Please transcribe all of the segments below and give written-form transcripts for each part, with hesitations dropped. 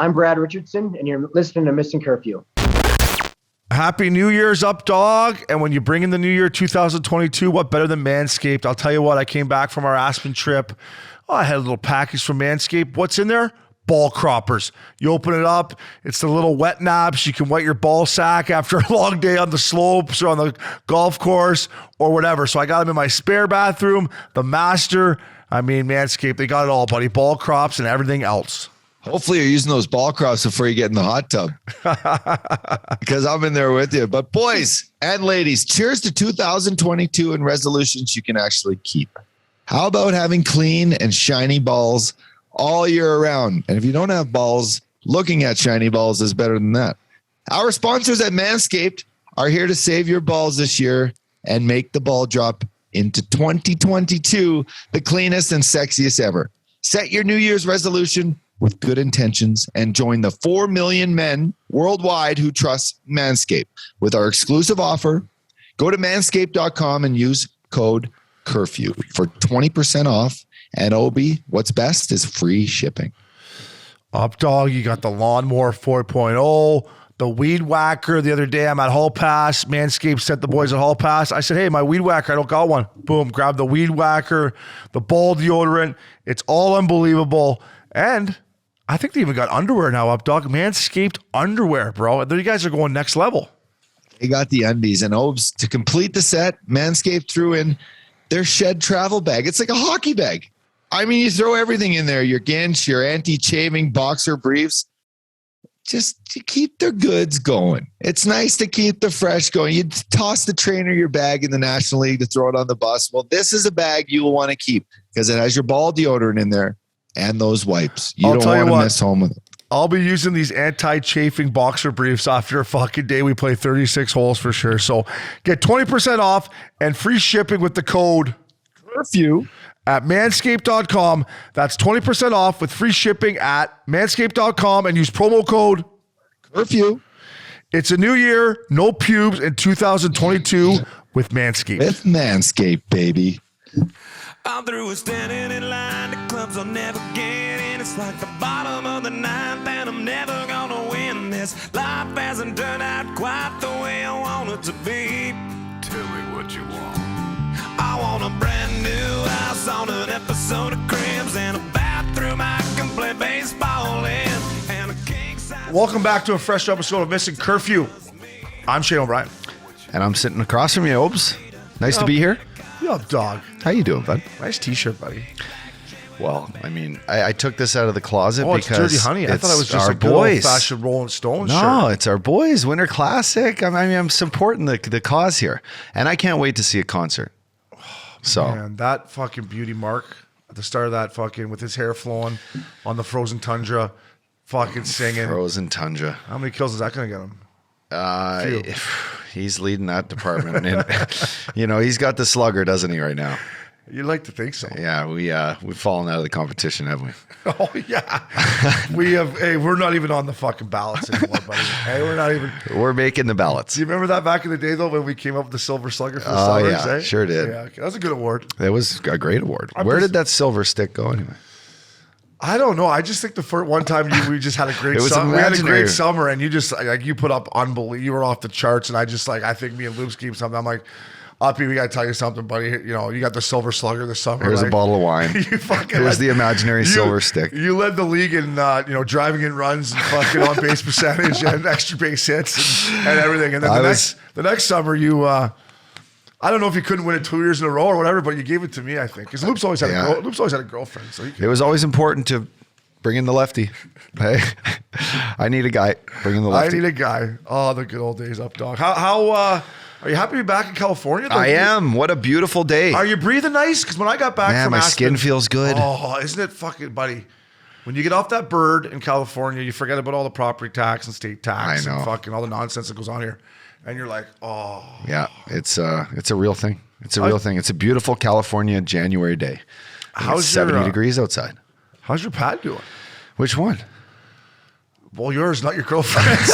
I'm Brad Richardson, and you're listening to Missin Curfew. Happy New Year's up, dog. And when you bring in the new year 2022, what better than Manscaped? I'll tell you what, I came back from our Aspen trip. Oh, I had a little package from Manscaped. What's in there? Ball croppers. You open it up, it's the little wet naps. You can wet your ball sack after a long day on the slopes or on the golf course or whatever. So I got them in my spare bathroom, the master. I mean, Manscaped, they got it all, buddy. Ball crops and everything else. Hopefully you're using those ball crops before you get in the hot tub. Because I'm in there with you. But boys and ladies, cheers to 2022 and resolutions you can actually keep. How about having clean and shiny balls all year around? And if you don't have balls, looking at shiny balls is better than that. Our sponsors at Manscaped are here to save your balls this year and make the ball drop into 2022 the cleanest and sexiest ever. Set your New Year's resolution with good intentions and join the 4 million men worldwide who trust Manscaped. With our exclusive offer, go to manscaped.com and use code Curfew for 20% off. And Obie, what's best is free shipping. Up, dog, you got the Lawnmower 4.0, the Weed Whacker. The other day I'm at Hall Pass. Manscaped sent the boys at Hall Pass. I said, hey, my Weed Whacker, I don't got one. Boom, grab the Weed Whacker, the ball deodorant. It's all unbelievable. And I think they even got underwear now, up, dog. Manscaped underwear, bro. You guys are going next level. They got the undies. And Obes, to complete the set, Manscaped threw in their Shed travel bag. It's like a hockey bag. I mean, you throw everything in there. Your Ginch, your anti-chaving boxer briefs. Just to keep their goods going. It's nice to keep the fresh going. You toss the trainer your bag in the National League to throw it on the bus. Well, this is a bag you will want to keep because it has your ball deodorant in there. And those wipes. You don't want to miss home with it. I'll be using these anti-chafing boxer briefs after a fucking day we play 36 holes for sure. So get 20% off and free shipping with the code Curfew at manscaped.com. That's 20% off with free shipping at manscaped.com and use promo code Curfew. It's a new year, no pubes in 2022 with Manscaped. With Manscaped, baby. I'm through with standing in line. The clubs I'll never get in. It's like the bottom of the ninth, and I'm never gonna win this. Life hasn't turned out quite the way I want it to be. Tell me what you want. I want a brand new house on an episode of Cribs and a bathroom I can play baseball in. And a king size. Welcome back to a fresh episode of Missin Curfew. I'm Shane O'Brien. And I'm sitting across from you, Obes. Nice to be here. Yo, dog. How you doing, bud? Nice t-shirt, buddy. Well, I mean, I took this out of the closet because because it's Dirty Honey. I thought it was just our a good old-fashioned Rolling Stones shirt. No, it's our boys' Winter Classic. I mean, I'm supporting the cause here, and I can't wait to see a concert. So, man, that fucking beauty mark at the start of that fucking with his hair flowing on the frozen tundra, fucking singing. Frozen Tundra. How many kills is that going to get him? He's leading that department, and he's got the Slugger, doesn't he, right now? You'd like to think so. Yeah, we've fallen out of the competition, haven't we? Oh yeah, we have. Hey, we're not even on the fucking ballots anymore, buddy. Hey, we're not even. We're making the ballots. Do you remember that back in the day though, when we came up with the Silver Slugger for the Oh Sluggers? yeah, sure did. Yeah, okay. That was a good award. It was a great award. Where did that silver stick go anyway? I don't know. I just think the first one time we just had a great summer. We had a great summer, and you just like you put up unbelievable. You were off the charts, and I just like I think me and Luke scheme something. I'm like, Uppy, we got to tell you something, buddy. You got the Silver Slugger this summer. Here's a bottle of wine. Here's the imaginary silver stick. You led the league in driving in runs and fucking on base percentage and extra base hits and everything. And then the next summer you. I don't know if you couldn't win it 2 years in a row or whatever, but you gave it to me, I think, because Loop's always had a girlfriend. So it was always important to bring in the lefty. Hey, I need a guy. Bring in the lefty. I need a guy. Oh, the good old days, up, dog. How are you happy to be back in California? I am. What a beautiful day. Are you breathing nice? Because when I got back from my Aspen, skin feels good. Oh, isn't it fucking, buddy? When you get off that bird in California, you forget about all the property tax and state tax and fucking all the nonsense that goes on here. And you're like, oh. Yeah, it's a real thing. It's a real thing. It's a beautiful California January day. It's 70 degrees outside. How's your pad doing? Which one? Well, yours, not your girlfriend's.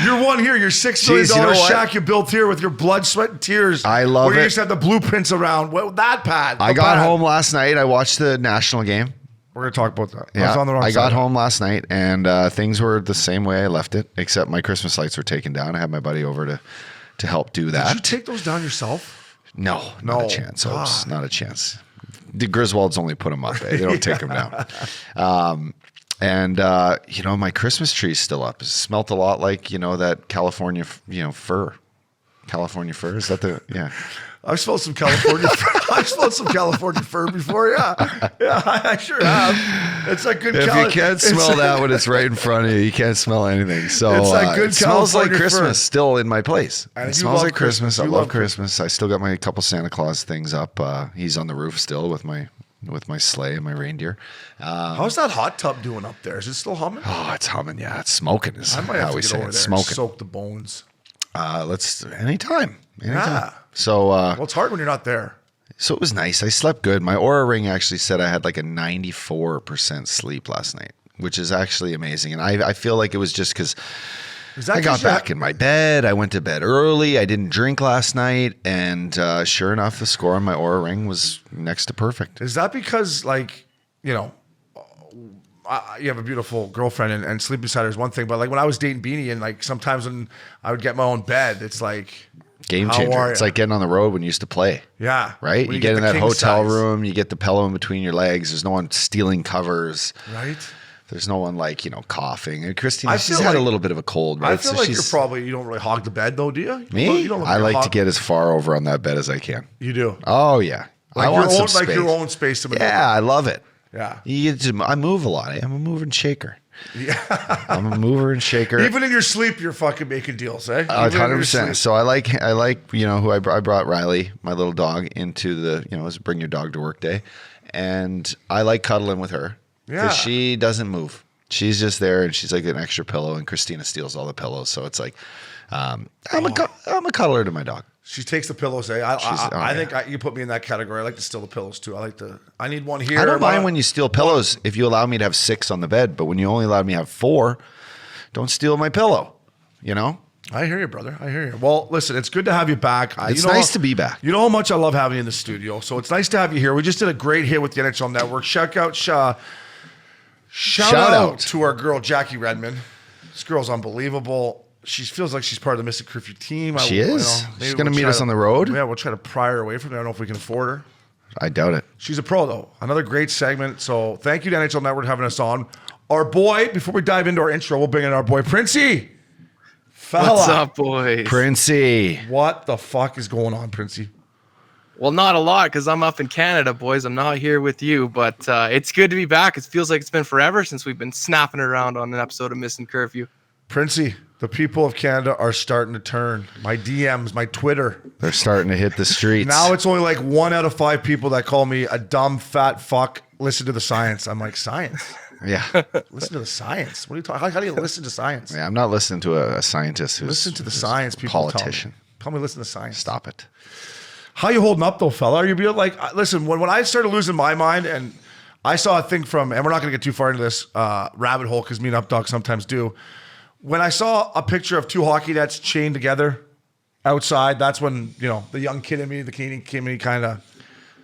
You're one here. Your $6 million shack you built here with your blood, sweat, and tears. I love it. Where you used to have the blueprints around. Well, that pad. I got home last night. I watched the national game. We're going to talk about that. Yeah, I was on the wrong I side. got home last night and things were the same way I left it, except my Christmas lights were taken down. I had my buddy over to help do that. Did you take those down yourself? No, not a chance. Oops, not a chance. The Griswolds only put them up. They don't take them down. My Christmas tree's still up. It smelt a lot like, that California, fir. California fir. Is that yeah. I've smelled some California fir. I've smelled some California fir before, yeah. Yeah, I sure have. It's a good If you can't smell that when it's right in front of you, you can't smell anything. So it's like good it smells like California Christmas fir. still in my place. And It you smells love like Christmas. I You love love Christmas. I still got my couple Santa Claus things up. He's on the roof still with my sleigh and my reindeer. How's that hot tub doing up there? Is it still humming? Oh, it's humming. Yeah, it's smoking. Is I might have how to we get say over it. there Smoking. and soak the bones. Let's anytime. Yeah. So Well, it's hard when you're not there. So it was nice. I slept good. My Aura Ring actually said I had like a 94% sleep last night, which is actually amazing. And I feel like it was just because I got back in my bed. I went to bed early. I didn't drink last night. And sure enough, the score on my Aura Ring was next to perfect. Is that because, you have a beautiful girlfriend and sleep beside her is one thing, but like when I was dating Beanie and sometimes when I would get my own bed, it's like Game how changer. are It's ya? like getting on the road when you used to play. Yeah. Right? When You get in the that king hotel size. room, you get the pillow in between your legs. There's no one stealing covers. Right? There's no one coughing. And Christina, I she's feel had a like- little bit of a cold, right? I feel So like she's- you don't really hog the bed though, do you? Me? You don't look I you're like to hog- get as far over on that bed as I can. You do. Oh yeah, I Like want your own, some like space. your own space to maneuver. Yeah, I love it. Yeah. I move a lot. I'm a mover and shaker. I'm a mover and shaker. Even in your sleep, you're fucking making deals, eh? Even in your 100%. sleep. So I like who I brought Riley, my little dog, into the it was bring your dog to work day, and I like cuddling with her Yeah. because she doesn't move. She's just there, and she's like an extra pillow, and Christina steals all the pillows. So it's like I'm a cuddler to my dog. She takes the pillows, eh? I think you put me in that category. I like to steal the pillows too. I need one here. I don't mind when you steal pillows if you allow me to have 6 on the bed, but when you only allow me to have 4, don't steal my pillow. I hear you, brother. I hear you. Well, listen, it's good to have you back. It's nice to be back. You know how much I love having you in the studio, so it's nice to have you here. We just did a great hit with the NHL Network. Shout out to our girl Jackie Redmond. This girl's unbelievable. She feels like she's part of the Missin Curfew team. She is. Maybe She's going to we'll meet try us on the road. Yeah, we'll try to pry her away from there. I don't know if we can afford her. I doubt it. She's a pro, though. Another great segment. So thank you to NHL Network for having us on. Our boy, before we dive into our intro, we'll bring in our boy, Printzy. Fella. What's up, boys? Printzy. What the fuck is going on, Printzy? Well, not a lot because I'm up in Canada, boys. I'm not here with you, but it's good to be back. It feels like it's been forever since we've been snapping around on an episode of Missin Curfew. Printzy, the people of Canada are starting to turn. My DMs, my Twitter. They're starting to hit the streets. Now it's only like 1 out of 5 people that call me a dumb, fat fuck. Listen to the science. I'm like, science? Yeah. Listen to the science. What are you talking? How do you listen to science? Yeah, I'm not listening to a scientist who's Listen to the science. People politician. Tell me listen to science. Stop it. How you holding up though, fella? Are you like, listen, when I started losing my mind and I saw a thing from, and we're not going to get too far into this rabbit hole because me and Updog sometimes do. When I saw a picture of 2 hockey nets chained together outside, that's when, the young kid in me, the Canadian kid in me kind of.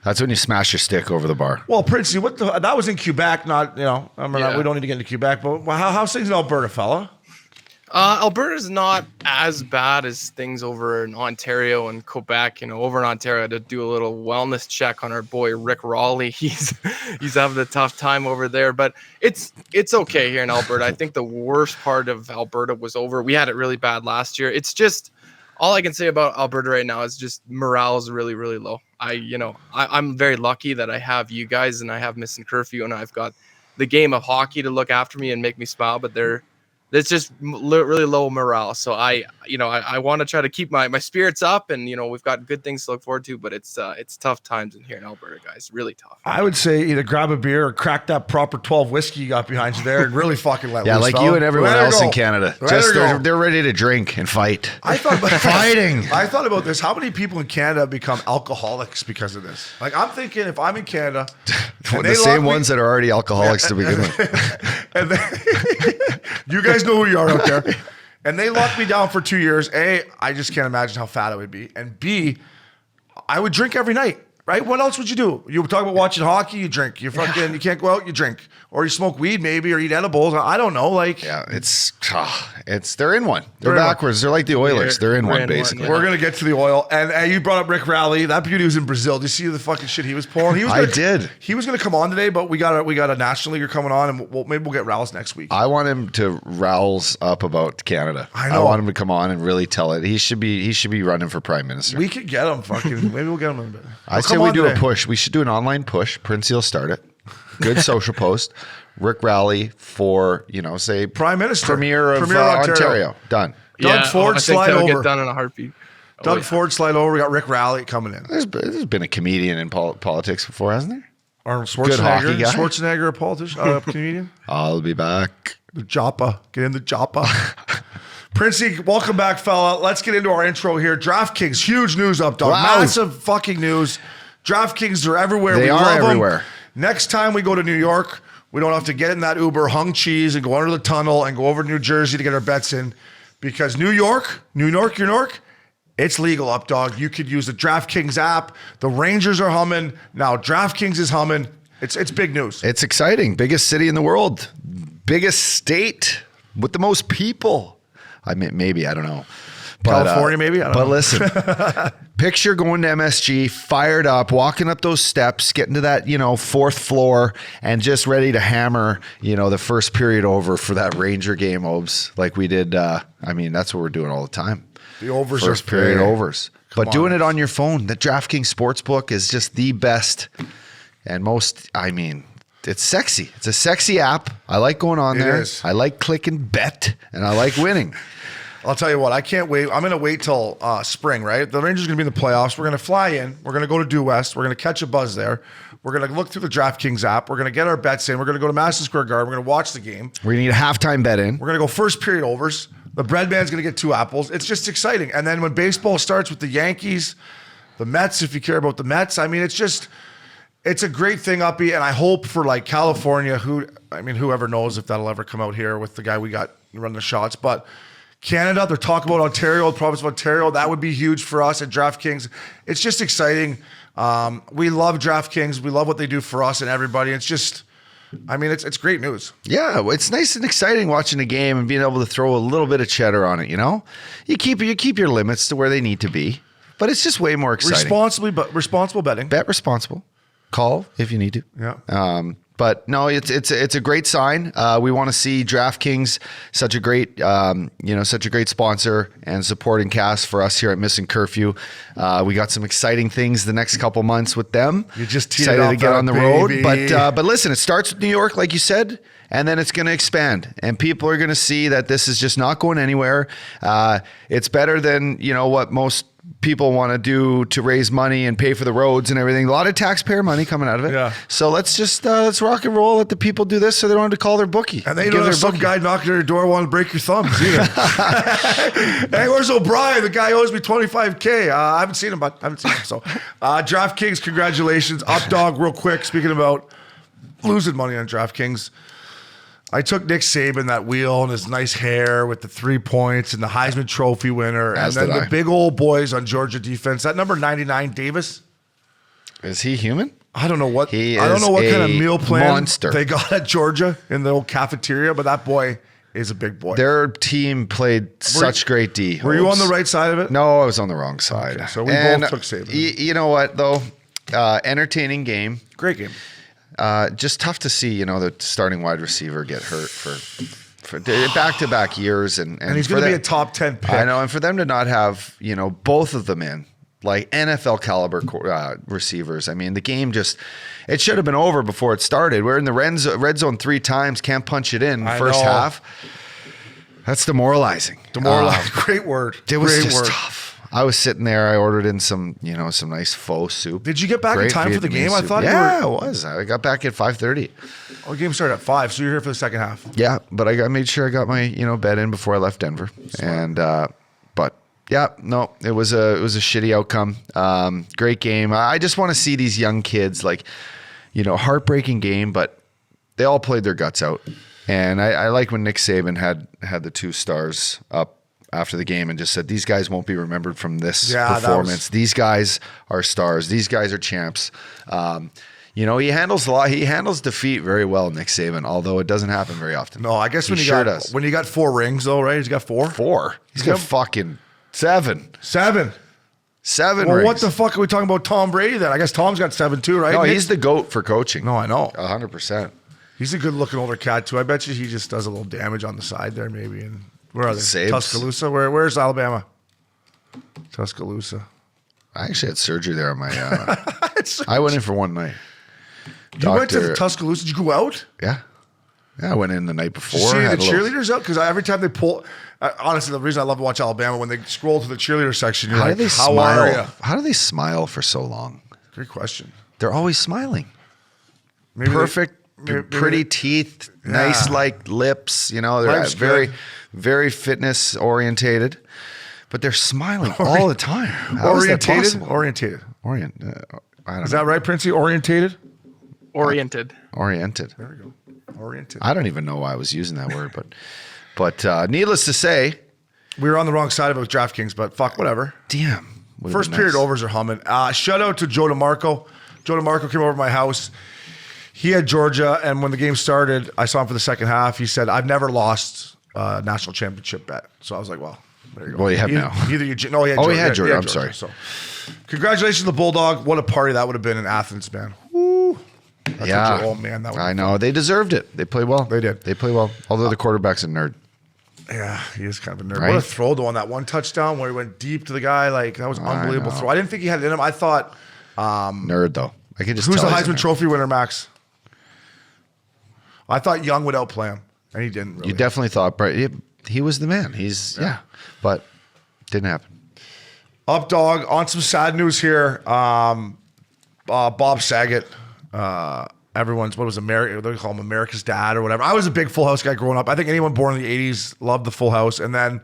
That's when you smash your stick over the bar. Well, Printzy, that was in Quebec, not, we don't need to get into Quebec, but how's things in Alberta, fella? Alberta's not as bad as things over in Ontario and Quebec. Over in Ontario, I had to do a little wellness check on our boy Rick Raleigh. He's having a tough time over there, but it's okay here in Alberta. I think the worst part of Alberta was over. We had it really bad last year. It's just all I can say about Alberta right now is just morale is really, really low. I'm very lucky that I have you guys and I have Missin Curfew and I've got the game of hockey to look after me and make me smile, but it's just really low morale. So I want to try to keep my spirits up, and we've got good things to look forward to. But it's tough times in here in Alberta, guys. Really tough. I would say either grab a beer or crack that proper 12 whiskey you got behind you there and really fucking let Yeah, loose, like fella. you and everyone Let her else go. in Canada. Let her go. They're ready to drink and fight. I thought about Fighting. I thought about this. How many people in Canada become alcoholics because of this? Like, I'm thinking if I'm in Canada, and The they same lock me- ones that are already alcoholics to begin with. and then, you guys know who you are out there. And they locked me down for 2 years. A, I just can't imagine how fat I would be. And B, I would drink every night Right? What else would you do? You talk about watching hockey, you drink. You can't go out, you drink. Or you smoke weed maybe, or eat edibles. I don't know. Like, yeah, they're in one. They're backwards. They're like the Oilers. They're in one, basically. We're going to get to the oil. And you brought up Rick Rowley. That beauty was in Brazil. Did you see the fucking shit he was pulling? I did. He was going to come on today, but we got a National Leaguer coming on, and maybe we'll get Rowles next week. I want him to rouse up about Canada. I want him to come on and really tell it. He should be running for Prime Minister. We could get him. Maybe we'll get him in a bit. I say we do a push. We should do an online push. Printzy will start it. Good social post. Rick Rowley for, say Prime Minister. Premier of Ontario. Done. Doug Ford slide over. Get done in a heartbeat. Doug Ford slide over. We got Rick Rowley coming in. There's been a comedian in politics before, hasn't there? Or Good hockey guy. Schwarzenegger, a politician, comedian. I'll be back. The Joppa. Get in the Joppa. Princey, welcome back, fella. Let's get into our intro here. DraftKings, huge news up, dog. Wow. Massive fucking news. DraftKings are everywhere. They are everywhere. Next time we go to New York, we don't have to get in that Uber, hung cheese, and go under the tunnel and go over to New Jersey to get our bets in. Because New York, it's legal up, dog. You could use the DraftKings app. The Rangers are humming. Now DraftKings is humming. It's big news. It's exciting. Biggest city in the world. Biggest state with the most people. I mean, maybe, I don't know. But, California, maybe? I don't know. Listen, picture going to MSG, fired up, walking up those steps, getting to that, fourth floor, and just ready to hammer, the first period over for that Ranger game, Obes, like we did. That's what we're doing all the time. The overs first are period fair. overs. But doing it on your phone, the DraftKings Sportsbook is just the best and most, it's sexy. It's a sexy app. I like going on there. Is. I like clicking bet, and I like winning. I'll tell you what, I can't wait. I'm going to wait till spring, right? The Rangers are going to be in the playoffs. We're going to fly in. We're going to go to Due West. We're going to catch a buzz there. We're going to look through the DraftKings app. We're going to get our bets in. We're going to go to Madison Square Garden. We're going to watch the game. We're going to need a halftime bet in. We're going to go first period overs. The bread man's going to get 2 apples. It's just exciting. And then when baseball starts with the Yankees, the Mets, if you care about the Mets, it's a great thing, Uppy. And I hope for like California, whoever knows if that'll ever come out here with the guy we got running the shots. But Canada, they're talking about Ontario, the province of Ontario. That would be huge for us at DraftKings. It's just exciting. We love DraftKings. We love what they do for us and everybody. It's just, it's great news. Yeah, it's nice and exciting watching a game and being able to throw a little bit of cheddar on it. You keep your limits to where they need to be, but it's just way more exciting. Responsible betting. Bet responsible. Call if you need to. Yeah. But no, it's a great sign. We want to see DraftKings, such a great sponsor and supporting cast for us here at Missin Curfew. We got some exciting things the next couple months with them. You just excited to get on the road. But listen, it starts with New York, like you said, and then it's going to expand, and people are going to see that this is just not going anywhere. It's better than what most people want to do to raise money and pay for the roads and everything. A lot of taxpayer money coming out of it. Yeah. So let's just let's rock and roll. Let the people do this so they don't have to call their bookie. And they don't have some guy knocking at your door wanting to break your thumbs either. Hey, where's O'Brien? The guy owes me $25K. I haven't seen him, but I haven't seen him. So DraftKings, congratulations. Up dog, real quick. Speaking about losing money on DraftKings, I took Nick Saban, that wheel, and his nice hair with the 3 points and the Heisman Trophy winner. As and then did the I. big old boys on Georgia defense. That number 99, Davis. Is he human? I don't know what He I don't is know what kind of a meal plan monster. they got at Georgia in the old cafeteria, but that boy is a big boy. Their team played such great D. Were you on the right side of it? No, I was on the wrong side. Okay, so we both took Saban. You know what, though? Entertaining game. Great game. Just tough to see, the starting wide receiver get hurt for back-to-back years. And And he's going to be a top 10 pick. I know. And for them to not have, both of them in, like NFL caliber receivers. The game it should have been over before it started. We're in the red zone 3 times, can't punch it in first half. That's demoralizing. Great word. It was Great just word. tough. I was sitting there. I ordered in some nice faux soup. Did you get back in Great time for the Vietnamese game? I soup. thought Yeah, I was. I got back at 5:30. The game started at 5, so you're here for the second half. Yeah, but I made sure I got my bet in before I left Denver. And but yeah, no, it was a shitty outcome. Great game. I just want to see these young kids, heartbreaking game, but they all played their guts out. And I like when Nick Saban had the 2 stars up after the game and just said, these guys won't be remembered from this Yeah, performance. These guys are stars. These guys are champs. You know, he handles a lot. He handles defeat very well, Nick Saban, although it doesn't happen very often. No, I guess when sure you got does. when you got 4 rings though, right? He's got 4. 4. He's got fucking 7. 7. 7 Well, rings. what the fuck are we talking about Tom Brady then? I guess Tom's got 7 too, right? No, Nick? he's the GOAT for coaching. No, I know. 100%. He's a good looking older cat too. I bet you he just does a little damage on the side there, maybe. And where are they? Saves. Tuscaloosa. Where's Alabama? Tuscaloosa. I actually had surgery there on my. I went in for one night. You went to the Tuscaloosa. Did you go out? Yeah. Yeah, I went in the night before. Did you see had the a little- cheerleaders out? Because every time they pull, honestly, the reason I love to watch Alabama, when they scroll to the cheerleader section, you're How like, do they how smile? are you? How do they smile for so long? Great question. They're always smiling. Maybe Perfect, maybe pretty teeth, nice Yeah. like lips. You know, they're Life's very, good. very fitness orientated, but they're smiling all the time. How is that Orientated? possible? Orientated. I don't Is know. that right, Printzy? Orientated? Oriented. Oriented. There we go. Oriented. I don't even know why I was using that word, but needless to say, We were on the wrong side of it with DraftKings, but fuck, whatever. damn. would've First been period nice. overs are humming. Shout out to Joe DeMarco. Joe DeMarco came over to my house. He had Georgia, and when the game started, I saw him for the second half. He said, I've never lost a national championship bet. So I was like, well, there you go. Well, you have now. Either you, no, he had Oh, Georgia. he had Georgia. I'm Georgia. sorry. So, congratulations to the Bulldog. What a party that would have been in Athens, man. Woo. That's Yeah. what you- oh, man. That would I know. They deserved it. They played well. They did. They play well. Although the quarterback's a nerd. Yeah, he is kind of a nerd. Right? What a throw, though, on that one touchdown where he went deep to the guy. Like, that was an unbelievable know. throw. I didn't think he had it in him. I thought, Nerd, though. I could just who's the tell he's a Heisman nerd. Trophy winner, Max? I thought Young would outplay him, and he didn't really. You definitely thought, but he was the man. Yeah. But didn't happen. Up, dog. On some sad news here. Bob Saget. Everyone's, what was America? They call him America's dad or whatever. I was a big Full House guy growing up. I think anyone born in the 80s loved the Full House. And then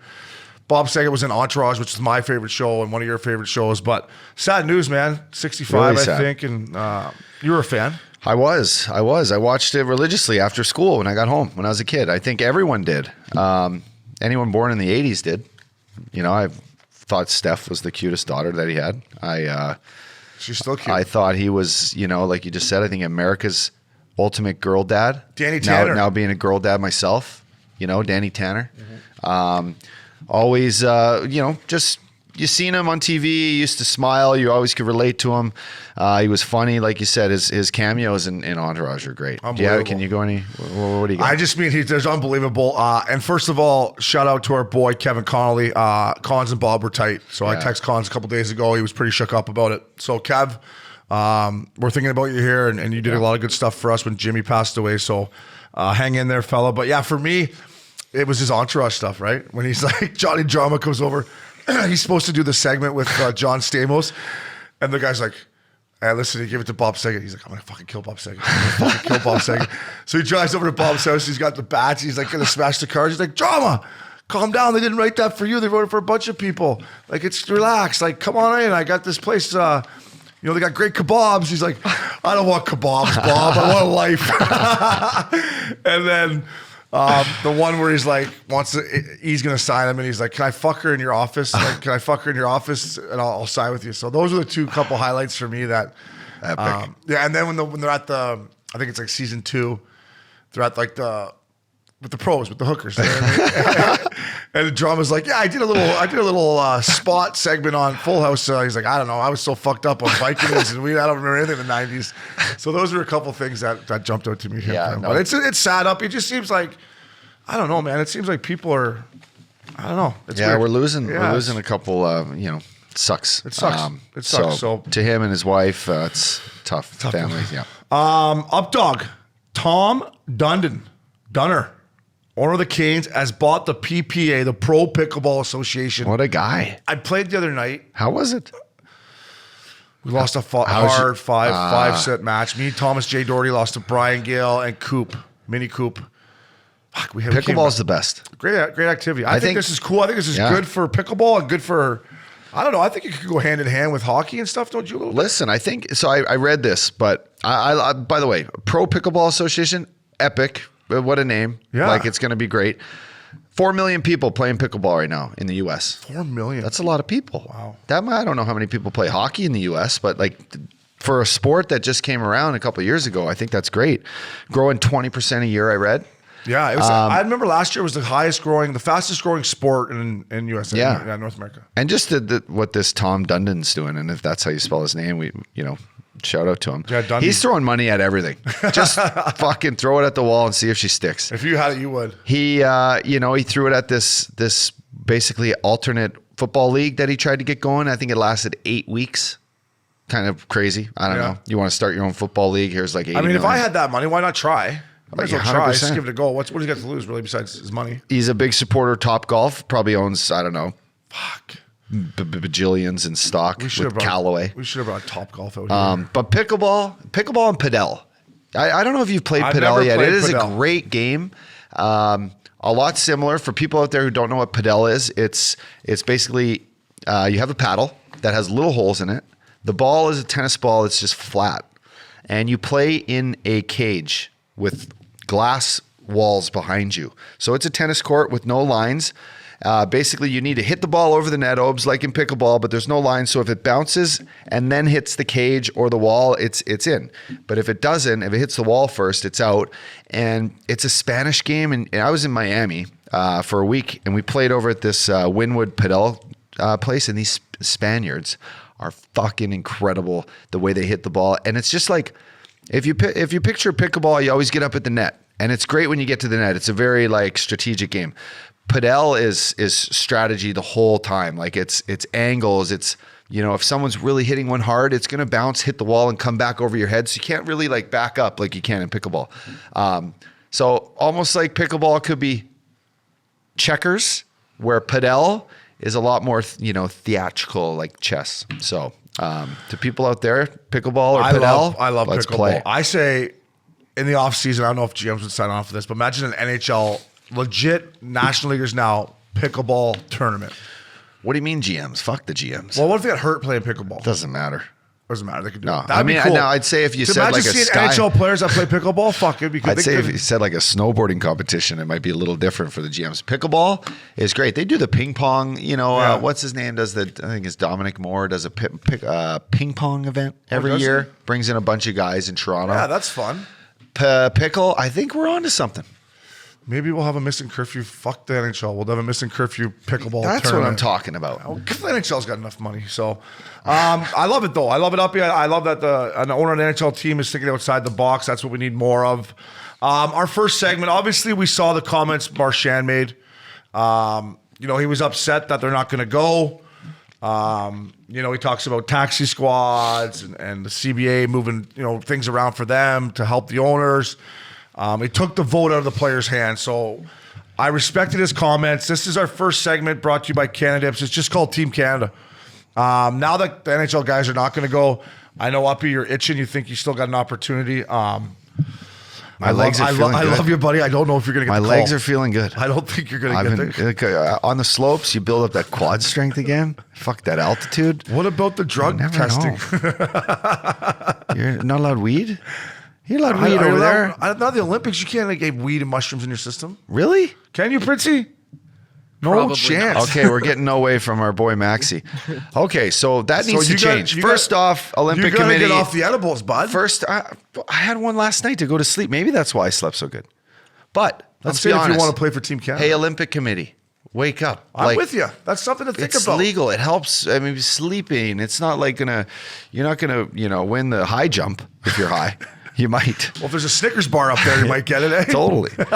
Bob Saget was in Entourage, which is my favorite show and one of your favorite shows. But sad news, man. 65, Really I sad. think. And you were a fan. I was. I watched it religiously after school when I got home when I was a kid. I think everyone did. Anyone born in the 80s did. You know, I thought Steph was the cutest daughter that he had. She's still cute. I thought he was, you know, like you just said, I think America's ultimate girl dad. Danny Tanner. Now being a girl dad myself, you know, Danny Tanner. Mm-hmm. Always, you know, just you seen him on TV. He used to smile. You always could relate to him. He was funny, like you said. His cameos in Entourage are great. Unbelievable. Can you go any? What do you got? I just mean there's unbelievable. And first of all, shout out to our boy Kevin Connolly. Cons and Bob were tight, so I Yeah. texted Cons a couple days ago. He was pretty shook up about it. So Kev, we're thinking about you here, and you did a lot of good stuff for us when Jimmy passed away. So hang in there, fella. But yeah, for me, it was his Entourage stuff, right? When he's like Johnny Drama comes over, he's supposed to do the segment with John Stamos, and the guy's like, hey, listen, he gave it to Bob Saget. He's like, I'm going to fucking kill Bob Saget. I'm going to fucking kill Bob Saget. So he drives over to Bob's house. He's got the bats. He's like going to smash the cars. He's like, Drama, calm down. They didn't write that for you. They wrote it for a bunch of people. Like, it's relaxed. Like, come on in. I got this place. You know, they got great kebabs. He's like, I don't want kebabs, Bob. I want a life. And then the one where he's like, he's going to sign him. And he's like, can I fuck her in your office? Like, can I fuck her in your office? And I'll sign with you. So those are the couple highlights for me that, Epic. yeah. And then when they're at I think it's like season 2, they're at like with the pros, with the hookers. You know what I mean? And the Drama's like, yeah, I did a little spot segment on Full House. He's like, I don't know, I was so fucked up on Vikings, and I don't remember anything in the 90s. So those are a couple things that jumped out to me. Yeah, no. But it's sad up. It just seems like, I don't know, man. It seems like people are, I don't know. It's yeah, weird. we're losing Yeah, a couple. You know, it sucks. It sucks. It sucks. So to him and his wife, it's tough. Family. Yeah. Up dog, Tom Dunner, owner of the Canes, has bought the PPA, the Pro Pickleball Association. What a guy. I played the other night. How was it? We lost a how's hard it- five set match. Me, Thomas J. Doherty lost to Brian Gale and Mini Coop. Fuck, we came Pickleball's back. the best. Great activity. I think think- this is cool. I think this is Yeah. good for pickleball and good for, I don't know. I think it could go hand in hand with hockey and stuff. Don't you? A little bit? Listen, I think so. I read this, but I by the way, Pro Pickleball Association, epic. What a name! Yeah. Like it's going to be great. 4 million people playing pickleball right now in the U.S. 4 million. That's a lot of people. Wow. I don't know how many people play hockey in the U.S., but like for a sport that just came around a couple of years ago, I think that's great. Growing 20% a year, I read. Yeah, it was. I remember last year was the fastest growing sport in USA. Yeah. North America. And just what this Tom Dundon's doing, and if that's how you spell his name, we shout out to him. Yeah, Dundon. He's throwing money at everything. Just fucking throw it at the wall and see if she sticks. If you had it, you would. He threw it at this basically alternate football league that he tried to get going. I think it lasted 8 weeks. Kind of crazy. I don't know. You want to start your own football league? Here's like 80 if million. I had that money, why not try? Might as well try. 100%. Just give it a go. What does he got to lose, really, besides his money? He's a big supporter of Top Golf. Probably owns, I don't know, Fuck. bajillions in stock with Callaway. We should have brought Top Golf out here. But pickleball and padel. I don't know if you've played I've padel never yet. played It is padel. a great game. A lot similar for people out there who don't know what padel is. It's basically you have a paddle that has little holes in it. The ball is a tennis ball. It's just flat, and you play in a cage with glass walls behind you. So it's a tennis court with no lines. Basically, you need to hit the ball over the net, Obes, like in pickleball, but there's no line. So if it bounces and then hits the cage or the wall, it's in. But if it doesn't, if it hits the wall first, it's out. And it's a Spanish game. And I was in Miami for a week, and we played over at this Wynwood Padel place. And these Spaniards are fucking incredible the way they hit the ball. And it's just like, if you picture pickleball, you always get up at the net. And it's great when you get to the net. It's a very like strategic game. Padel is strategy the whole time. Like it's angles. It's, if someone's really hitting one hard, it's going to bounce, hit the wall and come back over your head. So you can't really like back up like you can in pickleball. So almost like pickleball could be checkers, where padel is a lot more, theatrical, like chess. So to people out there, pickleball or padel, I love let's pickleball. play. I say in the off season, I don't know if GMs would sign off for this, but imagine an NHL legit National Leaguers now pickleball tournament. What do you mean GMs? Fuck the GMs. Well, what if they got hurt playing pickleball? Doesn't matter. Doesn't matter. They could do No, it. That'd be cool. no, I'd say if you to said like a seeing sky, NHL players that play pickleball, fuck, it'd be good. I'd say if you said like a snowboarding competition, it might be a little different for the GMs. Pickleball is great. They do the ping pong. What's his name? I think it's Dominic Moore does a ping pong event every year. Brings in a bunch of guys in Toronto. Yeah, that's fun. Pickle. I think we're on to something. Maybe we'll have a Missin Curfew. Fuck the NHL. We'll have a Missin Curfew pickleball That's tournament. what I'm talking about. The NHL's got enough money. So I love it, though. I love it, Uppy. I love that an owner of the NHL team is thinking outside the box. That's what we need more of. Our first segment, obviously, we saw the comments Marchand made. He was upset that they're not going to go. He talks about taxi squads and the CBA moving, things around for them to help the owners. He took the vote out of the players' hands. So I respected his comments. This is our first segment brought to you by Canada Dips. It's just called Team Canada. Now that the NHL guys are not going to go, I know, Uppy, you're itching. You think you still got an opportunity. My legs are feeling good. I love you, buddy. I don't know if you're going to get the My legs call. are feeling good. I don't think you're going to get there. On the slopes, you build up that quad strength again. Fuck that altitude. What about the drug testing? You're not allowed weed? You're allowed weed over there? Not the Olympics. You can't get weed and mushrooms in your system. Really? Can you, Printzy? No Probably chance. not. Okay, we're getting away from our boy Maxi. Okay, so that needs to change. First off, Olympic you gotta Committee. get off the edibles, bud. First, I had one last night to go to sleep. Maybe that's why I slept so good. But let's be if honest. you want to play for Team Canada. Hey, Olympic Committee, wake up. I'm with you. That's something to think It's about. legal. It helps. I mean, sleeping. It's not like you're not gonna, win the high jump if you're high. You might. Well, if there's a Snickers bar up there, you might get it, eh? Totally. So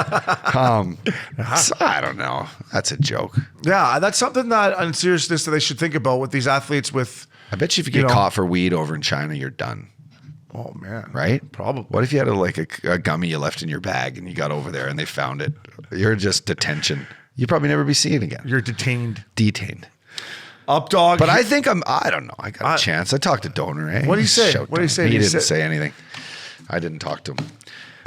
I don't know. That's a joke. Yeah, that's something that, in seriousness, that they should think about with these athletes with... I bet you if you get caught for weed over in China, you're done. Oh, man. Right? Probably. What if you had a gummy you left in your bag and you got over there and they found it? You're just detention. You'd probably never be seen again. You're detained. Detained. Up, dog. But I think I don't know. I got a chance. I talked to Donor, eh? What did he say? Shout What did he down. say? He He didn't said- say anything. I didn't talk to him.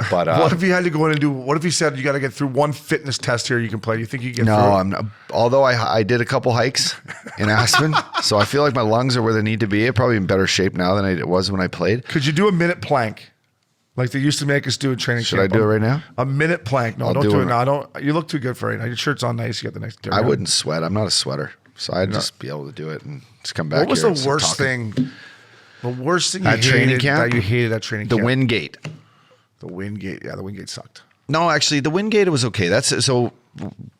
But what if he had to go in and do... What if he said, you got to get through one fitness test here you can play? You think you can get through no, it? I'm not. Although I did a couple hikes in Aspen, so I feel like my lungs are where they need to be. I'm probably in better shape now than I was when I played. Could you do a minute plank? Like they used to make us do a training Should camp. I do it right now? A minute plank. No, I'll don't do do it. it now. Don't. You look too good for it. Now. Your shirt's on nice. You got the next. I wouldn't sweat. I'm not a sweater. So I'd just be able to do it and just come back. What was here the and worst talking. thing? The worst thing At you training hated camp? that you hated at training The camp? wind gate. The wind gate. Yeah, the wind gate sucked. No, actually, the wind gate was okay. That's so.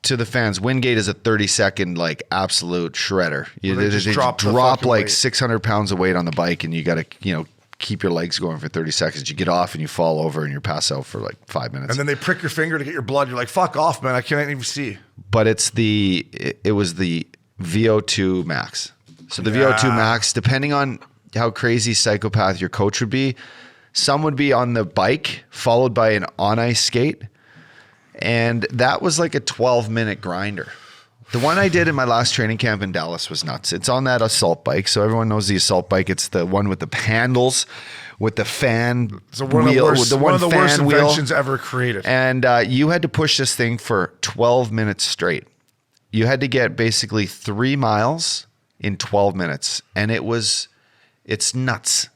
To the fans, wind gate is a 30-second like absolute shredder. You Where they just drop the drop fucking like weight. 600 pounds of weight on the bike, and you got to keep your legs going for 30 seconds. You get off and you fall over and you pass out for like 5 minutes. And then they prick your finger to get your blood. You're like, fuck off, man. I can't even see. But it was the VO2 max. So the VO2 max, depending on how crazy psychopath your coach would be, some would be on the bike followed by an on ice skate. And that was like a 12-minute grinder. The one I did in my last training camp in Dallas was nuts. It's on that assault bike. So everyone knows the assault bike. It's the one with the handles, with the fan So one wheel, of with the worst, one of the worst fan wheel. inventions ever created. And you had to push this thing for 12 minutes straight. You had to get basically 3 miles in 12 minutes. And it's nuts.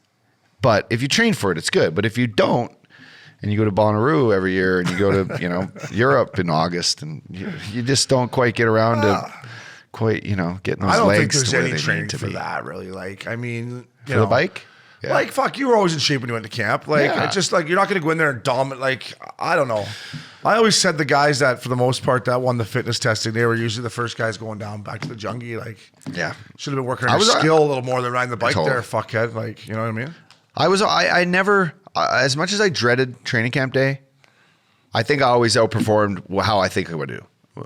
But if you train for it, it's good. But if you don't, and you go to Bonnaroo every year and you go to, Europe in August and you just don't quite get around to getting those I don't think legs there's to where any they training need to for be. that, really. Like, I mean, For the bike? Yeah. Like, fuck, you were always in shape when you went to camp. Like, Yeah. it's just like, you're not going to go in there and dominate. Like, I don't know. I always said the guys that, for the most part, that won the fitness testing, they were usually the first guys going down back to the junkie. Like, Yeah. should have been working on your skill a little more than riding the bike Totally. there, fuckhead. Like, you know what I mean? I never, as much as I dreaded training camp day, I think I always outperformed how I think I would do,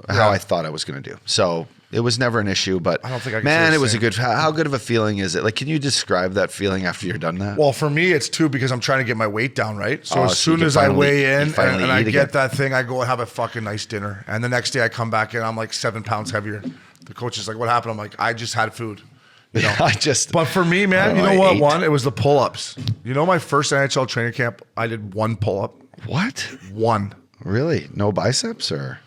how I thought I was going to do. So it was never an issue, but I don't think I can man, say the it was same. how good of a feeling is it? Like, can you describe that feeling after you're done that? Well, for me, it's too because I'm trying to get my weight down, right? So Oh, as so you soon can as I finally- weigh you in finally and I eat get again. that thing, I go and have a fucking nice dinner. And the next day I come back and I'm like 7 pounds heavier. The coach is like, what happened? I'm like, I just had food. You know? But for me, man, you know what won? It was the pull-ups. You know, my first NHL training camp, I did 1 pull-up. What? 1. Really? No biceps or?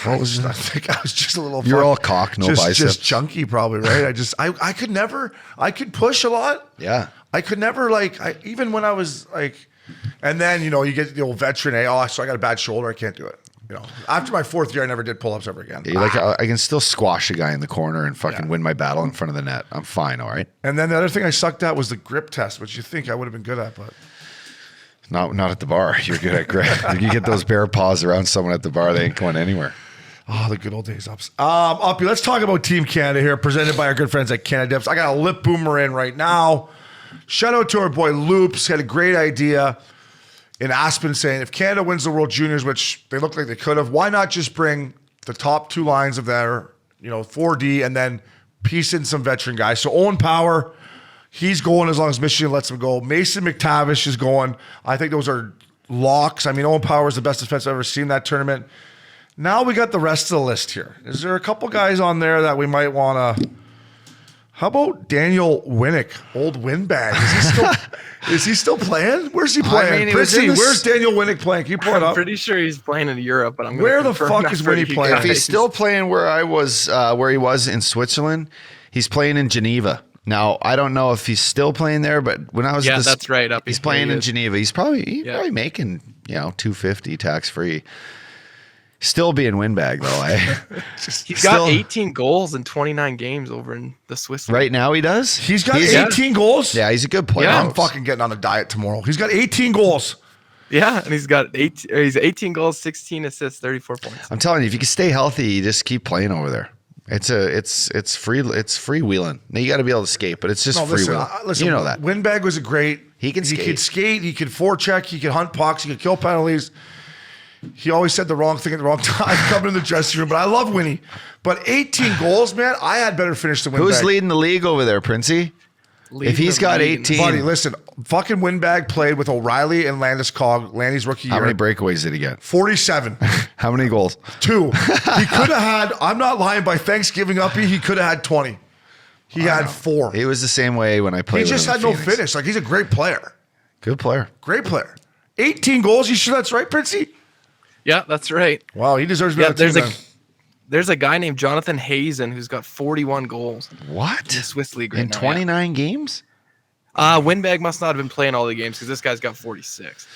What was I think I was just a little. You're all cock, no biceps. Just chunky, probably, right? I could never. I could push a lot. Yeah. I could never even when I was like, and then you get the old veteran. So I got a bad shoulder. I can't do it. After my 4th year, I never did pull-ups ever again. Yeah, you're like, I can still squash a guy in the corner and fucking win my battle in front of the net. I'm fine, all right? And then the other thing I sucked at was the grip test, which you think I would have been good at, but Not at the bar. You're good at grip. You get those bare paws around someone at the bar, they ain't going anywhere. oh, the good old days, Ups. Uppy, let's talk about Team Canada here, presented by our good friends at Canada Dips. I got a lip boomer in right now. Shout out to our boy Loops. He had a great idea in Aspen saying if Canada wins the World Juniors, which they look like they could have, why not just bring the top 2 lines of their 4D and then piece in some veteran guys. So Owen Power, he's going as long as Michigan lets him go. Mason McTavish is going. I think those are locks. I mean, Owen Power is the best defense I've ever seen in that tournament. Now we got the rest of the list here. Is there a couple guys on there that we might want to... How about Daniel Winnick, old windbag? Is he still playing? Where's he playing? he was in Printzy, this- where's Daniel Winnick playing? Can you pull it I'm up? pretty sure he's playing in Europe, but I'm gonna Where the confirm fuck that is for Winnie you playing? If he's guys. still playing where he was in Switzerland, he's playing in Geneva. Now, I don't know if he's still playing there, but when I was Yeah, that's right, Uppy. he's playing He in is. Geneva. He's probably making, $250 tax free. Still being windbag though, eh? He's got 18 goals in 29 games over in the Swiss league. Right now he does. He's got 18 goals? Yeah, he's a good player. Yeah. I'm fucking getting on a diet tomorrow. He's got 18 goals. Yeah, and he's got 18 goals, 16 assists, 34 points. I'm telling you, if you can stay healthy, you just keep playing over there. It's freewheeling. Now you got to be able to skate, but it's just freewheeling. Listen, You know that. Windbag was a great. He can He skate. could skate. He could forecheck. He could hunt pucks. He could kill penalties. He always said the wrong thing at the wrong time coming in the dressing room. But I love Winnie. But 18 goals, man. I had better finish than Windbag. Who's leading the league over there, Princey? If he's got 18, Buddy, listen. Fucking Windbag played with O'Reilly and Landeskog. Landy's rookie year. how many breakaways did he get? 47. How many goals? 2. He could have had, I'm not lying, by Thanksgiving Uppy, he could have had 20. He had 4. It was the same way when I played. He just with had him in no Phoenix. finish. Like, he's a great player. Good player. Great player. 18 goals. You sure that's right, Princey? Yeah, that's right. Wow, he deserves to be Yeah, on the team. there's a guy named Jonathan Hazen who's got 41 goals What? in the Swiss league right In now. 29 games? Winbag must not have been playing all the games because this guy's got 46.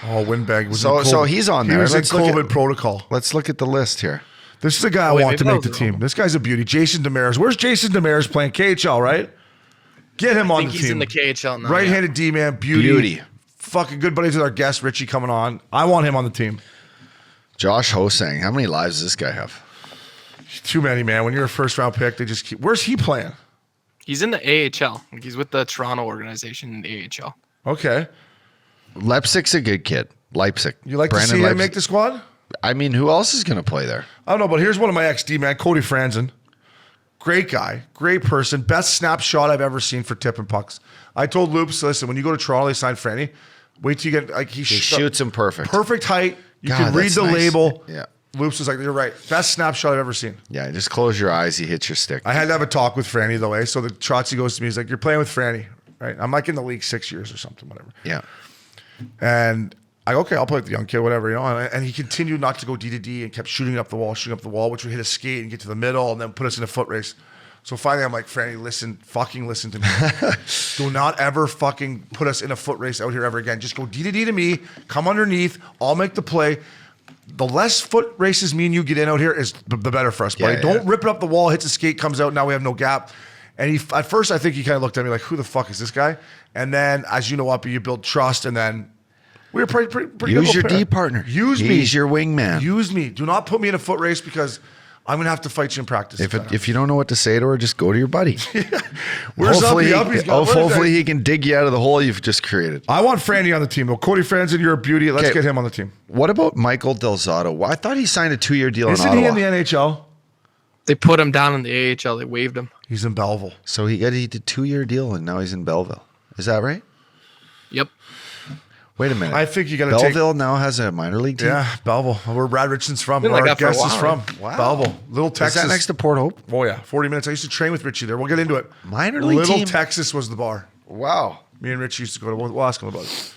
Oh, Winbag was So he's on He there. was in Let's look COVID at- protocol. Let's look at the list here. This is the guy I Wait, want to maybe make that the was team. wrong. This guy's a beauty. Jason Demers. Where's Jason Demers playing? KHL, right? Get him I on think the he's team. in the KHL now. Right-handed D-man, beauty. Fucking good buddies with our guest, Richie, coming on. I want him on the team. Josh Hosang. How many lives does this guy have? Too many, man. When you're a first-round pick, they just keep... Where's he playing? He's in the AHL. Like, he's with the Toronto organization in the AHL. Okay. Leipzig's a good kid. Leipzig. You like Brandon to see him Leipzig. make the squad? I mean, who else is going to play there? I don't know, but here's one of my ex-D, man, Cody Franzen. Great guy, great person, best snapshot I've ever seen for tipping pucks. I told Loops, listen, when you go to Toronto, they sign Franny. Wait till you get like He shoots him perfect. perfect height. You God, can read that's the nice. label. Yeah. Loops was like, you're right, best snapshot I've ever seen. Yeah, just close your eyes. He hits your stick. I had to have a talk with Franny though, eh? So the Trotsy goes to me, he's like, you're playing with Franny, right? I'm like in the league 6 years or something, whatever. Yeah. And I go, okay, I'll play with the young kid, whatever, you know. And he continued not to go D to D and kept shooting up the wall, which would hit a skate and get to the middle and then put us in a foot race. So finally, I'm like, Franny, listen to me. Do not ever fucking put us in a foot race out here ever again. Just go D to D to me, come underneath, I'll make the play. The less foot races me and you get in out here is the better for us, buddy. Yeah, Don't rip it up the wall, hits a skate, comes out, now we have no gap. And he, at first, I think he kind of looked at me like, who the fuck is this guy? And then, as you know, Uppy, you build trust, and then we were pretty good. Use your little D pair. partner. Use me. He's your wingman. Use me. Do not put me in a foot race because I'm going to have to fight you in practice. If you don't know what to say to her, just go to your buddy. Where's hopefully, Uppy? Uppy's got- what is that? hopefully he can dig you out of the hole you've just created. I want Franny on the team, though. Cody Franzen, you're a beauty. Let's Okay. get him on the team. What about Michael Delzato? Well, I thought he signed a 2-year deal Isn't in he Ottawa. in the NHL? They put him down in the AHL. They waived him. He's in Belleville. So he did a 2-year deal and now he's in Belleville. Is that right? Yep. Wait a minute. I think you got to take... Belleville now has a minor league team. Yeah, Belleville. Where Brad Richardson's from. Been Where like our that for a guest is while, from. Wow. Belleville. Little Texas. Is that next to Port Hope? Oh, yeah. 40 minutes. I used to train with Richie there. We'll get into it. Minor league Little team? Texas was the bar. Wow. Me and Richie used to go to... We'll ask him about it.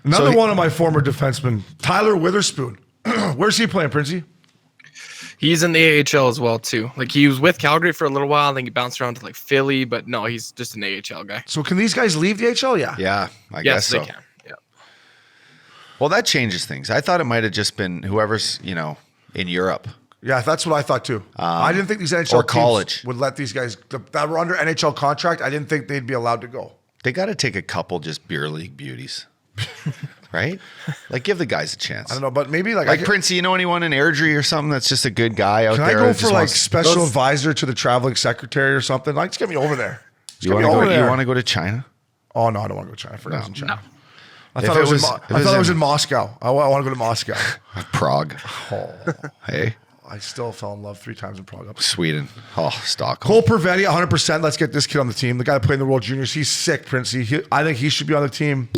Another he- one of my former defensemen, Tyler Witherspoon. Where's he playing, Printzy? He's in the AHL as well, too. Like, he was with Calgary for a little while. I think he bounced around to, like, Philly. But, no, he's just an AHL guy. So can these guys leave the HL? Yeah. Yeah, I guess Yes, so. they can. Yeah. Well, that changes things. I thought it might have just been whoever's, in Europe. Yeah, that's what I thought too. I didn't think these NHL or teams college. would let these guys that were under NHL contract. I didn't think they'd be allowed to go. They got to take a couple just beer league beauties. Right? Like, give the guys a chance. I don't know, but maybe like Like Princey, you know anyone in Airdrie or something that's just a good guy out can I there? go that for just like wants- special advisor to the traveling secretary or something? Like, just get me over there. Just You get want me to over go? there. You want to go to China? Oh no, I don't want to go to China. I forgot it was in China. I If thought it it was. was- In, if it I was thought it was in- in Moscow. I want to go to Moscow. Prague. Oh, Hey, I still fell in love 3 times in Prague. Sweden. Oh, Stockholm. Cole Pervetti, 100%. Let's get this kid on the team. The guy that played in the World Juniors. He's sick, Princey. I think he should be on the team.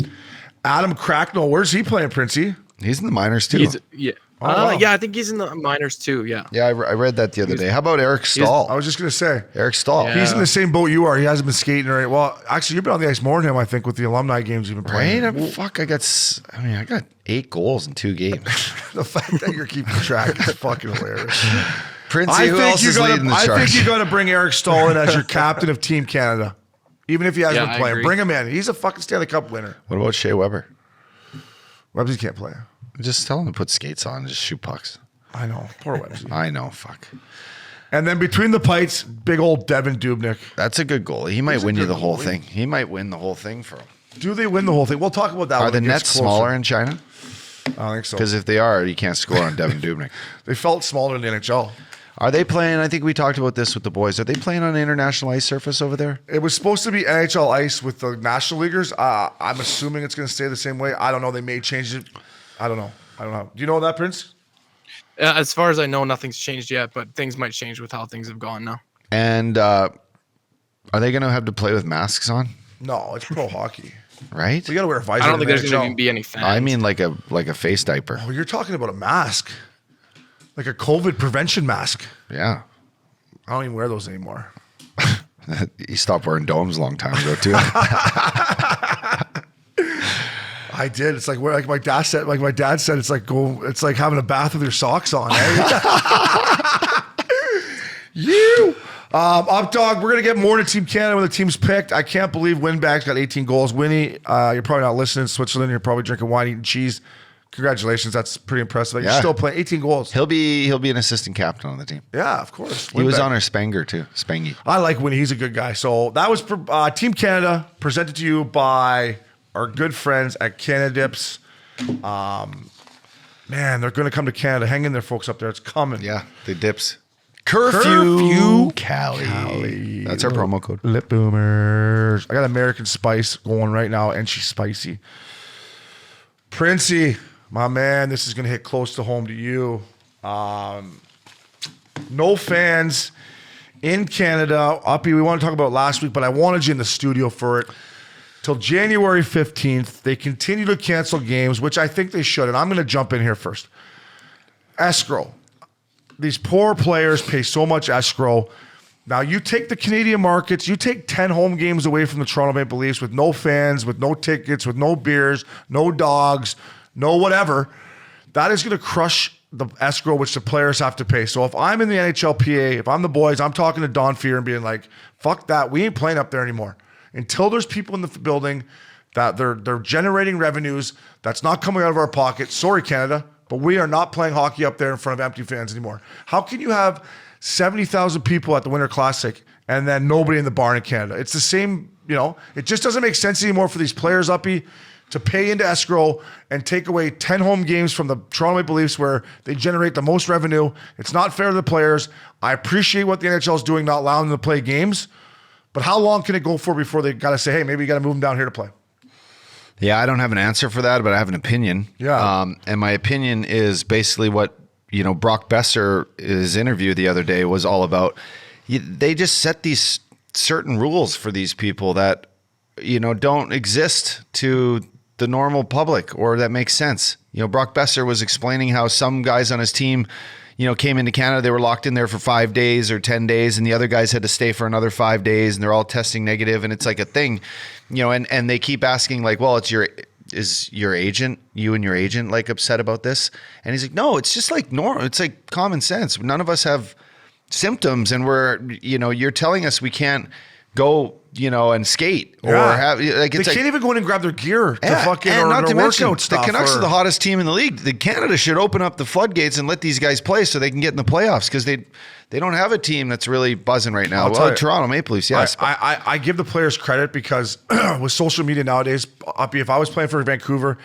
Adam Cracknell, where's he playing, Princey? He's in the minors too. Yeah. Oh, wow. Yeah, I think he's in the minors, too. Yeah. Yeah, I read that the other day. How about Eric Stahl? I was just gonna say. Eric Stahl. Yeah. He's in the same boat you are. He hasn't been skating right. Well, actually, you've been on the ice more than him, I think, with the alumni games you've been Right? playing. I got 8 goals in 2 games. The fact that you're keeping track is fucking hilarious. Princey, who else is leading the I charge? think you got to bring Eric Stahl in as your captain of Team Canada, even if he hasn't Yeah, been I playing. agree. Bring him in. He's a fucking Stanley Cup winner. What about Shea Weber? Websy can't play. Just tell him to put skates on and just shoot pucks. I know. Poor Websy. I know, fuck. And then between the pipes, big old Devin Dubnyk. That's a good goalie. He might He's a win you good the whole goalie. thing. He might win the whole thing for him. Do they win the whole thing? We'll talk about that. Are when the it gets nets closer. smaller in China? I don't think so. Because if they are, you can't score on Devin Dubnyk. They felt smaller in the NHL. Are they playing? I think we talked about this with the boys. Are they playing on an international ice surface over there? It was supposed to be NHL ice with the National Leaguers. I'm assuming it's going to stay the same way. I don't know. They may change it. I don't know. Do you know that, Prince? As far as I know, nothing's changed yet, but things might change with how things have gone now. And are they going to have to play with masks on? No, it's pro hockey. Right? So you got to wear a visor. I don't in think the there's going to NHL. be any fans. I mean, like a face diaper. Oh, you're talking about a mask, like a COVID prevention mask. Yeah. I don't even wear those anymore. You stopped wearing domes a long time ago too. I did. It's like where, like my dad said. Like my dad said, it's like It's like having a bath with your socks on. Eh? You. Up dog, we're going to get more to Team Canada when the team's picked. I can't believe Winback's got 18 goals. Winnie, you're probably not listening in Switzerland. You're probably drinking wine, eating cheese. Congratulations. That's pretty impressive. You're still playing 18 goals. He'll be an assistant captain on the team. Yeah, of course. He was on our Spanger too. Spangy. I like Winnie. He's a good guy. So that was Team Canada presented to you by our good friends at Canada Dips. Man, they're going to come to Canada. Hang in there, folks, up there. It's coming. Yeah, the Dips. Curfew Cali. That's our promo code. Lip boomers. I got American Spice going right now, and she's spicy. Printzy, my man, this is going to hit close to home to you. No fans in Canada. Uppy, we want to talk about last week, but I wanted you in the studio for it. Till January 15th, they continue to cancel games, which I think they should. And I'm going to jump in here first. Escrow. These poor players pay so much escrow. Now, you take the Canadian markets, you take 10 home games away from the Toronto Maple Leafs with no fans, with no tickets, with no beers, no dogs, no whatever. That is going to crush the escrow which the players have to pay. So if I'm in the NHLPA, if I'm the boys, I'm talking to Don Fear and being like, fuck that. We ain't playing up there anymore. Until there's people in the building that they're generating revenues that's not coming out of our pocket. Sorry, Canada, but we are not playing hockey up there in front of empty fans anymore. How can you have 70,000 people at the Winter Classic and then nobody in the barn in Canada? It's the same, it just doesn't make sense anymore for these players, Uppy, to pay into escrow and take away 10 home games from the Toronto Maple Leafs where they generate the most revenue. It's not fair to the players. I appreciate what the NHL is doing, not allowing them to play games, but how long can it go for before they got to say, hey, maybe you got to move them down here to play? Yeah, I don't have an answer for that, but I have an opinion. Yeah. And my opinion is basically what, Brock Besser, his interview the other day was all about. They just set these certain rules for these people that, don't exist to the normal public or that makes sense. Brock Besser was explaining how some guys on his team, came into Canada, they were locked in there for 5 days or 10 days, and the other guys had to stay for another 5 days, and they're all testing negative, and it's like a thing, and they keep asking like, well, is your agent, you and your agent like upset about this? And he's like, no, it's just like normal. It's like common sense. None of us have symptoms, and you're telling us we can't go, and skate or have like it's they can't even go in and grab their gear to fucking or not their to mention, workout stuff. The Canucks are the hottest team in the league. The Canada should open up the floodgates and let these guys play so they can get in the playoffs because they don't have a team that's really buzzing right now. Well, Toronto Maple Leafs, yes. I give the players credit because with social media nowadays, Uppy, if I was playing for Vancouver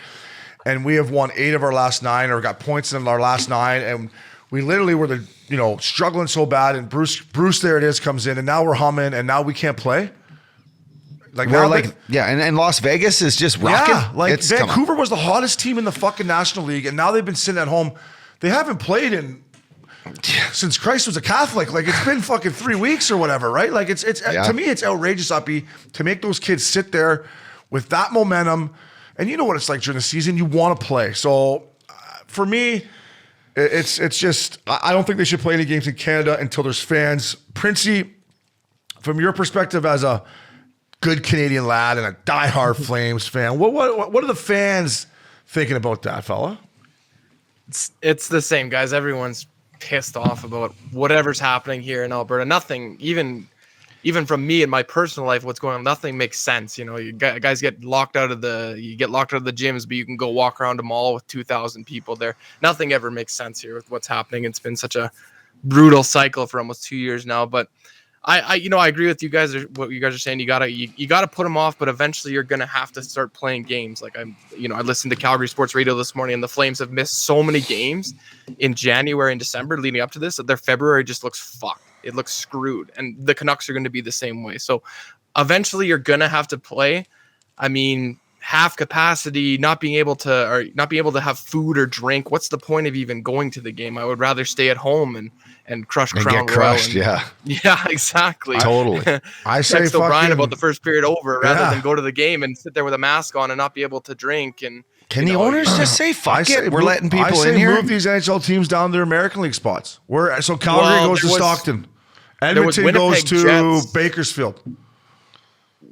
and we have won 8 of our last 9 or got points in our last 9 and we literally were struggling so bad and Bruce there it is comes in and now we're humming and now we can't play. And Las Vegas is just rocking. Yeah, Vancouver was the hottest team in the fucking National League, and now they've been sitting at home. They haven't played since Christ was a Catholic. Like it's been fucking 3 weeks or whatever, right? Like it's to me it's outrageous, Uppy, to make those kids sit there with that momentum. And you know what it's like during the season. You want to play. So for me, it's just I don't think they should play any games in Canada until there's fans. Printzy, from your perspective as a good Canadian lad and a diehard Flames fan, what are the fans thinking about that, fella? It's the same, guys. Everyone's pissed off about whatever's happening here in Alberta. Nothing, even from me in my personal life, what's going on, nothing makes sense. You guys get locked out of the gyms, but you can go walk around a mall with 2,000 people there. Nothing ever makes sense here with what's happening. It's been such a brutal cycle for almost 2 years now, but I agree with you guys. What you guys are saying, you gotta put them off, but eventually you're gonna have to start playing games. Like I listened to Calgary Sports Radio this morning, and the Flames have missed so many games in January and December leading up to this that their February just looks fucked. It looks screwed, and the Canucks are going to be the same way. So eventually you're gonna have to play. I mean, half capacity, not being able to have food or drink. What's the point of even going to the game? I would rather stay at home and crush Crown Royal. Get crushed, yeah, exactly. Totally. I say text O'Brien about the first period over rather than go to the game and sit there with a mask on and not be able to drink. And can the owners just say fuck it? We're letting people in here. Move these NHL teams down to their American League spots. So Calgary goes to Stockton, Edmonton goes to Bakersfield.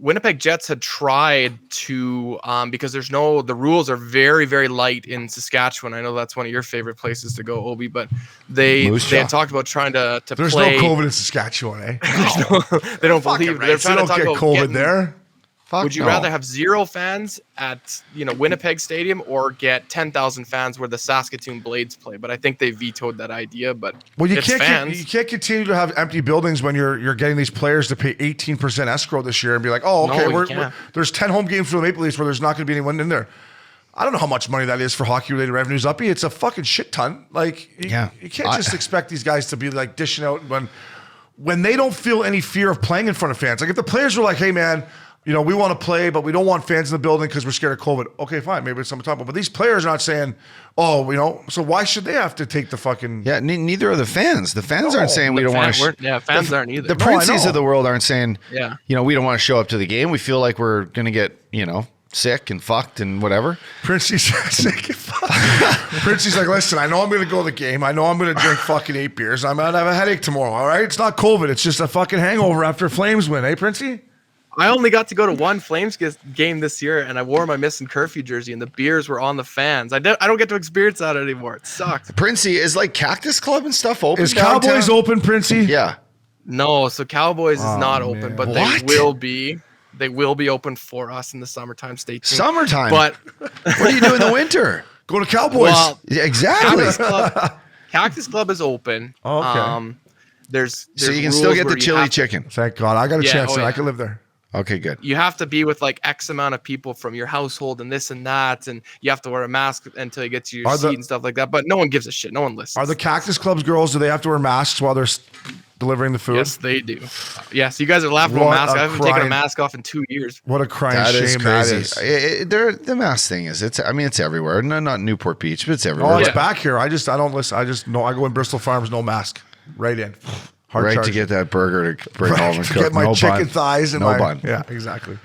Winnipeg Jets had tried to, because the rules are very, very light in Saskatchewan. I know that's one of your favorite places to go, Obie, but they had talked about trying to There's play. no COVID in Saskatchewan, eh? They don't believe. They're trying to talk get about COVID there. Would you rather have 0 fans at Winnipeg Stadium or get 10,000 fans where the Saskatoon Blades play? But I think they vetoed that idea. But you it's can't fans. you can't continue to have empty buildings when you're getting these players to pay 18% escrow this year and be like, oh, okay, there's 10 home games for the Maple Leafs where there's not going to be anyone in there. I don't know how much money that is for hockey-related revenues, Uppy. It's a fucking shit ton. Like, you can't just expect these guys to be like dishing out when they don't feel any fear of playing in front of fans. Like if the players were like, hey man, we want to play, but we don't want fans in the building because we're scared of COVID. Okay, fine. Maybe it's something to talk about. But these players are not saying, so why should they have to take the fucking... Yeah, neither are the fans. The fans aren't saying we don't want to... Yeah, fans aren't either. The Printzies of the world aren't saying, yeah, we don't want to show up to the game. We feel like we're going to get, sick and fucked and whatever. Printzy's sick and fucked. Printzy's like, listen, I know I'm going to go to the game. I know I'm going to drink fucking 8 beers. I'm going to have a headache tomorrow, all right? It's not COVID. It's just a fucking hangover after Flames win, eh, Printzy? I only got to go to one Flames game this year, and I wore my Missin Curfew jersey, and the beers were on the fans. I don't get to experience that anymore. It sucks. Printzy, is like Cactus Club and stuff open? Is Cowboys open, Printzy? Yeah. No, so Cowboys is not open, but What? they will be. They will be open for us in the summertime. Stay tuned. Summertime? But what do you do in the winter? Go to Cowboys. Well, Yeah, exactly. Cactus Club is open. Oh, okay. There's So you can still rules get the where you chili have to- chicken. Thank God. I got a chance there. yeah. I can live there. Okay, good. You have to be with like X amount of people from your household and this and that, and you have to wear a mask until you get to your seat and stuff like that. But no one gives a shit. No one listens. Are the Cactus Club's girls, do they have to wear masks while they're delivering the food? Yes, they do. Yes, you guys are laughing What about masks. a I haven't taken crying- a mask off in 2 years. What a crying That shame is that crazy. is. The mask thing is, it's everywhere. No, not Newport Beach, but it's everywhere. Oh, it's Yeah. back here. I don't listen. I just know I go in Bristol Farms, no mask. Right in. Hard Right charge. to get that burger to bring home and to cook. get my No chicken bun. thighs and No my bun. Yeah, exactly.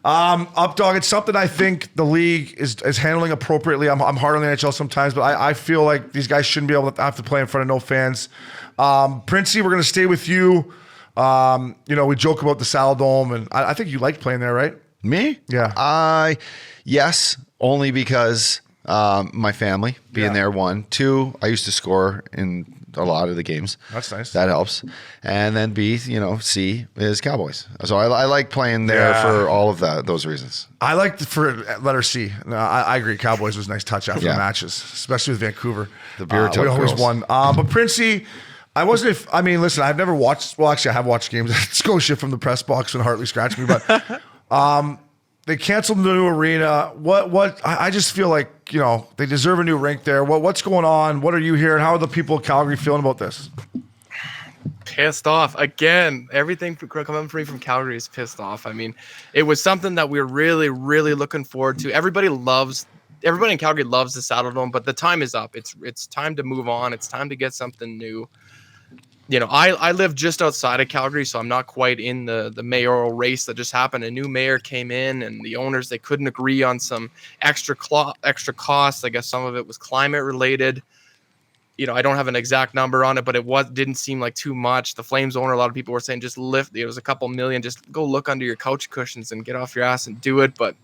Up dog, it's something I think the league is handling appropriately. I'm hard on the NHL sometimes, but I feel like these guys shouldn't be able to have to play in front of no fans. Printzy, we're gonna stay with you. We joke about the Saddle Dome, and I think you liked playing there, right? Me? Yeah. Yes, only because my family being there. 1, 2, I used to score in a lot of the games. That's nice. That helps. And then B, C is Cowboys. So I like playing there for all of those reasons. I liked for letter C. No, I agree. Cowboys was a nice touch after Yeah. the matches, especially with Vancouver. The beer we tub always girls. won. But Printzy, listen, I've never watched. Well, actually, I have watched games at Scotia from the press box when Hartley scratched me, but they canceled the new arena. What? I just feel like they deserve a new rink there. What's going on? What are you hearing? How are the people of Calgary feeling about this? Pissed off again. Everything coming from me from Calgary is pissed off. I mean, it was something that we were really, really looking forward to. Everybody in Calgary loves the Saddle Dome, but the time is up. It's time to move on. It's time to get something new. I live just outside of Calgary, so I'm not quite in the mayoral race that just happened. A new mayor came in, and the owners, they couldn't agree on some extra costs. I guess some of it was climate related. I don't have an exact number on it, but didn't seem like too much. The Flames owner, a lot of people were saying just lift. It was a couple million. Just go look under your couch cushions and get off your ass and do it. But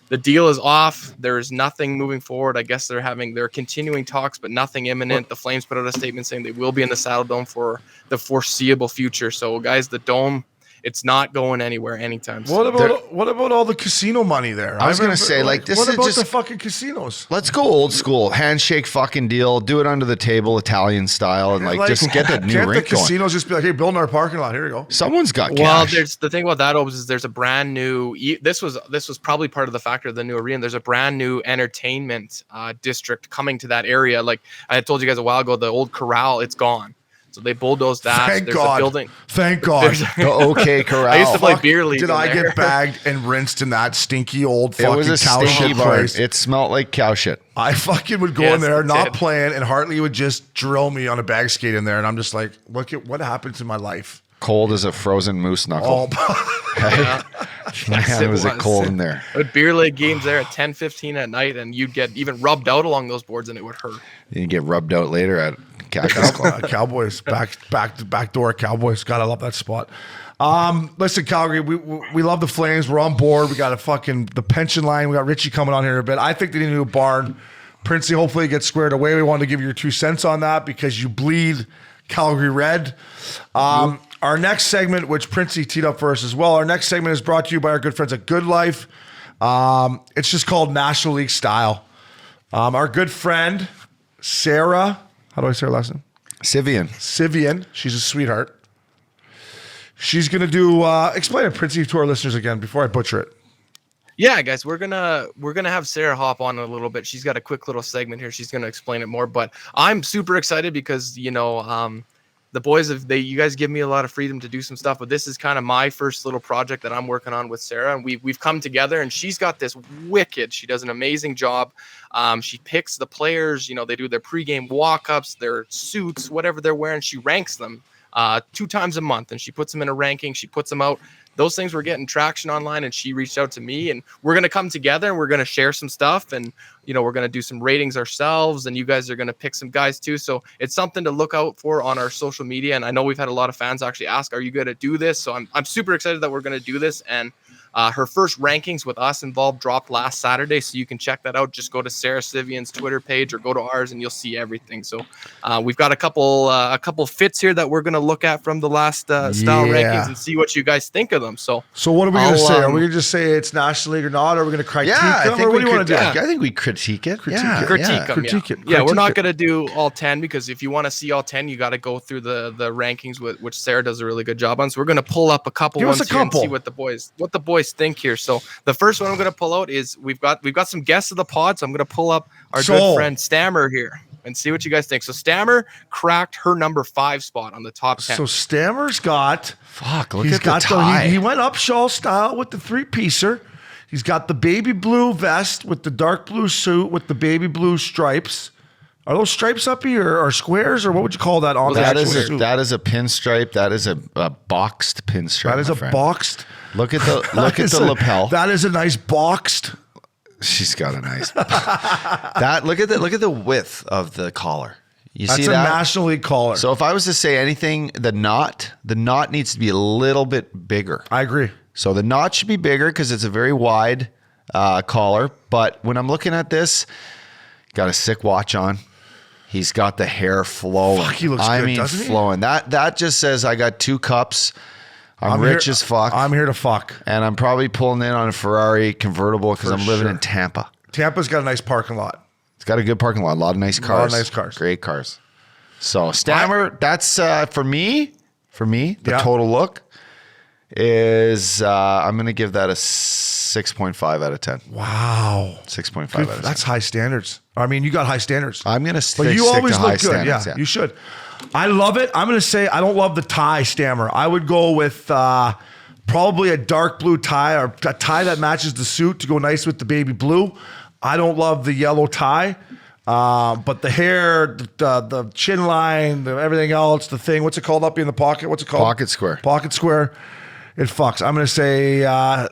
the deal is off. There's nothing moving forward. I guess they're continuing talks, but nothing imminent. The Flames put out a statement saying they will be in the Saddle Dome for the foreseeable future. So, guys, the Dome, it's not going anywhere anytime soon. What about all the casino money there? I was going to say, this what is about just... the fucking casinos? Let's go old school. Handshake fucking deal. Do it under the table, Italian style, and just get that new Can't rink the going. casinos just be like, hey, building our parking lot. Here you go. Someone's got Well, cash. there's the thing about that, Obes, is there's a brand new. This was probably part of the factor of the new arena. There's a brand new entertainment district coming to that area. Like I had told you guys a while ago, the old corral, it's gone. So they bulldozed that. Thank there's God. a building. Thank God. The OK Corral. I used to play Fuck, beer league. Did in I there. get bagged and rinsed in that stinky old It fucking was a cow stinky shit barn. place? It smelled like cow shit. I fucking would go Yes, in there, it not did. playing, and Hartley would just drill me on a bag skate in there, and I'm just like, look at what happened to my life. Cold as a frozen moose knuckle. Yeah. Man, it was it was. cold in there. But beer league games there at 10:15 at night, and you'd get even rubbed out along those boards, and it would hurt. You get rubbed out later at Cactus Club. Cowboys, back door Cowboys. Gotta love that spot. Listen, Calgary, we love the Flames. We're on board. We got the pension line. We got Richie coming on here in a bit. I think they need a new barn. Printzy, hopefully it gets squared away. We wanted to give you your 2 cents on that because you bleed Calgary red. Our next segment, which Printzy teed up for us as well, our next segment is brought to you by our good friends at Good Life. It's just called National League Style. Our good friend, Sara, how do I say her last name? Civian. She's a sweetheart. She's going to do, explain it, Printzy, to our listeners again before I butcher it. Yeah, guys, we're gonna have Sara hop on a little bit. She's got a quick little segment here. She's gonna explain it more, but I'm super excited because the boys you guys give me a lot of freedom to do some stuff, but this is kind of my first little project that I'm working on with Sara, and we've come together, and she's got this wicked. She does an amazing job. She picks the players. They do their pregame walk-ups, their suits, whatever they're wearing. She ranks them 2 times a month, and she puts them in a ranking. She puts them out. Those things were getting traction online, and she reached out to me, and we're going to come together and we're going to share some stuff, and we're going to do some ratings ourselves, and you guys are going to pick some guys too. So it's something to look out for on our social media. And I know we've had a lot of fans actually ask, are you going to do this? So I'm super excited that we're going to do this. And her first rankings with us involved dropped last Saturday, so you can check that out. Just go to Sara Civian's Twitter page or go to ours, and you'll see everything. So we've got a couple fits here that we're going to look at from the last style rankings and see what you guys think of them. So what are we going to say? Are we going to just say it's National League or not? Or are we going to critique them? Or what do you want to do? I think we critique it. Critique it. Yeah, we're not going to do all 10 because if you want to see all 10, you got to go through the rankings, which Sara does a really good job on. So we're going to pull up a couple ones here and see what the boys think here. So the first one I'm going to pull out is we've got some guests of the pod. So I'm going to pull up our good friend Stammer here and see what you guys think. So Stammer cracked her number 5 spot on the top 10. So Stammer's got look at the tie. He went up Shaw style with the 3-piecer. He's got the baby blue vest with the dark blue suit with the baby blue stripes. Are those stripes up here or squares, or what would you call that on that the suit? That is a pinstripe. That is a boxed pinstripe. That is a boxed. Look at the lapel. That is a nice boxed. She's got a nice. Look at the width of the collar. That's see a that? National League collar. So if I was to say anything, the knot needs to be a little bit bigger. I agree. So the knot should be bigger because it's a very wide collar. But when I'm looking at this, got a sick watch on. He's got the hair flowing. Fuck, he looks good, doesn't he? Flowing. That just says I got 2 cups. I'm rich as fuck. I'm here to fuck. And I'm probably pulling in on a Ferrari convertible because I'm living in Tampa. Tampa's got a nice parking lot. It's got a good parking lot. A lot of nice cars. Great cars. So Stammer, that's for me, the total look is I'm going to give that a 6.5 out of 10. Wow. 6.5 out of 10. That's high standards. I mean, you got high standards. I'm going to stick you always to look high good. standards. Yeah, you should. I love it. I'm going to say I don't love the tie, Stammer. I would go with probably a dark blue tie or a tie that matches the suit to go nice with the baby blue. I don't love the yellow tie. But the hair, the chin line, everything else, the thing, what's it called up in the pocket? What's it called? Pocket square. Pocket square. It fucks. I'm going to say 8 out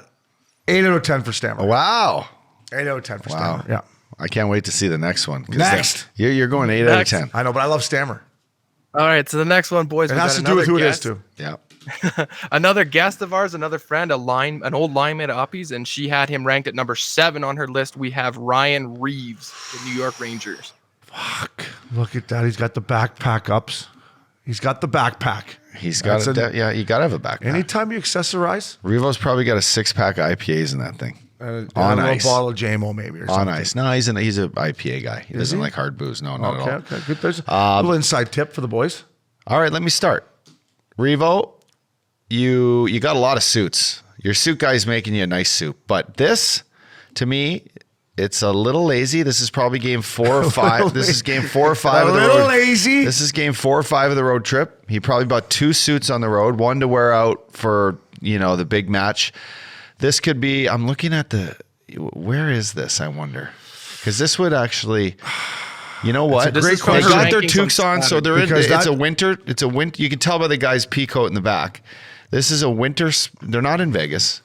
of 10 for Stammer. Wow. 8 out of 10 for Stammer. Yeah. I can't wait to see the next one. Next. You're going 8 out of 10. I know, but I love Stammer. All right, so the next one, boys. It has to do with who it is, too. Yeah. Another guest of ours, another friend, an old lineman at Uppy's, and she had him ranked at number 7 on her list. We have Ryan Reeves, the New York Rangers. Fuck. Look at that. He's got the backpack ups. He's got the backpack. He's got it. Yeah, you got to have a backpack. Anytime you accessorize. Revo's probably got a 6-pack IPAs in that thing. On ice. A bottle of JMO maybe or something. On ice. No, he's an IPA guy. He doesn't like hard booze. No, not at all. Okay, good. There's a little inside tip for the boys. All right, let me start. Revo, you got a lot of suits. Your suit guy's making you a nice suit. But this, to me, it's a little lazy. This is probably game 4 or 5. This is game 4 or 5 of the road. A little lazy. This is game 4 or 5 of the road trip. He probably bought 2 suits on the road, one to wear out for, the big match. This could be, I'm looking at where is this, I wonder? Because this would actually, you know what? It's a great They question. got their toques on, so they're in. It's a winter. You can tell by the guy's pea coat in the back. This is a winter. They're not in Vegas.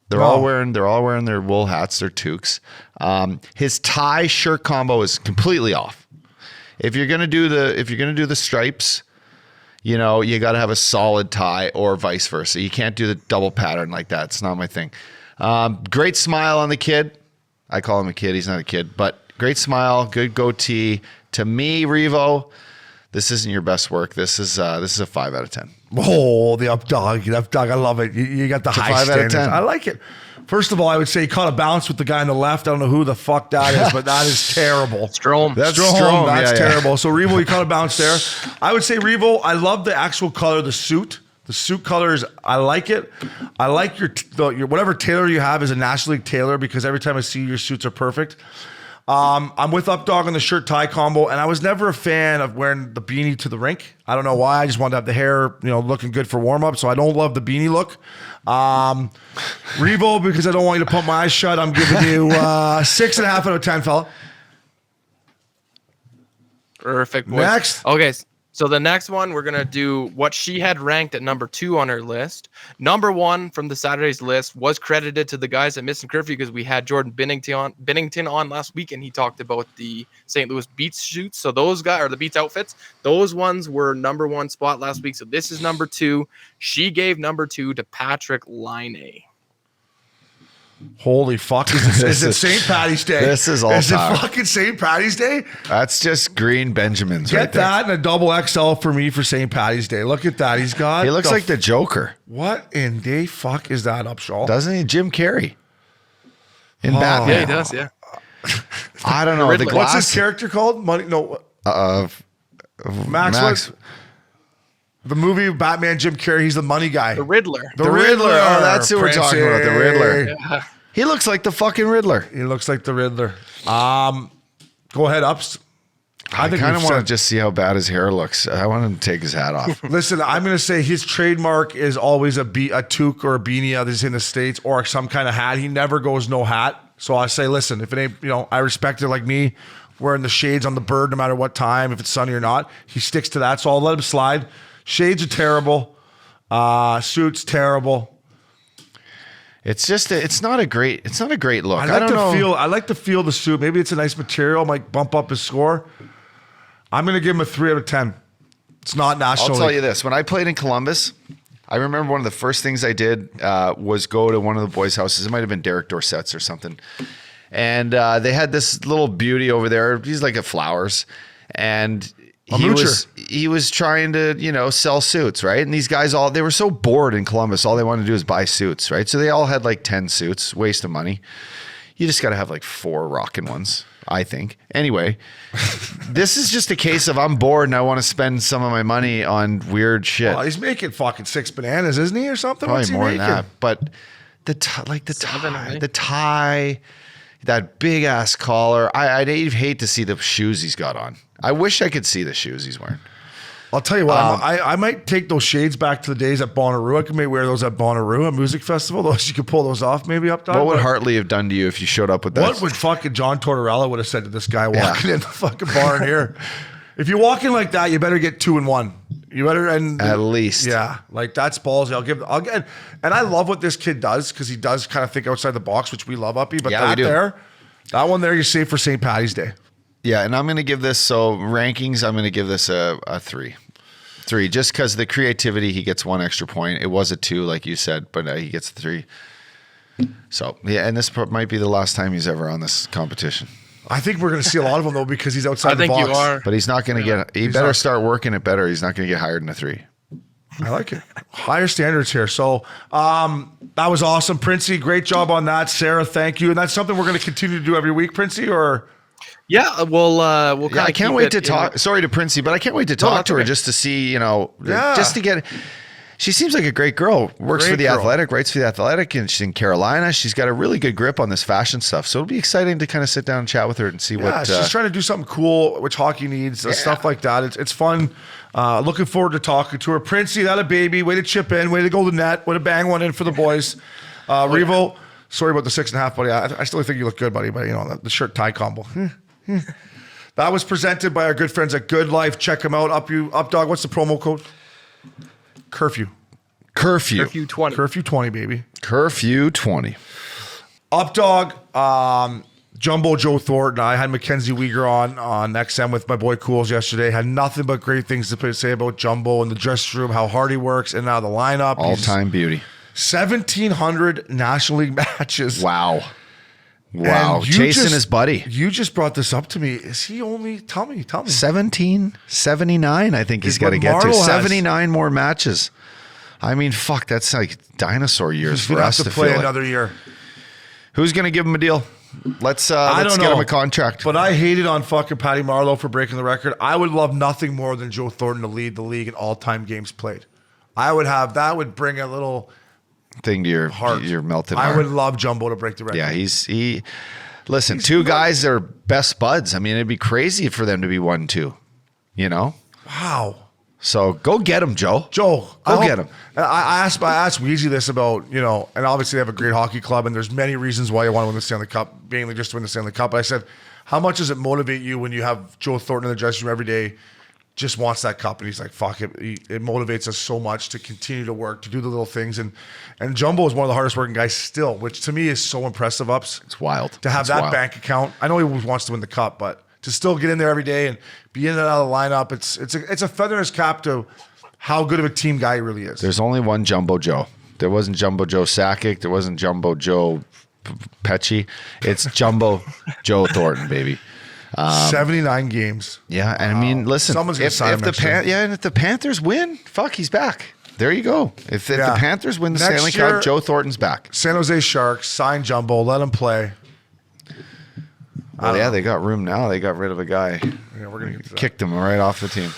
They're all wearing their wool hats, their toques. His tie shirt combo is completely off. If you're gonna do the stripes, you know, you got to have a solid tie or vice versa. You can't do the double pattern like that. It's not my thing. Great smile on the kid. I call him a kid. He's not a kid, but great smile, good goatee. To me, Revo, this isn't your best work. This is a 5 out of 10. Oh, the up dog. I love it. You got the high 5 out of standards. 10. I like it. First of all, I would say he caught a bounce with the guy on the left. I don't know who the fuck that is, but that is terrible. Strom. That's Strom, Strom. that's Yeah. terrible. So Revo, you caught a bounce there. I would say Revo, I love the actual color of the suit. The suit colors, I like it. I like your whatever tailor you have is a National League tailor because every time I see your suits are perfect. I'm with Updog on the shirt tie combo, and I was never a fan of wearing the beanie to the rink. I don't know why. I just wanted to have the hair, looking good for warm up. So I don't love the beanie look. Revo, because I don't want you to pump my eyes shut, I'm giving you 6.5 out of 10, fella. Perfect. Boys. Next. Okay. So the next one, we're going to do what she had ranked at number 2 on her list. Number 1 from the Saturday's list was credited to the guys at Missin Curfew because we had Jordan Bennington on last week, and he talked about the St. Louis Beats shoots. So those guys, or the Beats outfits, those ones were number 1 spot last week. So this is number 2. She gave number 2 to Patrick Laine. Holy fuck. Is it St. Patty's Day? This is all Is talk. it fucking St. Patty's Day? That's just green Benjamins Get right there. that and a double XL for me for St. Patty's Day. Look at that. He's got. He looks like the Joker, What in the fuck is that, Upshaw? doesn't he? Jim Carrey in Oh. Batman. Yeah, he does. Yeah. I don't know. The Riddler. What's his glass. character called? Money? No. Max. Max. The movie Batman, Jim Carrey. He's the money guy. The Riddler. The Riddler. Oh, that's who we're talking about. The Riddler. Yeah. He looks like the fucking Riddler. He looks like the Riddler. Go ahead, Ups. I kind of want to just see how bad his hair looks. I want him to take his hat off. Listen, I'm going to say his trademark is always a toque or a beanie that is in the States or some kind of hat. He never goes no hat. So I say, listen, if it ain't, I respect it like me, wearing the shades on the bird no matter what time, if it's sunny or not. He sticks to that. So I'll let him slide. Shades are terrible. Suits terrible. It's just it's not a great look. I don't know. I like to feel the suit. Maybe it's a nice material, might bump up his score. I'm going to give him a 3 out of 10. It's not National I'll tell League. you this. When I played in Columbus, I remember one of the first things I did was go to one of the boys' houses. It might have been Derek Dorsett's or something. And they had this little beauty over there. He's like a flowers. And he was trying to, sell suits, right? And these guys they were so bored in Columbus. All they wanted to do is buy suits, right? So they all had like 10 suits, waste of money. You just got to have like 4 rocking ones, I think. Anyway, this is just a case of I'm bored and I want to spend some of my money on weird shit. Oh, he's making fucking 6 bananas, isn't he, or something? Probably What's he more making? than that. But the tie, that big ass collar. I'd hate to see the shoes he's got on. I wish I could see the shoes he's wearing. I'll tell you what, I might take those shades back to the days at Bonnaroo. I could maybe wear those at Bonnaroo, a music festival. Those you could pull those off maybe up top. What would Hartley have done to you if you showed up with that? What would fucking John Tortorella would have said to this guy walking in the fucking bar in here? If you're walking like that, you better get 2 and 1. You better at least. Yeah, like that's ballsy. I'll get, and I love what this kid does because he does kind of think outside the box, which we love, Uppy. But Yeah, we do. that one there, you're safe for St. Patty's Day. Yeah, and I'm going to give this, rankings, I'm going to give this a 3. 3, just because the creativity, he gets 1 extra point. It was a 2, like you said, but he gets 3. So, yeah, and this might be the last time he's ever on this competition. I think we're going to see a lot of them, though, because he's outside the box. I think you are. But he's not going to he better start working it better. He's not going to get higher than a 3. I like it. Higher standards here. So that was awesome. Printzy, great job on that. Sara, thank you. And that's something we're going to continue to do every week, Printzy, or... Yeah, we'll I can't wait to talk. Sorry to Printzy, but I can't wait to talk to her just to see, just to get. She seems like a great girl. Works for the Athletic, writes for the Athletic, and she's in Carolina. She's got a really good grip on this fashion stuff. So it'll be exciting to kind of sit down and chat with her and see what. She's trying to do something cool, which hockey needs, stuff like that. It's fun. Looking forward to talking to her. Printzy, that a baby. Way to chip in. Way to go to net. Way to bang one in for the boys. Revo, sorry about the 6.5, buddy. I still think you look good, buddy. But the shirt tie combo. That was presented by our good friends at Good Life. Check them out. Up dog. What's the promo code? Curfew 20. Curfew 20, baby. Curfew 20. Up dog. Jumbo Joe Thornton. I had Mackenzie Weegar on XM with my boy Cools yesterday. Had nothing but great things to say about Jumbo in the dressing room, how hard he works, and now the lineup. All-time beauty. 1,700 National League matches. Wow. Chasing his buddy. You just brought this up to me. Is he only, tell me. 1779, I think he's got to get to. 79 more matches. I mean, fuck, that's like dinosaur years for us to play feel another year. Who's going to give him a deal? Let's get him a contract. But I hated on fucking Patty Marleau for breaking the record. I would love nothing more than Joe Thornton to lead the league in all-time games played. That would bring a little thing to your heart. Your melted heart. I would love Jumbo to break the record. Yeah, listen, two guys that are best buds. I mean, it'd be crazy for them to be 1-2, you know? Wow. So go get him, Joe. Go get him. I asked Weezy this about, and obviously they have a great hockey club, and there's many reasons why you want to win the Stanley Cup, mainly just to win the Stanley Cup. But I said, how much does it motivate you when you have Joe Thornton in the dressing room every day, just wants that cup? And he's like, fuck it. It motivates us so much to continue to work, to do the little things. And Jumbo is one of the hardest working guys still, which to me is so impressive, Ups. It's wild. To have bank account. I know he wants to win the cup, but to still get in there every day and be in and out of the lineup, it's a feather in his cap to how good of a team guy he really is. There's only one Jumbo Joe. There wasn't Jumbo Joe Sakic. There wasn't Jumbo Joe Pesci. It's Jumbo Joe Thornton, baby. 79 games. Yeah, and I mean, listen, if the Panthers win, fuck, he's back. There you go. If the Panthers win the Stanley Cup, Joe Thornton's back. San Jose Sharks, sign Jumbo, let him play. Well, yeah, they got room now. They got rid of a guy. Yeah, we're gonna get to that. Kicked him right off the team.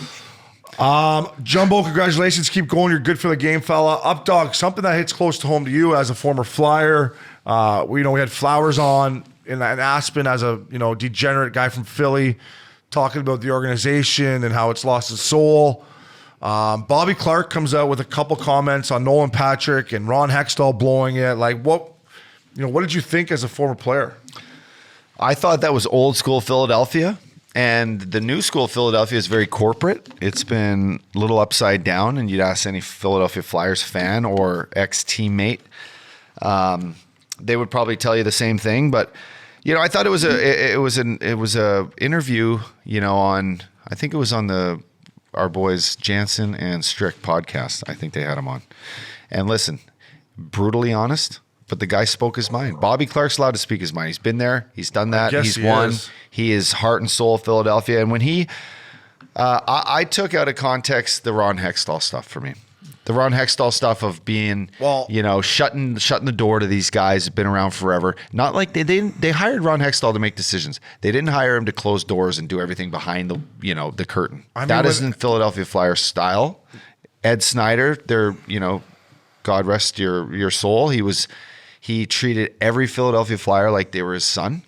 Jumbo, congratulations. Keep going. You're good for the game, fella. Up dog, something that hits close to home to you as a former Flyer. We had Flowers on in Aspen as a degenerate guy from Philly, talking about the organization and how it's lost its soul. Bobby Clark comes out with a couple comments on Nolan Patrick and Ron Hextall blowing it. Like, what did you think as a former player? I thought that was old school Philadelphia, and the new school Philadelphia is very corporate. It's been a little upside down, and you'd ask any Philadelphia Flyers fan or ex-teammate, they would probably tell you the same thing. But I thought it was a interview, on, I think it was on our boys Jansen and Strick podcast. I think they had him on. And listen, brutally honest, but the guy spoke his mind. Bobby Clark's allowed to speak his mind. He's been there. He's done that. He's won. He is heart and soul of Philadelphia. And when I took out of context the Ron Hextall stuff for me. The Ron Hextall stuff of being, shutting the door to these guys who've been around forever. Not like they hired Ron Hextall to make decisions. They didn't hire him to close doors and do everything behind the curtain. That isn't Philadelphia Flyers style. Ed Snyder, God rest your soul. He treated every Philadelphia Flyer like they were his son.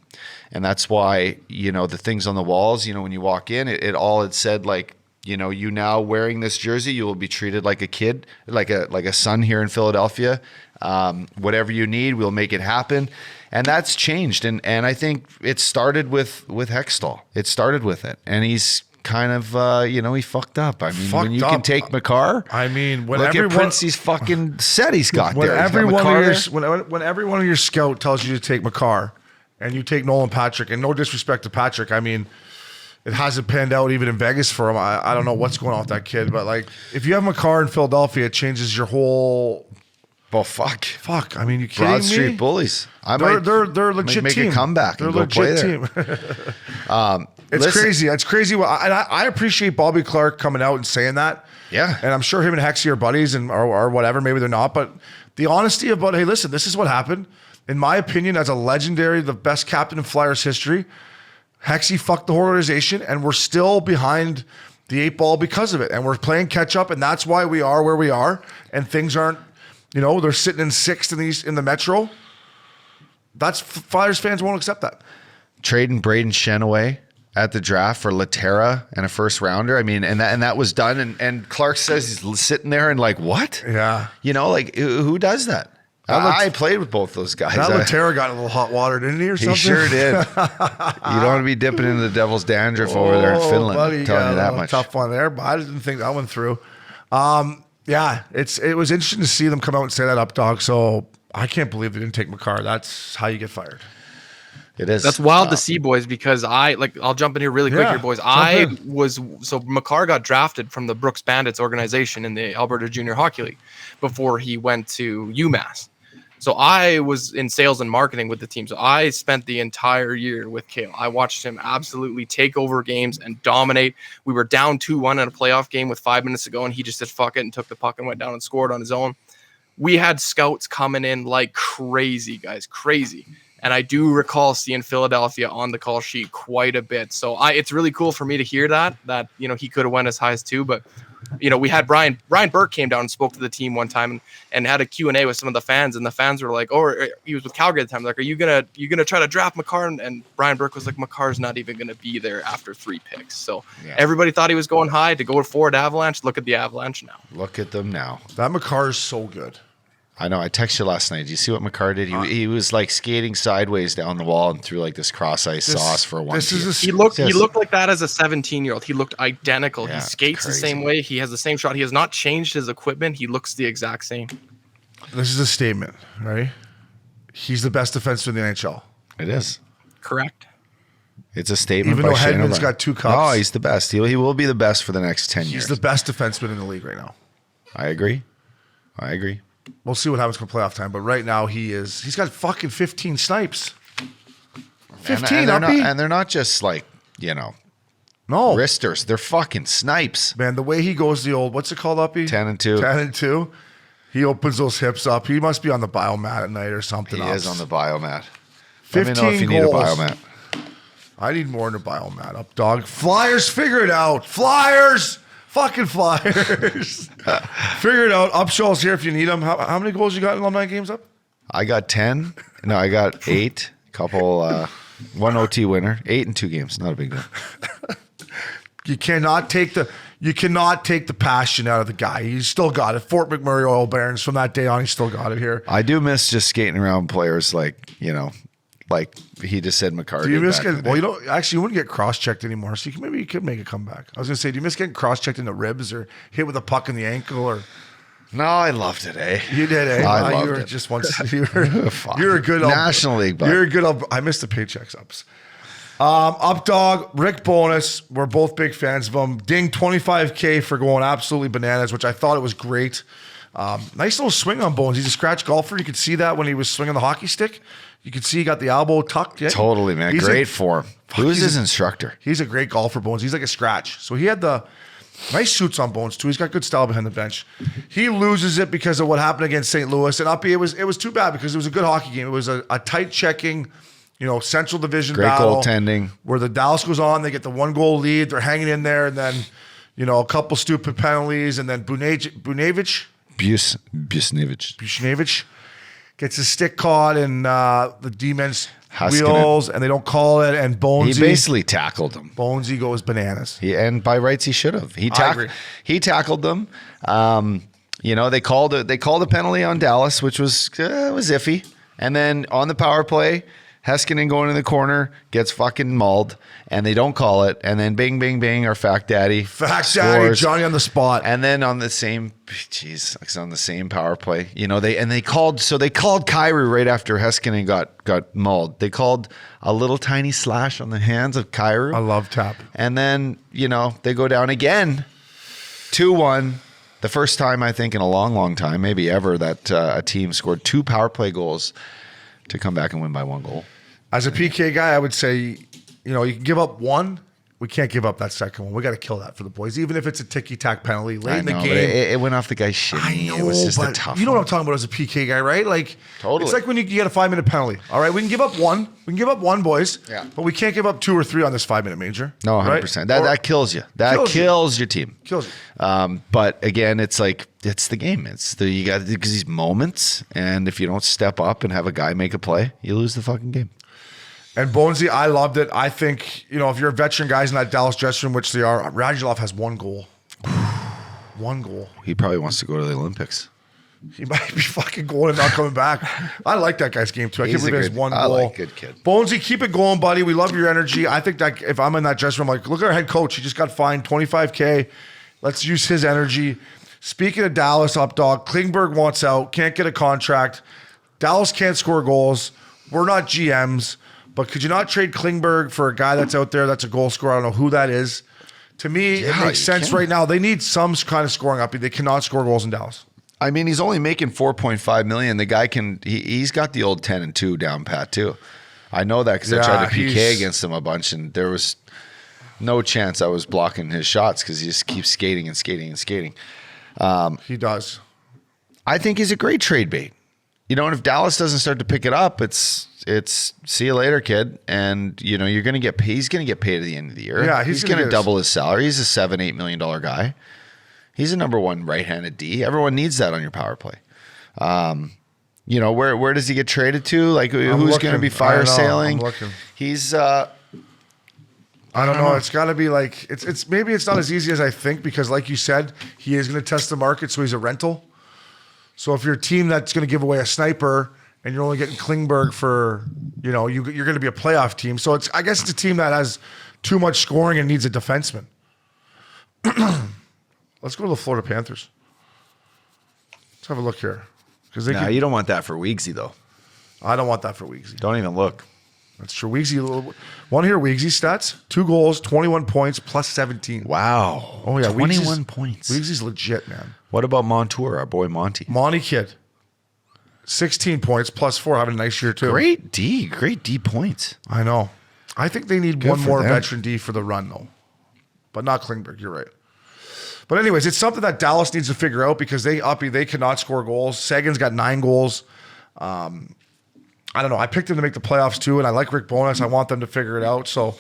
And that's why, the things on the walls, when you walk in, it said like, you now wearing this jersey, you will be treated like a kid, like a son here in Philadelphia. Whatever you need, we'll make it happen. And that's changed. And I think it started with Hextall. It started with it. And he's kind of, he fucked up. I mean, when you can take McCarr. I mean, when look at Printzy's fucking set he's got there. When every one of your scout tells you to take McCarr and you take Nolan Patrick, and no disrespect to Patrick, I mean, it hasn't panned out even in Vegas for him. I don't know what's going on with that kid, but like, if you have McCarr in Philadelphia, it changes your whole. Well, fuck. I mean, you kidding Broad me? Street Bullies. They're a legit make team. a comeback. They're and a go play legit there. team. It's crazy. It's crazy. And I appreciate Bobby Clark coming out and saying that. Yeah. And I'm sure him and Hexy are buddies or whatever. Maybe they're not. But the honesty about, hey, listen, this is what happened. In my opinion, as a legendary, the best captain in Flyers history, Hexy fucked the whole organization, and we're still behind the 8 ball because of it. And we're playing catch up, and that's why we are where we are. And things aren't, they're sitting in 6th in the Metro. That's Flyers fans won't accept that. Trading Braden Shenaway at the draft for Laterra and a first rounder. I mean, and that was done. And Clark says he's sitting there and like, what? Yeah. Who does that? I played with both those guys. That Laterra got a little hot water, didn't he, or something? He sure did. You don't want to be dipping into the devil's dandruff over there in Finland. Buddy, I'm telling you that much. Tough one there, but I didn't think that one through. Yeah, it was interesting to see them come out and say that, up dog. So I can't believe they didn't take McCarr. That's how you get fired. It is. That's wild to see, boys, because I'll jump in here really quick Yeah, here, boys. Makar got drafted from the Brooks Bandits organization in the Alberta Junior Hockey League before he went to UMass. So I was in sales and marketing with the team. So I spent the entire year with Kale. I watched him absolutely take over games and dominate. We were down 2-1 in a playoff game with 5 minutes to go, and he just said, fuck it, and took the puck and went down and scored on his own. We had scouts coming in like crazy, guys, crazy. And I do recall seeing Philadelphia on the call sheet quite a bit. So it's really cool for me to hear that, he could have went as high as 2, but we had Brian Burke came down and spoke to the team one time and had a Q&A with some of the fans, and the fans were like, he was with Calgary at the time, like, are you gonna try to draft Makar? And Brian Burke was like, Makar's not even gonna be there after 3 picks. So everybody thought he was going high to go forward Avalanche. Look at the Avalanche now. Look at them now. That Makar is so good. I know. I texted you last night. Did you see what Makar did? He was like skating sideways down the wall and threw like this cross ice sauce for one. He looked like that as a 17-year-old. He looked identical. Yeah, he skates the same way. He has the same shot. He has not changed his equipment. He looks the exact same. This is a statement, right? He's the best defenseman in the NHL. It is. Correct. It's a statement. Even though Shane Hedman's O'Brien. got 2 cups. Oh, he's the best. He will be the best for the next 10 years. He's the best defenseman in the league right now. I agree. We'll see what happens come playoff time, but right now he's got fucking 15 snipes. 15, and they're not just like, no wristers. They're fucking snipes. Man, the way he goes the old, what's it called, Uppy? 10-2. 10-2. He opens those hips up. He must be on the biomat at night or something. He is on the biomat. 15 Let me know if you need a biomat. I need more than a biomat up, dog. Flyers, figure it out. Flyers. Fucking Flyers. Figure it out. Upshaw's here if you need them. How many goals you got in alumni games up? I got 10. No, I got 8. Couple, 1 OT winner. 8 in 2 games. Not a big deal. You cannot take the passion out of the guy. He's still got it. Fort McMurray Oil Barons from that day on, he still got it here. I do miss just skating around players like he just said Makar. Do you miss getting, well, you wouldn't get cross-checked anymore, so maybe you could make a comeback. I was going to say, do you miss getting cross-checked in the ribs or hit with a puck in the ankle? Or No, I loved it, eh? You did, eh? I loved you were it. just once. You're a good National League. Bud. You're a good. I missed the paychecks ups. Up dog, Rick Bonus. We're both big fans of him. Ding 25K for going absolutely bananas, which I thought it was great. Nice little swing on Bones. He's a scratch golfer. You could see that when he was swinging the hockey stick. You could see he got the elbow tucked. Yeah. Totally, man. Great form. Who's his instructor? He's a great golfer, Bones. He's like a scratch. So he had the nice shoots on Bones too. He's got good style behind the bench. He loses it because of what happened against St. Louis. And Uppy, it was too bad because it was a good hockey game. It was a tight checking, Central Division great battle. goaltending. Where the Dallas goes on, they get the 1-goal lead. They're hanging in there, and then, a couple stupid penalties, and then Buchnevich gets his stick caught in the D-men's wheels, and they don't call it. And Bonesy, he basically tackled him. Bonesy goes bananas. And by rights, he should have. He tackled them. They called a penalty on Dallas, which was iffy. And then on the power play, Heiskanen going in the corner gets fucking mauled, and they don't call it. And then bing, bing, bing, our Fact Daddy scores. Johnny on the spot. And then on the same, on the same power play, they called Kyrie right after Heiskanen got mauled. They called a little tiny slash on the hands of Kyrie. I love tap. And then, they go down again, 2-1. The first time, I think, in a long, long time, maybe ever, that a team scored 2 power play goals to come back and win by 1 goal. As a PK guy, I would say, you can give up 1. We can't give up that second one. We got to kill that for the boys, even if it's a ticky-tack penalty late in the game. It went off the guy's shin. I know, it was just but a tough you know one. what I'm talking about as a PK guy, right? Like, totally. It's like when you get a 5-minute penalty. All right, we can give up 1. We can give up 1, boys. Yeah. But we can't give up 2 or 3 on this 5-minute major. No, 100%. Right? That kills you. That kills your team. Kills you. But again, it's like, it's the game. You got these moments, and if you don't step up and have a guy make a play, you lose the fucking game. And Bonesy, I loved it. I think, if you're veteran guys in that Dallas dressing room, which they are, Radulov has 1 goal. 1 goal. He probably wants to go to the Olympics. He might be fucking going and not coming back. I like that guy's game too. I can't believe he has 1 goal. I like good kid. Bonesy, keep it going, buddy. We love your energy. I think that if I'm in that dressing room, look at our head coach. He just got fined $25K. Let's use his energy. Speaking of Dallas, up dog, Klingberg wants out. Can't get a contract. Dallas can't score goals. We're not GMs. But could you not trade Klingberg for a guy that's out there that's a goal scorer? I don't know who that is. To me, it makes sense right now. They need some kind of scoring up. They cannot score goals in Dallas. I mean, he's only making $4.5 million. The guy he's got the old 10-2 down pat too. I know that because I tried to PK against him a bunch, and there was no chance I was blocking his shots because he just keeps skating and skating and skating. He does. I think he's a great trade bait. You know, and if Dallas doesn't start to pick it up, it's see you later, kid. And you know, you're gonna get paid. He's gonna get paid at the end of the year. Yeah, he's gonna double his salary. He's a $7-8 million guy. He's a number one right-handed D. Everyone needs that on your power play. You know, where does he get traded to? Like, who's going to be fire sailing? I'm looking. He's I don't know. It's got to be like it's maybe it's not as easy as I think because, like you said, he is going to test the market, so he's a rental. So if you're a team that's going to give away a sniper and you're only getting Klingberg for, you know, you're going to be a playoff team. So I guess it's a team that has too much scoring and needs a defenseman. Let's go to the Florida Panthers. Let's have a look here. Because you don't want that for Weegsy, though. I don't want that for Weegsy. Don't even look. That's true. Weegsy, want to hear Weegsy's stats? 2 goals, 21 points, plus 17. Wow. Oh, yeah. 21 points. Weegsy's legit, man. What about Montour, our boy Monty? Monty Kid. 16 points, plus 4, having a nice year, too. Great D points. I know. I think they need Good one for more them. veteran D for the run, though. But not Klingberg. You're right. But anyways, it's something that Dallas needs to figure out because they cannot score goals. Sagan's got 9 goals. I don't know. I picked him to make the playoffs too, and I like Rick Bowness. I want them to figure it out. So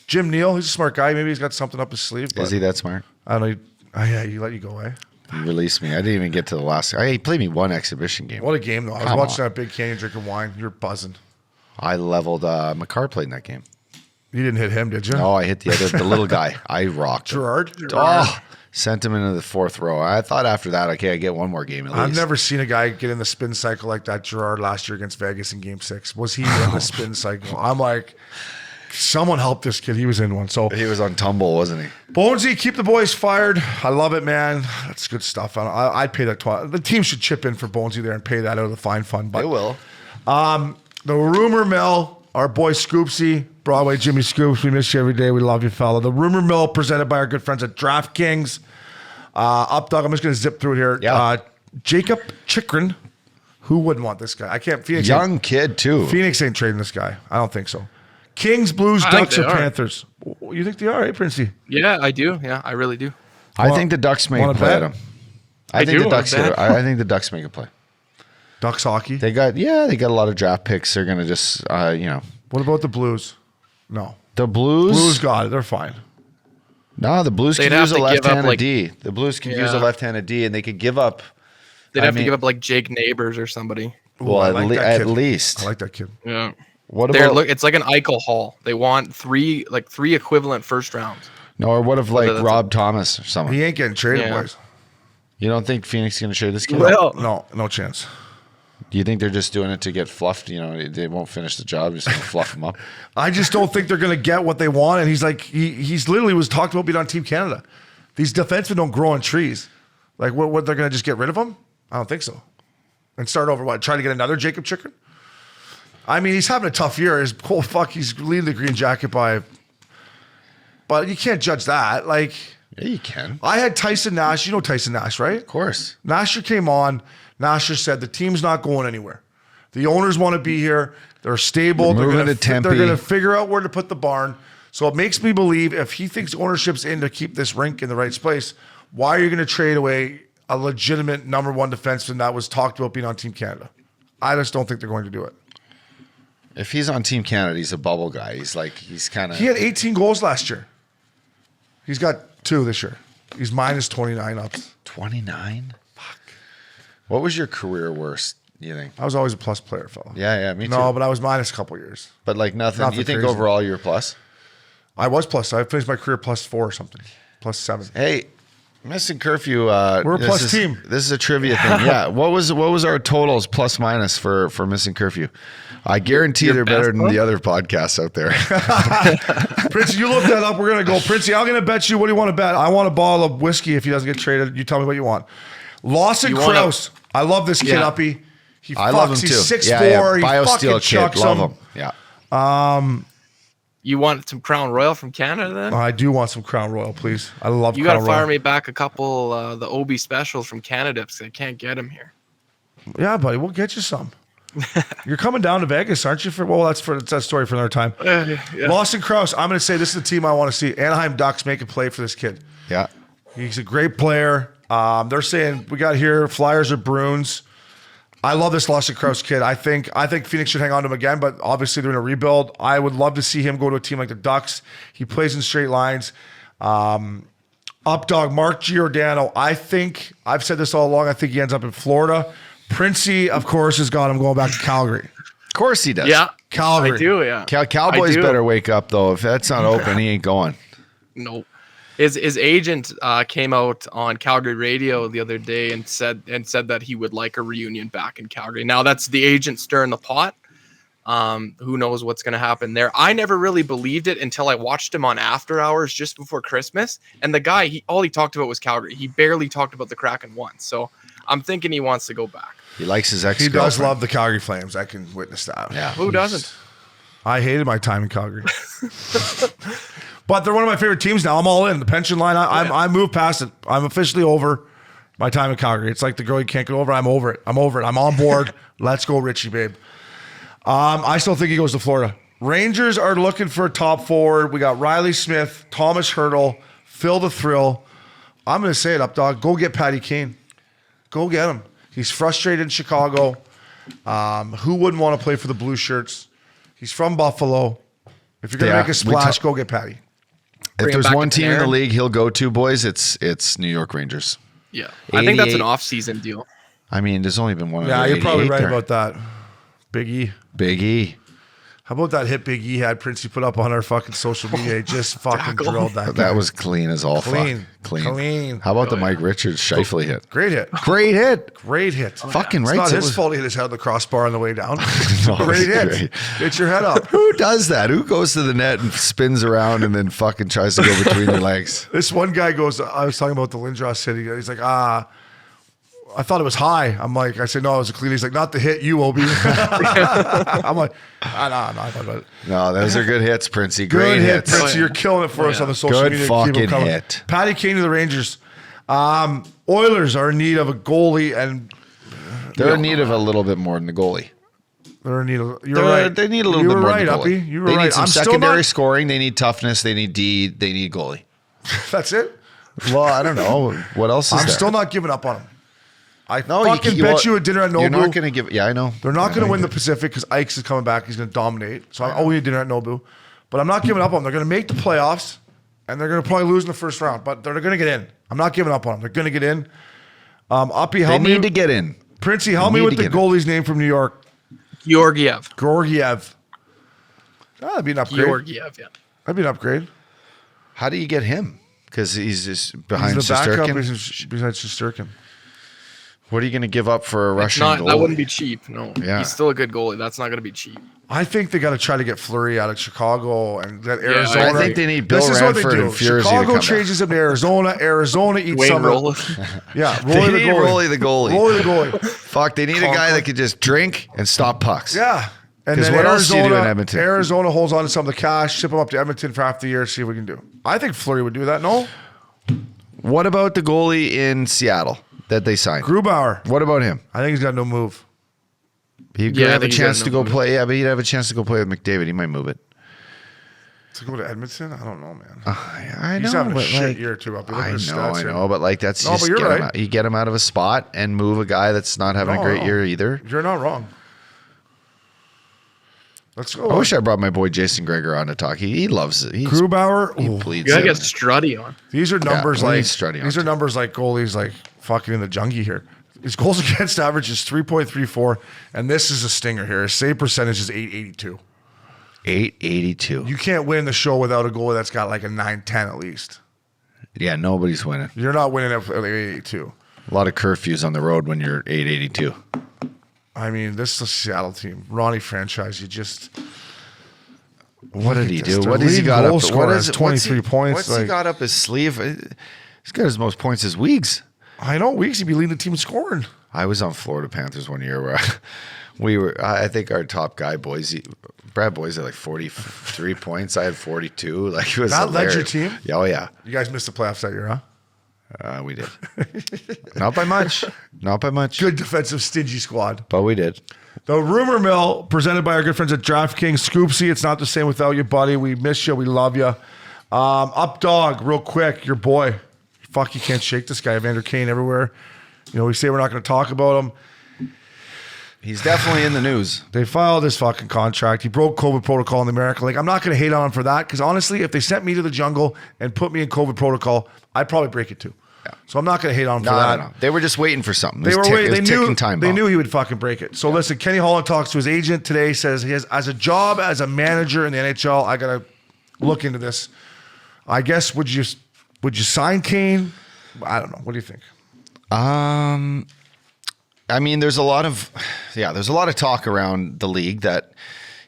Jim Neal, he's a smart guy. Maybe he's got something up his sleeve. Is he that smart? I don't know. He let you go, eh? He released me. I didn't even get to the last. He played me one exhibition game. What a game, though. I was watching that Big Canyon drinking wine. You were buzzing. I leveled. McCarr played in that game. You didn't hit him, did you? No, I hit the little guy. I rocked him. Gerard? Oh, sent him into the 4th row. I thought after that, okay, I get one more game at least. I've never seen a guy get in the spin cycle like that Gerard last year against Vegas in Game 6. Was he in the spin cycle? I'm like, someone help this kid. He was in one. So He was on tumble, wasn't he? Bonesy, keep the boys fired. I love it, man. That's good stuff. I'd pay that. The team should chip in for Bonesy there and pay that out of the fine fund. But They will. the rumor mill, our boy Scoopsy, Broadway Jimmy Scoops. We miss you every day. We love you, fella. The rumor mill presented by our good friends at DraftKings. Up dog. I'm just going to zip through it here. Yeah. Jacob Chikrin. Who wouldn't want this guy? I can't. Phoenix Young kid, too. Phoenix ain't trading this guy. I don't think so. Kings, Blues, I think Ducks, or they are. Panthers? You think they are, eh, Princey? Yeah, I do. Yeah, I really do. I think the Ducks make a wanna play bet? at him. I think do the Ducks. wanna bet. I think the Ducks make a play. Ducks hockey. They got a lot of draft picks. They're gonna just What about the Blues? No. the Blues. Blues got it. They're fine. No, the Blues They'd could have use a to give up, left-handed like- D. The Blues could use a Yeah. left-handed D, and they could give up. They'd I have mean- to give up like Jake Neighbors or somebody. Well, I at, like le- that at kid. least. I like that kid. Yeah. What They're about it's like an Eichel haul. They want three equivalent first rounds. no? Or what if like that's Rob Thomas or someone? He ain't getting traded, Yeah. boys. You don't think Phoenix is going to trade this kid? No chance. Do you think they're just doing it to get fluffed? You know, they won't finish the job. Just gonna fluff him up. I just don't think they're going to get what they want. And he's like, he's literally was talked about being on Team Canada. These defensemen don't grow on trees. Like, what they're going to just get rid of him? I don't think so. And start over, what? Try to get another Jacob Chikrin? I mean, he's having a tough year. He's leading the Green Jacket by. But you can't judge that. Like, Yeah, you can. I had Tyson Nash. You know Tyson Nash, right? Of course. Nasher came on. Nasher said the team's not going anywhere. The owners want to be here. They're stable. They're moving They're to Tempe. going to figure out where to put the barn. So it makes me believe if he thinks ownership's in to keep this rink in the right place, why are you going to trade away a legitimate number one defenseman that was talked about being on Team Canada? I just don't think they're going to do it. If he's on Team Canada, he's a bubble guy. He's kind of. He had 18 goals last year. He's got 2 this year. He's minus 29 up. 29. Fuck. What was your career worst? You think? I was always a plus player, fella. Yeah, me too. No, but I was minus a couple years. But like nothing. Nothing You think crazy. overall you're plus? I was plus. I finished my career plus 4 or something. Plus 7. Hey, Missin Curfew. We're a this plus is- team. This is a trivia thing. Yeah. What was our totals plus minus for Missin Curfew? I guarantee they're better than the other podcasts out there. Princey, you look that up. We're going to go. Princey, I'm going to bet you. What do you want to bet? I want a bottle of whiskey if he doesn't get traded. You tell me what you want. Lawson You wanna- Krause. I love this kid, Yeah. Uppy. He I love him fucks. too. He's 6'4". Yeah, He BioSteel fucking kid. chucks Love him. him. Yeah. You want some Crown Royal from Canada then? I do want some Crown Royal, please. I love You Crown got to Royal. fire me back a couple the Obie specials from Canada because I can't get them here. Yeah, buddy, we'll get you some. You're coming down to Vegas, aren't you? That's a story for another time. Yeah. Lawson Krause, I'm going to say this is the team I want to see. Anaheim Ducks make a play for this kid. Yeah. He's a great player. They're saying we got here Flyers or Bruins. I love this Lawson Krause kid. I think Phoenix should hang on to him again, but obviously they're in a rebuild. I would love to see him go to a team like the Ducks. He plays in straight lines. Updog Mark Giordano. I've said this all along. I think he ends up in Florida. Printzy, of course, has got him going back to Calgary. Of course he does. Yeah, Calgary. I do. Yeah, Cowboys I do. better wake up though. If that's not open, he ain't going. No. His agent came out on Calgary radio the other day and said that he would like a reunion back in Calgary. Now that's the agent stirring the pot. Who knows what's going to happen there? I never really believed it until I watched him on After Hours just before Christmas, and the guy all he talked about was Calgary. He barely talked about the Kraken once. So I'm thinking he wants to go back. He likes his He ex-girlfriend. does love the Calgary Flames. I can witness that. Yeah. Who doesn't? I hated my time in Calgary. But they're one of my favorite teams now. I'm all in. The pension line, I moved past it. I'm officially over my time in Calgary. It's like the girl you can't get over. I'm over it. I'm on board. Let's go, Richie, babe. I still think he goes to Florida. Rangers are looking for a top forward. We got Riley Smith, Thomas Hertel, Phil the Thrill. I'm going to say it up, dog. Go get Patty Kane. Go get him. He's frustrated in Chicago. Who wouldn't want to play for the Blue Shirts? He's from Buffalo. If you're going to make a splash, go get Patty. If Bring him there's back one to team in the Panarin. league he'll go to, boys, it's New York Rangers. Yeah, I think that's 88. an off-season deal. I mean, there's only been one. Yeah, other you're probably 88 right there. about that. Big E. Big E. How about that hit Big E had Printzy put up on our fucking social media? He just fucking Tackle. drilled that guy. That was clean as all Clean. fuck. Clean. Clean. How about the Mike Richards Shifley hit? Great hit. Great hit. Great hit. Fucking It's right. not It his was- fault he hit his head on the crossbar on the way down. No, Great it's hit. great. Get your head up. Who does that? Who goes to the net and spins around and then fucking tries to go between your legs? This one guy goes, I was talking about the Lindros hit. He's like, I thought it was high. I'm like, I said, no, it was a clean. He's like, not the hit, you, Obie. I'm like, no, I thought about it. No, those are good hits, Printzy. Good Great hit, hits. Prince. You're killing it for us on the social Good media. Keep 'em fucking coming. hit. Patty Kane to the Rangers. Oilers are in need of a goalie, and They're in need of a little bit more than the goalie. they're in need of. You're right. They need a little you bit were more right, than the Uppy. goalie. You were They right. need some I'm still secondary not- scoring. They need toughness. They need D. They need goalie. That's it. Well, I don't know. What else is I'm there? still not giving up on them. I No, fucking bet you a dinner at Nobu. You're not going to give. Yeah, I know. They're not I going to know win you the Pacific because Ikes is coming back. He's going to dominate. So I'm owing you dinner at Nobu. But I'm not giving up on them. They're going to make the playoffs, and they're going to probably lose in the first round. But they're going to get in. I'm not giving up on them. They're going to get in. Uppy, They help me. need to get in. Printzy, help They me need with to the get in. goalie's name from New York. Georgiev. Georgiev. That'd be an upgrade. Georgiev, yeah. That'd be an upgrade. How do you get him? Because he's just He's behind the backup Shesterkin. besides Shesterkin. What are you going to give up for a Russian Not, goalie? that wouldn't be cheap. No, Yeah. he's still a good goalie. That's not going to be cheap. I think they got to try to get Fleury out of Chicago and that Yeah, Arizona. I think they need Bill This is what they Ranford do. and Furzy to Chicago come changes him to Arizona. Arizona eats Wayne some of Rolla. Yeah, They Rolly the need goalie. Rolly the goalie. Rolly the goalie. Fuck, they need a guy that could just drink and stop pucks. Yeah. And 'Cause then what else do you do in Arizona, Edmonton? Arizona holds on to some of the cash, ship him up to Edmonton for half the year, see what we can do. I think Fleury would do that. No? What about the goalie in Seattle that they signed? Grubauer. What about him? I think he's got no move. He'd Yeah, I have a think he's chance got to no go move. play. Yeah, but he'd have a chance to go play with McDavid. He might move it. To go to Edmonton? I don't know, man. I know. He's having a but shit like, year too. Up. Look at I his know, stats I here. know, but like that's No, just but you're get him right. out, you get him out of a spot and move a guy that's not having a great year either. You're not wrong. Let's go. I wish I brought my boy Jason Greger on to talk. He loves it. He Grubauer. Ooh. bleeds You gotta it. get Strutty on. These are numbers we need like Strutty on these are too. numbers like goalies like fucking in the junkie here. His goals against average is 3.34, and this is a stinger here. His save percentage is 882. 882. You can't win the show without a goalie that's got like a 910 at least. Yeah, nobody's winning. You're not winning at 882. A lot of curfews on the road when you're 882. I mean, this is a Seattle team. Ronnie franchise, you just What did he do? Their What has he leading got goal up? scorer What has is 23 points. What's he like, got up his sleeve? He's got as most points as Weeks. I know, Weeks, he'd be leading the team in scoring. I was on Florida Panthers one year where I think our top guy, Brad Boise, had like 43 points. I had 42. Like, it was That led hilarious. your team? Yeah, oh, yeah. You guys missed the playoffs that year, huh? We did. Not by much. Not by much. Good defensive, stingy squad. But we did. The Rumor Mill, presented by our good friends at DraftKings. Scoopsy, it's not the same without you, buddy. We miss you. We love you. Up Dog, real quick, your boy. Fuck, you can't shake this guy. Evander Kane everywhere. You know, we say we're not going to talk about him. He's definitely in the news. They filed his fucking contract. He broke COVID protocol in the American League. I'm not going to hate on him for that because honestly, if they sent me to the jungle and put me in COVID protocol, I'd probably break it too. Yeah. So I'm not going to hate on him for that. No. They were just waiting for something. They were waiting. They knew knew he would fucking break it. So listen, Kenny Holland talks to his agent today. Says he has as a job as a manager in the NHL. I got to look into this. I guess would you sign Kane? I don't know. What do you think? I mean, there's a lot of talk around the league that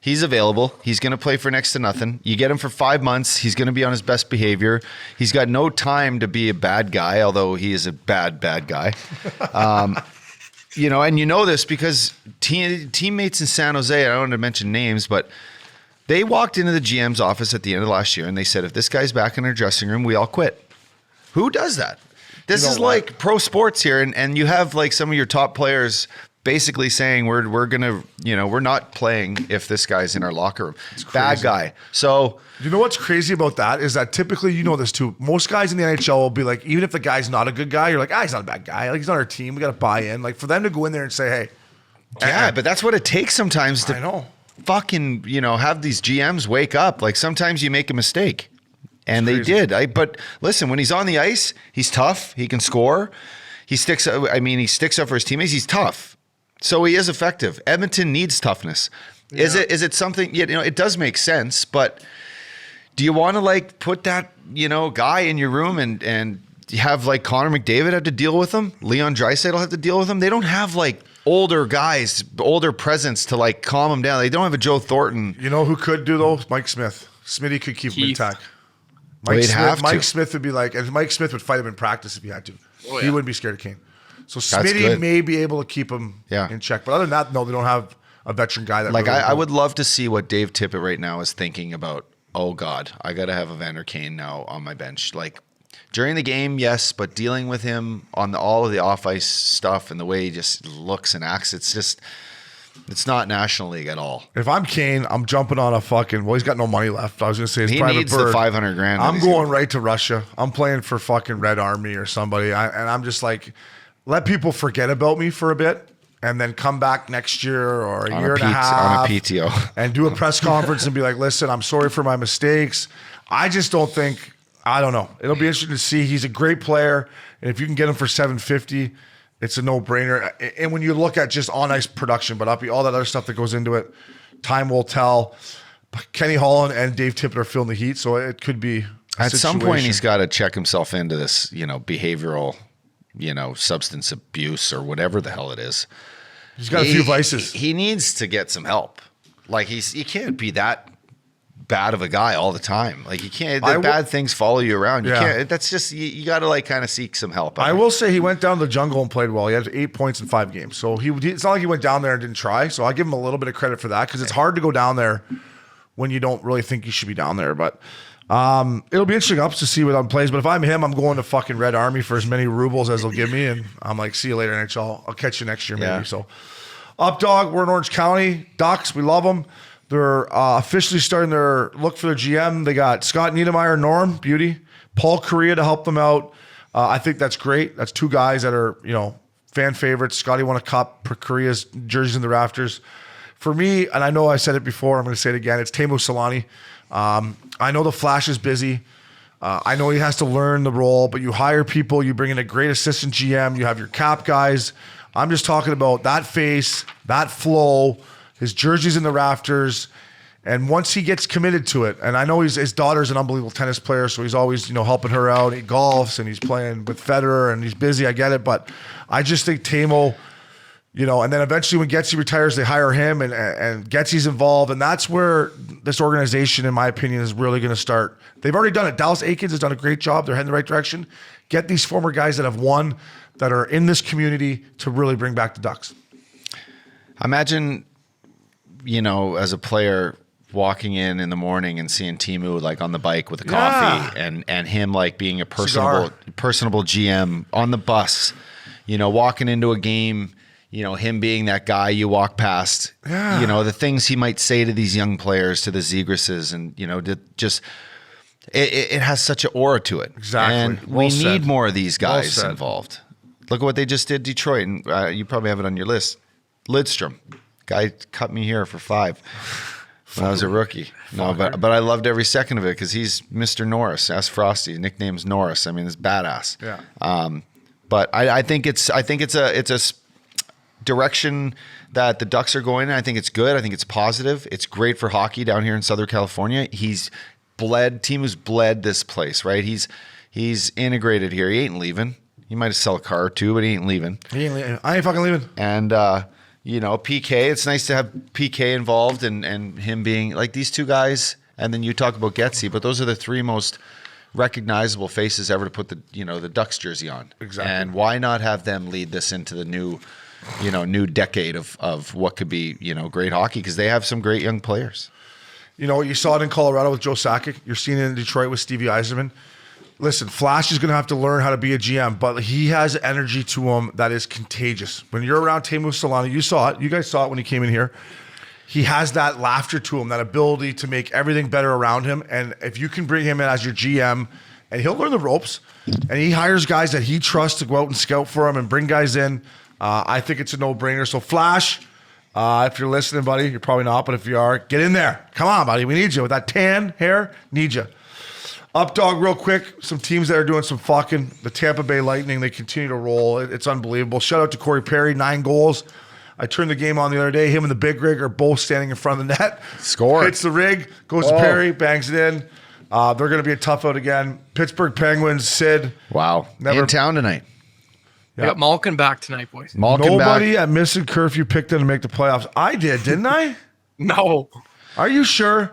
he's available. He's going to play for next to nothing. You get him for 5 months. He's going to be on his best behavior. He's got no time to be a bad guy, although he is a bad guy. You know, and you know this because teammates in San Jose, I don't want to mention names, but they walked into the GM's office at the end of last year and they said, if this guy's back in our dressing room, we all quit. Who does that? This is like pro sports here, and you have like some of your top players basically saying we're gonna, you know, we're not playing if this guy's in our locker room. Bad guy. So you know what's crazy about that is that typically, you know this too, most guys in the NHL will be like, even if the guy's not a good guy, you're like, he's not a bad guy. Like, he's on our team. We got to buy in. Like, for them to go in there and say, hey. Yeah, but that's what it takes sometimes to fucking, you know, have these GMs wake up. Like, sometimes you make a mistake. And they did. But listen, when he's on the ice, he's tough. He can score. He sticks up for his teammates. He's tough. So he is effective. Edmonton needs toughness. Yeah. Is it something, you know, it does make sense, but do you want to like put that, you know, guy in your room and have like Connor McDavid have to deal with him? Leon Draisaitl will have to deal with him? They don't have like older guys, older presence to like calm him down. They don't have a Joe Thornton. You know who could do though? Mike Smith. Smitty could keep him intact. Mike Smith would be like, and Mike Smith would fight him in practice if he had to. Oh, yeah. He wouldn't be scared of Kane. So Smitty may be able to keep him in check. But other than that, no, they don't have a veteran guy that like. I would love to see what Dave Tippett right now is thinking about. Oh God, I got to have Evander Kane now on my bench. Like during the game, yes, but dealing with him on all of the off ice stuff and the way he just looks and acts, it's not National League at all. If I'm Kane, I'm jumping on a fucking. Well, he's got no money left. I was gonna say his private needs bird. The $500,000. I'm going right to Russia. I'm playing for fucking Red Army or somebody, and I'm just like, let people forget about me for a bit, and then come back next year or a year and a half on a PTO and do a press conference and be like, listen, I'm sorry for my mistakes. I just don't think. I don't know. It'll be interesting to see. He's a great player, and if you can get him for $750. It's a no-brainer. And when you look at just on-ice production, but all that other stuff that goes into it, time will tell. Kenny Holland and Dave Tippett are feeling the heat, so it could be at some point he's got to check himself into this, you know, behavioral, you know, substance abuse or whatever the hell it is. He's got a few vices. He needs to get some help. Like he can't be that bad of a guy all the time. Like you can't. Bad things follow you around. You can't. That's just you got to like kind of seek some help. I will say he went down to the jungle and played well. He had 8 points in 5 games. So it's not like he went down there and didn't try. So I give him a little bit of credit for that because it's hard to go down there when you don't really think you should be down there. But it'll be interesting to see what he plays. But if I'm him, I'm going to fucking Red Army for as many rubles as they'll give me, and I'm like, see you later, NHL. I'll catch you next year maybe. So Up Dog, we're in Orange County. Ducks, we love them. They're officially starting their look for their GM. They got Scott Niedermeyer, Norm, beauty, Paul Correa to help them out. I think that's great. That's 2 guys that are, you know, fan favorites. Scotty won a cup, Correa's jerseys in the rafters. For me, and I know I said it before, I'm going to say it again, it's Teemu Selanne. I know the Flash is busy. I know he has to learn the role, but you hire people, you bring in a great assistant GM, you have your cap guys. I'm just talking about that face, that flow, his jersey's in the rafters, and once he gets committed to it, and I know his daughter's an unbelievable tennis player, so he's always, you know, helping her out. He golfs and he's playing with Federer and he's busy. I get it, but I just think Teemu, you know, and then eventually when Getzy retires, they hire him and Getzy's involved, and that's where this organization, in my opinion, is really going to start. They've already done it. Dallas Aikens has done a great job. They're heading in the right direction. Get these former guys that have won. that are in this community to really bring back the Ducks? Imagine, as a player walking in the morning and seeing Timu like on the bike with a coffee and him like being a personable GM on the bus, walking into a game, him being that guy you walk past, the things he might say to these young players, to the Zegrases, and, it has such an aura to it. Exactly. And we need more of these guys involved. Look at what they just did Detroit, and you probably have it on your list. Lidstrom, guy cut me here for 5 when I was a rookie. No, but I loved every second of it because he's Mr. Norris. Ask Frosty. Nickname's Norris. I mean, it's badass. Yeah. But I think it's a direction that the Ducks are going in. I think it's good. I think it's positive. It's great for hockey down here in Southern California. Timu's bled this place, right? He's integrated here. He ain't leaving. He might have sell a car or two, but he ain't leaving. I ain't fucking leaving. And PK, it's nice to have PK involved and him being like these two guys. And then you talk about Getsy, but those are the 3 most recognizable faces ever to put the Ducks jersey on. Exactly. And why not have them lead this into the new decade of what could be, great hockey, because they have some great young players. You saw it in Colorado with Joe Sakic. You're seeing it in Detroit with Stevie Yzerman. Listen, Flash is going to have to learn how to be a GM, but he has energy to him that is contagious. When you're around Teemu Solana, you saw it. You guys saw it when he came in here. He has that laughter to him, that ability to make everything better around him. And if you can bring him in as your GM, and he'll learn the ropes, and he hires guys that he trusts to go out and scout for him and bring guys in, I think it's a no-brainer. So Flash, if you're listening, buddy, you're probably not, but if you are, get in there. Come on, buddy. We need you. With that tan hair, need you. Up dog real quick, some teams that are doing some fucking. The Tampa Bay Lightning, they continue to roll. It's unbelievable. Shout out to Corey Perry, 9 goals. I turned the game on the other day. Him and the big rig are both standing in front of the net. Score. Hits the rig, goes to Perry, bangs it in. They're going to be a tough out again. Pittsburgh Penguins, Sid. Wow. In town tonight. We got Malkin back tonight, boys. Nobody at Missin Curfew picked them to make the playoffs. I did, didn't I? No. Are you sure?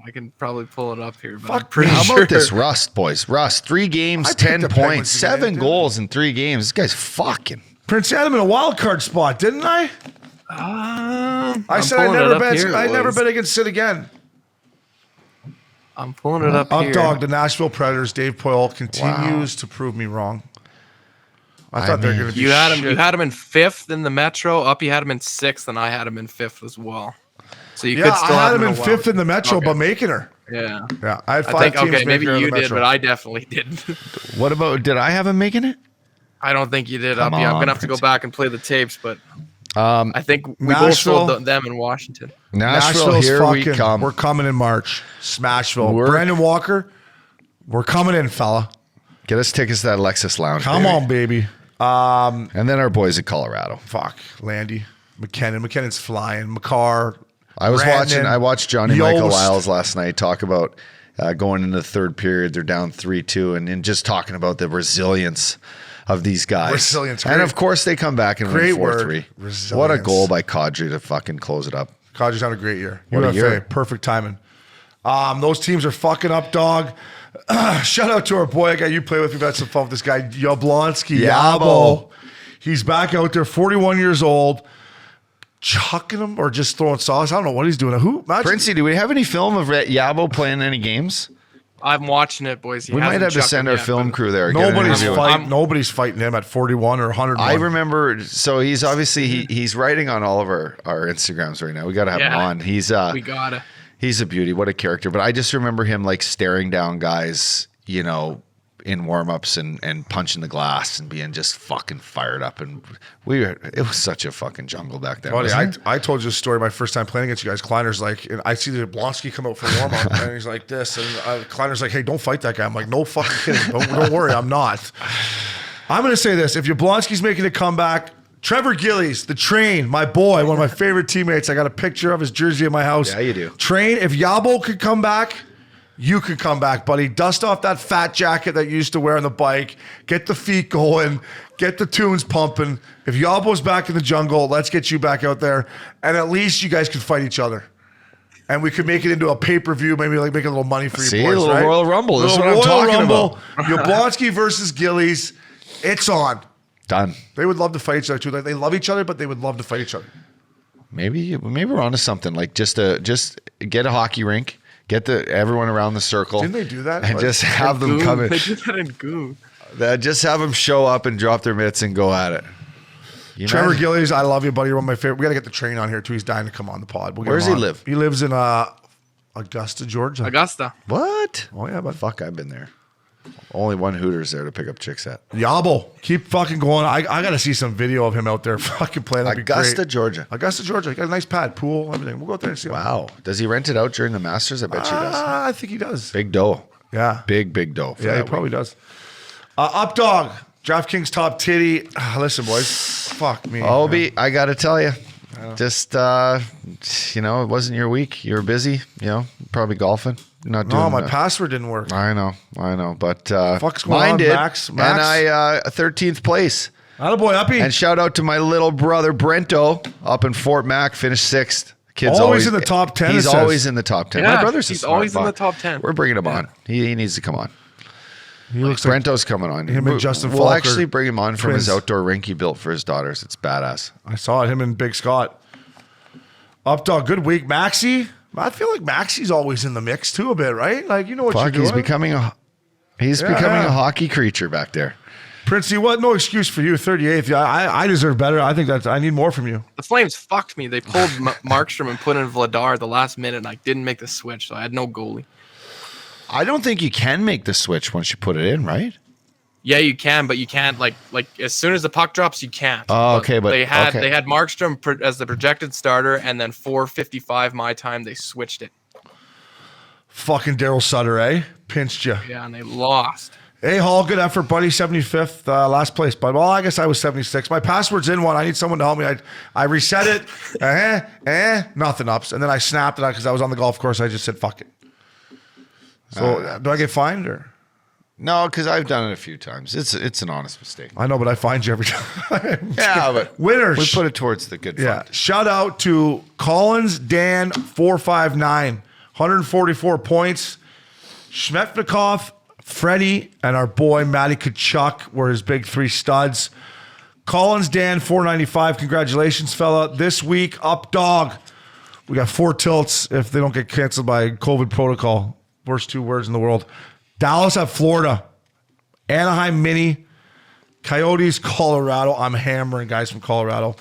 I can probably pull it up here, but Fuck I'm pretty How sure. about this Rust, boys? Rust, 3 games, I picked 10 the points, Penguins 7 again, goals in 3 games. This guy's fucking. Prince had him in a wild card spot, didn't I? I said I never bet against Sid again. I'm pulling it up here. Up dog, the Nashville Predators, Dave Poyle continues to prove me wrong. I thought they were going to be You had him in 5th in the Metro. Uppy had him in 6th, and I had him in 5th as well. So you could still I had have him in 5th in the Metro, but making her. Yeah. Yeah, I had 5 teams making maybe her in you the did, Metro. but I definitely didn't. What about, did I have him making it? I don't think you did, Come Uppy. I'm on, going to have to go Prince. back and play the tapes, but I think we both Nashville- sold them in Washington. Nashville, Nashville's here we fucking, come. We're coming in March. Smashville. We're- Brandon Walker, we're coming in, fella. Get us tickets to that Lexus Lounge. Come baby. on, baby. And then our boys in Colorado. Fuck. Landy. McKinnon. McKinnon's flying. McCarr. I watched Johnny Michael Yost. Lyles last night talk about going into the 3rd period. They're down 3-2 and just talking about the resilience of these guys. Resilience, And great- of course they come back and great win word. 4-3. Resilience. What a goal by Kadri to fucking close it up. Kodji's had a great year. What a UFA, year. perfect timing. Those teams are fucking up, dog. Shout out to our boy. I got you play with me. We've had some fun with this guy, Yablonski. Yabo. He's back out there, 41 years old, chucking them or just throwing sauce. I don't know what he's doing. Princey, do we have any film of Yabo playing any games? I'm watching it, boys. He We might hasn't have to chucked send them our yet, film but crew there. Get an Nobody's interview. nobody's fighting him at 41 or 101. I remember, so he's obviously, he's writing on all of our Instagrams right now. We got to have him on. We gotta. He's a beauty. What a character. But I just remember him like staring down guys, in warm-ups and punching the glass and being just fucking fired up. And it was such a fucking jungle back then. Buddy, wasn't it? I told you a story my first time playing against you guys. Kleiner's like, and I see the Blonsky come out for warm up, and he's like this, and Kleiner's like, "Hey, don't fight that guy." I'm like, "No fucking kidding. Don't worry, I'm not." I'm gonna say this: if Yablonski's making a comeback, Trevor Gillies, the Train, my boy, one of my favorite teammates. I got a picture of his jersey in my house. Yeah, you do. Train, if Yabo could come back, you could come back, buddy. Dust off that fat jacket that you used to wear on the bike. Get the feet going. Get the tunes pumping. If Yabo's back in the jungle, let's get you back out there. And at least you guys could fight each other. And we could make it into a pay-per-view, maybe like make a little money for you See, boys, a little right? Royal Rumble. This is Little what I'm Royal talking Rumble. about. Yablonski versus Gillies. It's on. Done. They would love to fight each other too. Like they love each other, but they would love to fight each other. Maybe we're onto something. Like just get a hockey rink, get everyone around the circle. Didn't they do that? And just have them come in. They did that in Goon. Just have them show up and drop their mitts and go at it. Trevor Gillies, I love you, buddy. You're one of my favorite. We got to get the train on here too. He's dying to come on the pod. Where does he live? He lives in Augusta, Georgia. Augusta. What? Oh yeah, but Fuck, I've been there. Only one Hooters there to pick up chicks at. Yabo, keep fucking going. I got to see some video of him out there fucking playing. That'd be Augusta, great. Georgia. Augusta, Georgia. He got a nice pad, pool, everything. We'll go out there and see him. Wow. Does he rent it out during the Masters? I bet he does. I think he does. Big dough. Yeah. Big dough. Yeah, he probably does. Up dog. DraftKings top titty. Listen, boys. Fuck me. Obie, I got to tell you. Just, it wasn't your week. You were busy, probably golfing. Not doing No, my password didn't work. I know. But Fuck's going mine on, did. Max? And I 13th place. Attaboy, Uppy. And shout out to my little brother Brento up in Fort Mac, finished 6th. Kid's Always in the top 10, He's it says. always in the top 10. Yeah, My brother's a he's smart always in the fuck. top 10. We're bringing him on. He needs to come on. He looks like Brento's coming on. him and Justin We'll Falk are actually bring him on from his twins. outdoor rink he built for his daughters. It's badass. I saw it. Him and Big Scott. Up dog, good week. Maxie. I feel like Maxie's always in the mix too a bit, right? Like you know what Fuck, you're doing. he's becoming a hockey creature back there. Printzy, what? No excuse for you. 38th. Yeah, I deserve better. I think I need more from you. The Flames fucked me. They pulled Markstrom and put in Vladar at the last minute, and I didn't make the switch, so I had no goalie. I don't think you can make the switch once you put it in, right? Yeah, you can, but you can't like as soon as the puck drops, you can't. Oh, okay, but they had okay. Markstrom as the projected starter, and then 4:55 my time they switched it. Fucking Daryl Sutter, eh? Pinched you. Yeah, and they lost. Hey, Hall, good effort, buddy. 75th, last place. But well, I guess I was 76. My password's in one. I need someone to help me. I reset it. Nothing ups. And then I snapped it because I was on the golf course. I just said, fuck it. So do I get fined or? No, because I've done it a few times. It's an honest mistake. I know, but I find you every time. Yeah, but Winners. we put it towards the good Yeah. fund. Shout out to Collins Dan 459, 144 points. Shmetnikov, Freddie, and our boy Matty Kachuk were his big 3 studs. Collins Dan 495. Congratulations, fella. This week, up dog. We got 4 tilts if they don't get canceled by COVID protocol. Worst 2 words in the world. Dallas at Florida. Anaheim Mini. Coyotes, Colorado. I'm hammering guys from Colorado.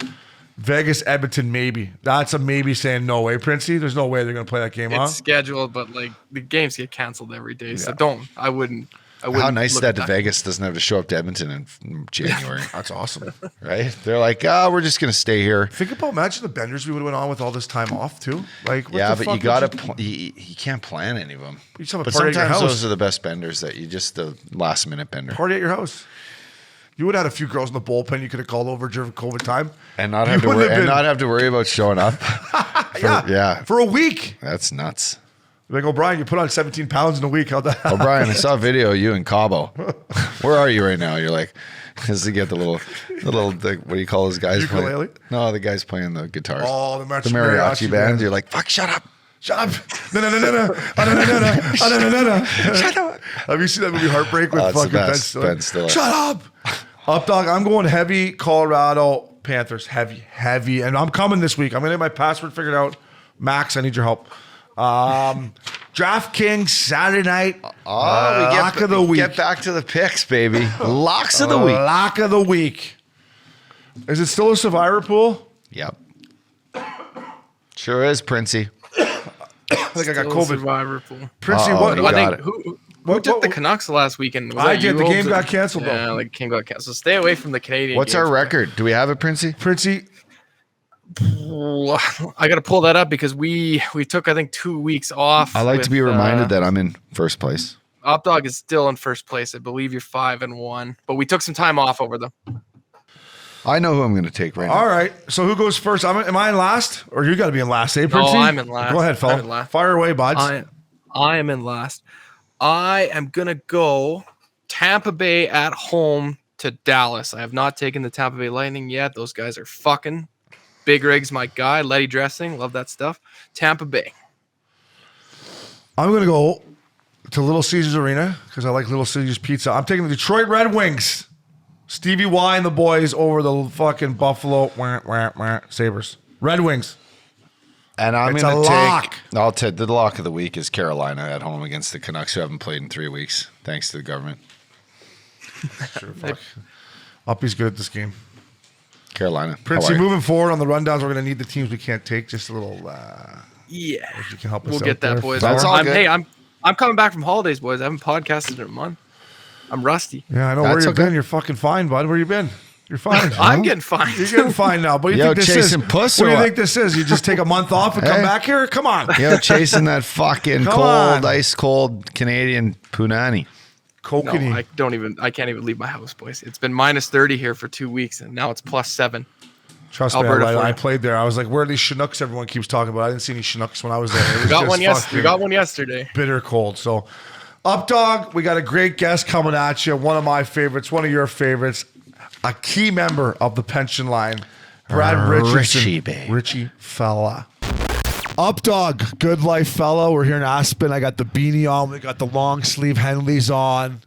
Vegas, Edmonton, maybe. That's a maybe saying no way, Princey. There's no way they're going to play that game, huh? It's scheduled, but like the games get canceled every day, so I wouldn't. How nice look that at Vegas doesn't have to show up to Edmonton in January, That's awesome. right? They're like, we're just going to stay here. Think about, imagine the benders we would have went on with all this time off, too. Like, what Yeah, the but you fuck got would to, you can't plan any of them. You just have a But party at your sometimes house. those are the best benders that you just the last minute bender. Party at your house. You would have had a few girls in the bullpen you could have called over during COVID time. And not You have to wouldn't worry, have been- not have to worry about showing up. Yeah. For a week. That's nuts. Like, O'Brien, you put on 17 pounds in a week. How'd that Oh, Brian, I saw a video of you in Cabo. Where are you right now? You're like, does he get the little, what do you call those guys? Ukulele? No, the guys playing the guitars. Oh, the mariachi band. You're like, fuck, shut up. Shut up. No. Shut up. Have you seen that movie Heartbreak with Oh, it's the fucking Ben best. Stiller? Ben Stiller. Shut up. Up dog. I'm going heavy Colorado Panthers. Heavy. And I'm coming this week. I'm going to get my password figured out. Max, I need your help. DraftKings Saturday night. Lock of the week. Get back to the picks, baby. Locks of the week. Lock of the week. Is it still a survivor pool? Yep. Sure is, Princey. I think I got Still COVID. Survivor pool. Princey, Uh-oh, what? you I got think it. who What- did what- the Canucks last weekend? Was I that did. The you, game Obes? got canceled, though. Yeah, like game got canceled. So stay away from the Canadian. What's games. our record? Do we have it, Princey? Princey, I got to pull that up because we took I think 2 weeks off. I like to be with, reminded that I'm in first place. Updog is still in first place. I believe you're 5-1, but we took some time off over them. I know who I'm going to take right all now. right. So who goes first? Am I in last? Or you got to be in last, eh, Princey? I'm in last. Go ahead, fella. I'm in last. Fire away, buds. I am in last. I am gonna go Tampa Bay at home to Dallas. I have not taken the Tampa Bay Lightning yet. Those guys are fucking. Big Rig's my guy. Letty Dressing, love that stuff. Tampa Bay. I'm going to go to Little Caesars Arena because I like Little Caesars pizza. I'm taking the Detroit Red Wings. Stevie Y and the boys over the fucking Buffalo Sabres. Red Wings. And I'm It's going a to lock. I'll take the lock of the week is Carolina at home against the Canucks, who haven't played in 3 weeks, thanks to the government. Sure, fuck. Uppy's good at this game. Carolina. Printzy, moving forward on the rundowns, we're going to need the teams we can't take. Just a little. Yeah. If you can help us We'll out get that, there. boys. That's all good. Hey, I'm coming back from holidays, boys. I haven't podcasted in a month. I'm rusty. Yeah, I know That's where you've okay. been. You're fucking fine, bud. Where you been? You're fine. I'm getting fined. You're getting fine now. But you Yo, think this chasing is? puss What or do you what? think this is? You just take a month off and come Hey. back here? Come on. Yo, chasing that fucking Come cold, on. ice cold Canadian punani. No, Kokanee. I can't even leave my house, boys. It's been minus 30 here for 2 weeks, and now it's plus 7. Trust me, Alberta for I you. played there. I was like, where are these Chinooks everyone keeps talking about? I didn't see any Chinooks when I was there. It was We got just one fucking We got one yesterday. bitter cold. So, up dog, we got a great guest coming at you. One of my favorites, one of your favorites, a key member of the pension line, Brad Richardson. Richie, babe. Richie fella. Up dog, good life fella. We're here in Aspen. I got the beanie on. We got the long sleeve Henleys on.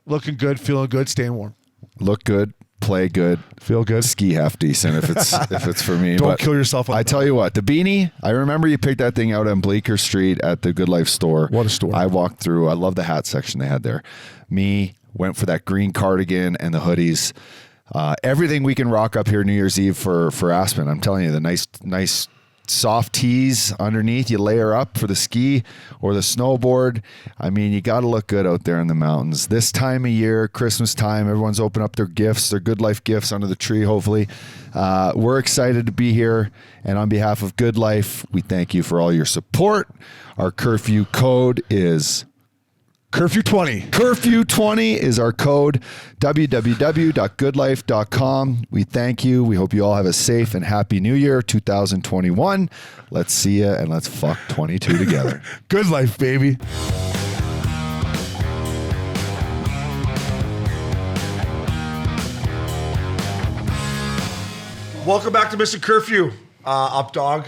Looking good, feeling good, staying warm. Look good, play good, Feel good. ski half decent if it's for me. Don't But kill yourself. I tell you what, the beanie, I remember you picked that thing out on Bleecker Street at the Good Life store. What a store. I walked through. I love the hat section they had there. Me, went for that green cardigan and the hoodies. Everything we can rock up here New Year's Eve for Aspen. I'm telling you, the nice soft tees underneath. You layer up for the ski or the snowboard. I mean, you got to look good out there in the mountains. This time of year, Christmas time, everyone's open up their gifts, their Good Life gifts under the tree, hopefully. We're excited to be here. And on behalf of Good Life, we thank you for all your support. Our curfew code is... Curfew 20. Curfew 20 is our code. www.goodlife.com. We thank you. We hope you all have a safe and happy new year 2021. Let's see ya and let's fuck 22 together. Good life, baby. Welcome back to Missin Curfew. Up dog.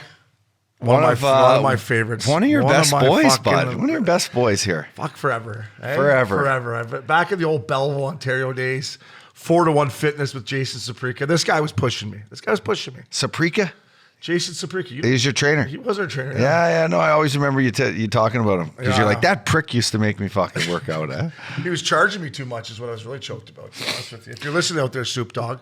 One of my favorites. One of your One best my boys, fucking- bud. One of your best boys here. Fuck forever. Eh? Forever. Forever. Back in the old Belleville, Ontario days, 4-to-1 fitness with Jason Saprika. This guy was pushing me. Saprika? Jason Saprika. He's your trainer. He was our trainer. Yeah, no, I always remember you talking about him. Because Yeah. you're like, that prick used to make me fucking work out, eh? He was charging me too much is what I was really choked about, to be honest with you. If you're listening out there, Soup Dog.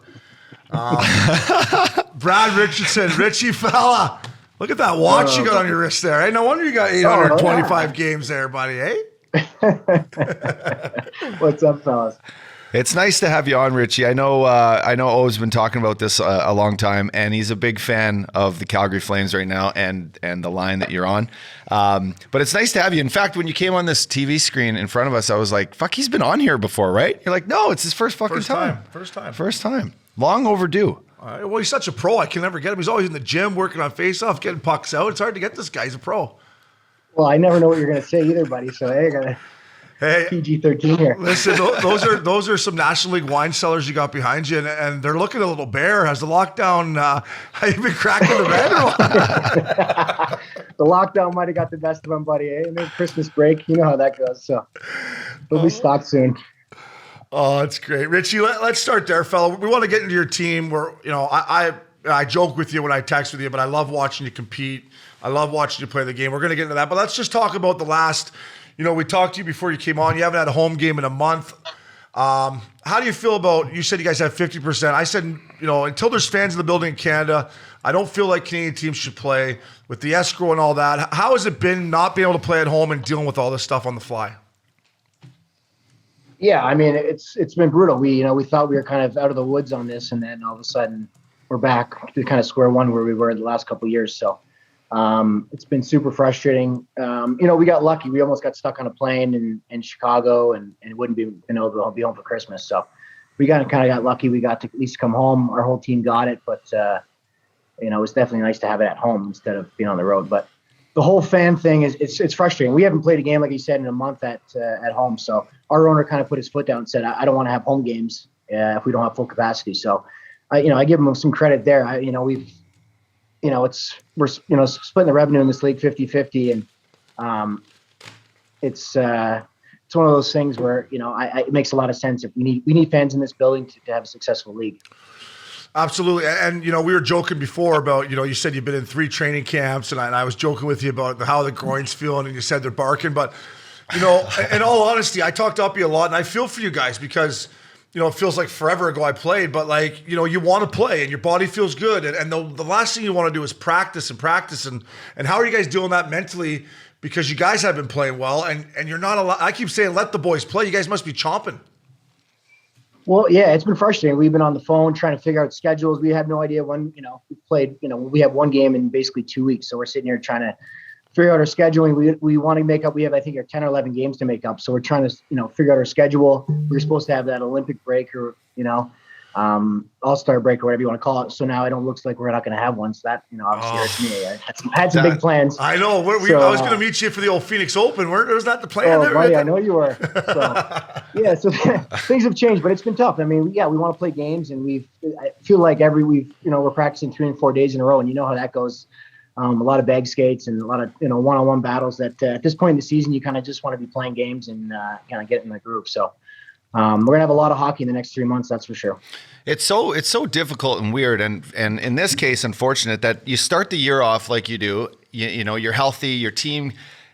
Brad Richardson, Richie fella. Look at that watch you got on your wrist there. Hey, no wonder you got 825 games there, buddy, eh? What's up, fellas? It's nice to have you on, Richie. I know O's been talking about this a long time, and he's a big fan of the Calgary Flames right now and the line that you're on. But it's nice to have you. In fact, when you came on this TV screen in front of us, I was like, fuck, he's been on here before, right? You're like, no, it's his first fucking time. First time. Long overdue. Well, he's such a pro. I can never get him. He's always in the gym working on face-off, getting pucks out. It's hard to get this guy. He's a pro. Well, I never know what you're going to say either, buddy. So hey, I got a Hey, PG-13 here. listen, those are some National League wine cellars you got behind you, and they're looking a little bare. Has the lockdown? Have you been cracking the bed or what? The lockdown might have got the best of them, buddy. Eh? And then Christmas break, you know how that goes. So they'll be stocked soon. Oh, that's great, Richie. Let's start there, fella. We want to get into your team. Where I joke with you when I text with you, but I love watching you compete. I love watching you play the game. We're going to get into that, but let's just talk about the last. We talked to you before you came on. You haven't had a home game in a month. How do you feel about? You said you guys have 50%. I said, until there's fans in the building in Canada, I don't feel like Canadian teams should play with the escrow and all that. How has it been not being able to play at home and dealing with all this stuff on the fly? Yeah, I mean, it's been brutal. We thought we were kind of out of the woods on this, and then all of a sudden we're back to kind of square one where we were in the last couple of years. So it's been super frustrating. We got lucky. We almost got stuck on a plane in Chicago and wouldn't been able to be home for Christmas. So we kind of got lucky. We got to at least come home. Our whole team got it, but it was definitely nice to have it at home instead of being on the road. But the whole fan thing it's frustrating. We haven't played a game, like you said, in a month at home. So our owner kind of put his foot down and said, I don't want to have home games if we don't have full capacity. So I give him some credit there. We're splitting the revenue in this league 50-50, and it's it's one of those things where, it makes a lot of sense. If we need fans in this building to have a successful league. Absolutely. And, we were joking before about, you said you've been in 3 training camps, and I was joking with you about how the groin's feeling, and you said they're barking. But, in all honesty, I talked to Uppy a lot, and I feel for you guys because, it feels like forever ago I played, but you want to play and your body feels good. And the last thing you want to do is practice. And how are you guys doing that mentally? Because you guys have been playing well and you're not allowed. I keep saying, let the boys play. You guys must be chomping. Well, yeah, it's been frustrating. We've been on the phone trying to figure out schedules. We have no idea when, we played, we have one game in basically 2 weeks. So we're sitting here trying to figure out our scheduling. We want to make up. We have, I think, 10 or 11 games to make up. So we're trying to, figure out our schedule. We were supposed to have that Olympic break or, All-Star break or whatever you want to call it. So now it looks like we're not going to have one. So that, obviously hurts me. I had some big plans. I know. I was going to meet you for the old Phoenix Open. Was that the plan? Oh, buddy, I know you were. So, yeah, so things have changed, but it's been tough. I mean, yeah, we want to play games, and I feel like we're practicing 3 and 4 days in a row, and you know how that goes. A lot of bag skates and a lot of, one-on-one battles that at this point in the season, you kind of just want to be playing games and kind of get in the groove. So we're going to have a lot of hockey in the next 3 months. That's for sure. It's so difficult and weird. And in this case, unfortunate that you start the year off like you do, you're healthy, your team,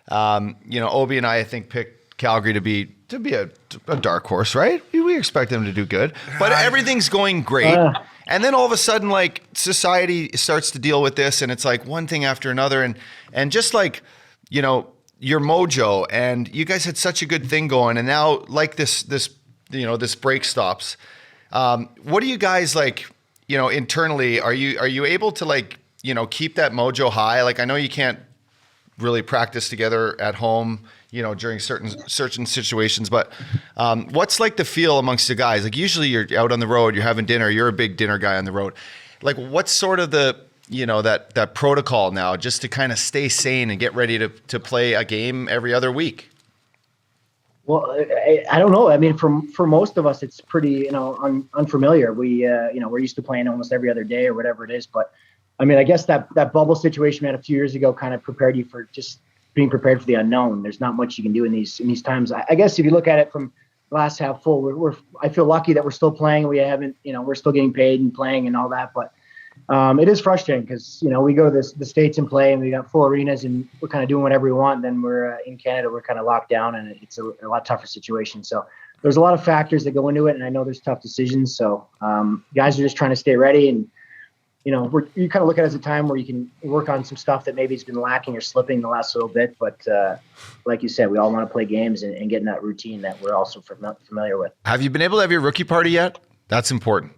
Obie and I think picked Calgary to be a dark horse, right? We expect them to do good, but everything's going great. And then all of a sudden, like, society starts to deal with this, and it's like one thing after another, and just like, your mojo, and you guys had such a good thing going, and now like this break stops. What do you guys like? Internally, are you able to keep that mojo high? Like, I know you can't really practice together at home, during certain situations. But what's like the feel amongst the guys? Like, usually you're out on the road, you're having dinner, you're a big dinner guy on the road. Like, what's sort of the, that protocol now just to kind of stay sane and get ready to play a game every other week? Well, I don't know. I mean, for most of us, it's pretty, unfamiliar. We're used to playing almost every other day or whatever it is. But I mean, I guess that bubble situation we had a few years ago kind of prepared you for just being prepared for the unknown. There's not much you can do in these times. I guess if you look at it from glass half full, I feel lucky that we're still playing. We haven't, we're still getting paid and playing and all that. But it is frustrating because, we go to the States and play, and we got full arenas and we're kind of doing whatever we want. And then we're in Canada, we're kind of locked down, and it's a lot tougher situation. So there's a lot of factors that go into it, and I know there's tough decisions. So guys are just trying to stay ready, and you kind of look at it as a time where you can work on some stuff that maybe has been lacking or slipping the last little bit. But like you said, we all want to play games and get in that routine that we're also familiar with. Have you been able to have your rookie party yet? That's important.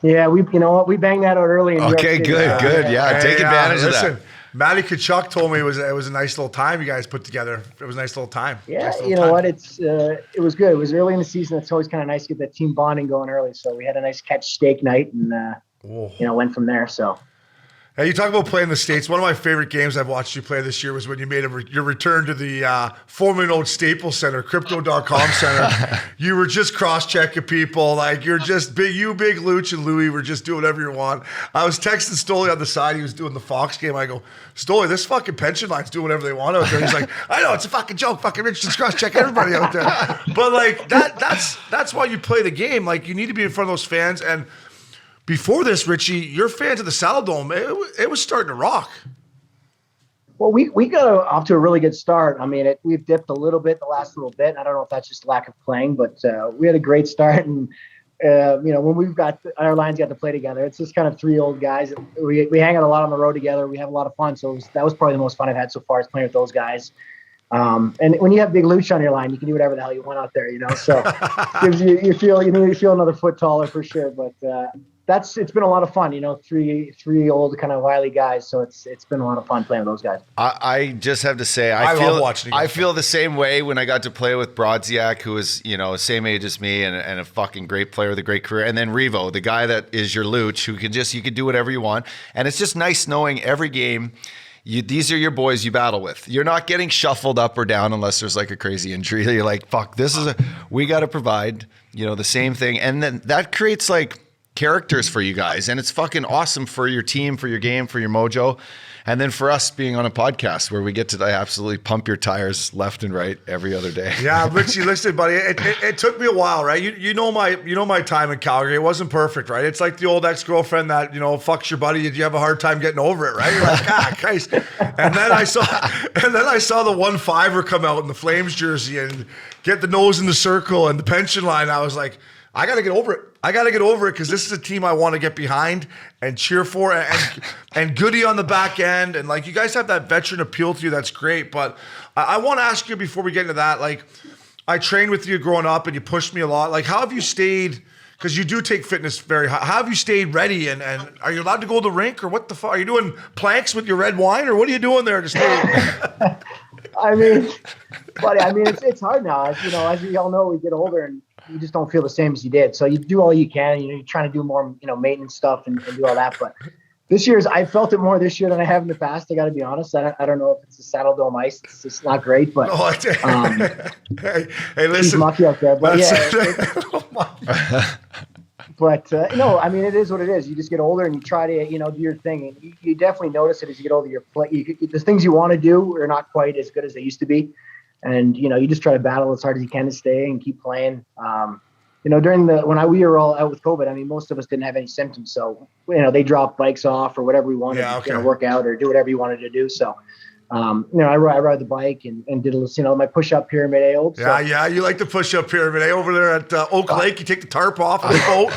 Yeah, we banged that out early. Okay, good. Yeah, take advantage of that. Matty Kachuk told me it was a nice little time you guys put together. It was a nice little time. Yeah, what? It was good. It was early in the season. It's always kind of nice to get that team bonding going early. So we had a nice catch steak night and went from there. So. Hey, you talk about playing the States. One of my favorite games I've watched you play this year was when you made your return to the formerly known Staples Center, Crypto.com Center. You were just cross-checking people. Like, you're just big. You, Big Luch, and Louie were just doing whatever you want. I was texting Stoley on the side. He was doing the Fox game. I go, Stoley, this fucking pension line's doing whatever they want out there. He's like, I know, it's a fucking joke. Fucking Richardson's cross-checking everybody out there. But, like, that's why you play the game. Like, you need to be in front of those fans. And before this, Richie, your fans at the Saddledome, it was starting to rock. Well, we got off to a really good start. I mean, we've dipped a little bit the last little bit. I don't know if that's just lack of playing, but we had a great start. And, when we've got our lines got to play together, it's just kind of 3 old guys. We hang out a lot on the road together. We have a lot of fun. So that was probably the most fun I've had so far is playing with those guys. And when you have Big Luch on your line, you can do whatever the hell you want out there, So gives you feel another foot taller for sure. But it's been a lot of fun, 3 old kind of wily guys. So it's been a lot of fun playing with those guys. I just have to say, I love watching. I feel the same way when I got to play with Brodziak, who is, same age as me and a fucking great player with a great career. And then Revo, the guy that is your Luch, who you can do whatever you want. And it's just nice knowing every game, these are your boys you battle with. You're not getting shuffled up or down unless there's like a crazy injury. You're like, fuck, we got to provide, the same thing. And then that creates like, characters for you guys, and it's fucking awesome for your team, for your game, for your mojo. And then for us being on a podcast where we get to absolutely pump your tires left and right every other day. Yeah, Richie, listen, buddy, it took me a while, right? You know my time in Calgary. It wasn't perfect, right? It's like the old ex-girlfriend that, fucks your buddy. You have a hard time getting over it, right? You're like, Christ. And then I saw the 1-5er come out in the Flames jersey and get the nose in the circle and the pension line. I was like, I got to get over it. I got to get over it because this is a team I want to get behind and cheer for, and Goody on the back end. And like, you guys have that veteran appeal to you. That's great. But I want to ask you before we get into that, like, I trained with you growing up and you pushed me a lot. Like, how have you stayed, because you do take fitness very high. How have you stayed ready? And are you allowed to go to the rink, or what the fuck? Are you doing planks with your red wine, or what are you doing there to stay? I mean, buddy, it's hard now. As we all know, we get older and you just don't feel the same as you did. So you do all you can. You're trying to do more, maintenance stuff and do all that. But I felt it more this year than I have in the past. I got to be honest. I don't know if it's the Saddle Dome ice. It's just not great. But hey, listen, mucky out there. But But it is what it is. You just get older and you try to, do your thing. And you definitely notice it as you get older. The things you want to do are not quite as good as they used to be. And, you just try to battle as hard as you can to stay and keep playing. During we were all out with COVID, most of us didn't have any symptoms. So, they dropped bikes off or whatever we wanted to work out or do whatever you wanted to do. So, I ride the bike and did my push-up pyramid A old. Yeah, you like the push-up pyramid A over there at Oak Lake. You take the tarp off of the boat.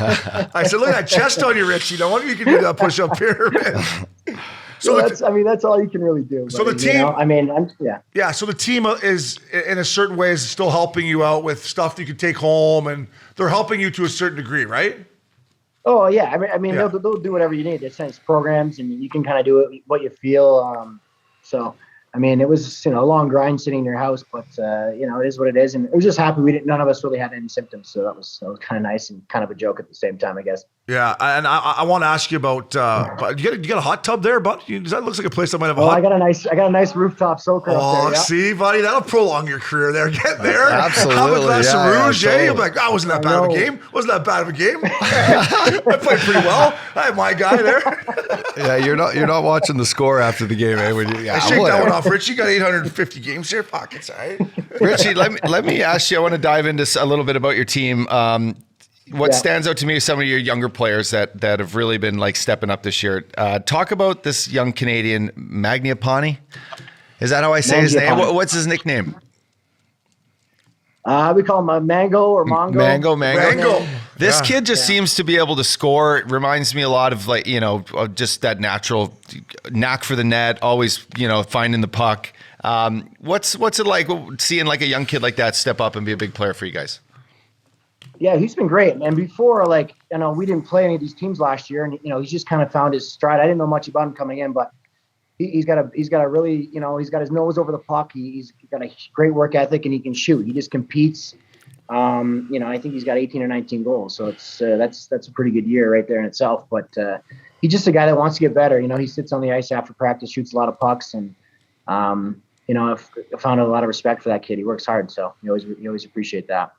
I said, look at that chest on you, Richie. No wonder you can do that push-up pyramid. So that's all you can really do. So the team, So the team is, in a certain way, is still helping you out with stuff that you can take home, and they're helping you to a certain degree, right? Oh yeah, they'll do whatever you need. They send us programs, and you can kind of do it what you feel. It was a long grind sitting in your house, but it is what it is, and it was just happy none of us really had any symptoms, so that was kind of nice and kind of a joke at the same time, I guess. Yeah, and I want to ask you about. You got a hot tub there, but that looks like a place that might have a hot. I got a nice rooftop soaker up there. Yeah. See, buddy, that'll prolong your career there. Get there, absolutely. Have a glass of rouge, You'll be like, wasn't that bad of a game? Wasn't that bad of a game? I played pretty well. I had my guy there. Yeah, you're not watching the score after the game, eh? I shake that one off, Richie. You got 850 games here, pockets, all right? Richie, let me ask you. I want to dive into a little bit about your team. What stands out to me is some of your younger players that have really been like stepping up this year. Talk about this young Canadian, Magniapani. Is that how I say his name? What's his nickname? We call him Mango or Mongo. Mango. This kid just seems to be able to score. It reminds me a lot of of just that natural knack for the net, always, finding the puck. What's it like seeing like a young kid like that step up and be a big player for you guys? Yeah, he's been great. And before, we didn't play any of these teams last year, and he's just kind of found his stride. I didn't know much about him coming in, but he's got a really, he's got his nose over the puck. He's got a great work ethic, and he can shoot. He just competes. I think he's got 18 or 19 goals, so it's that's a pretty good year right there in itself. But he's just a guy that wants to get better. He sits on the ice after practice, shoots a lot of pucks, and I've found a lot of respect for that kid. He works hard, so you always appreciate that.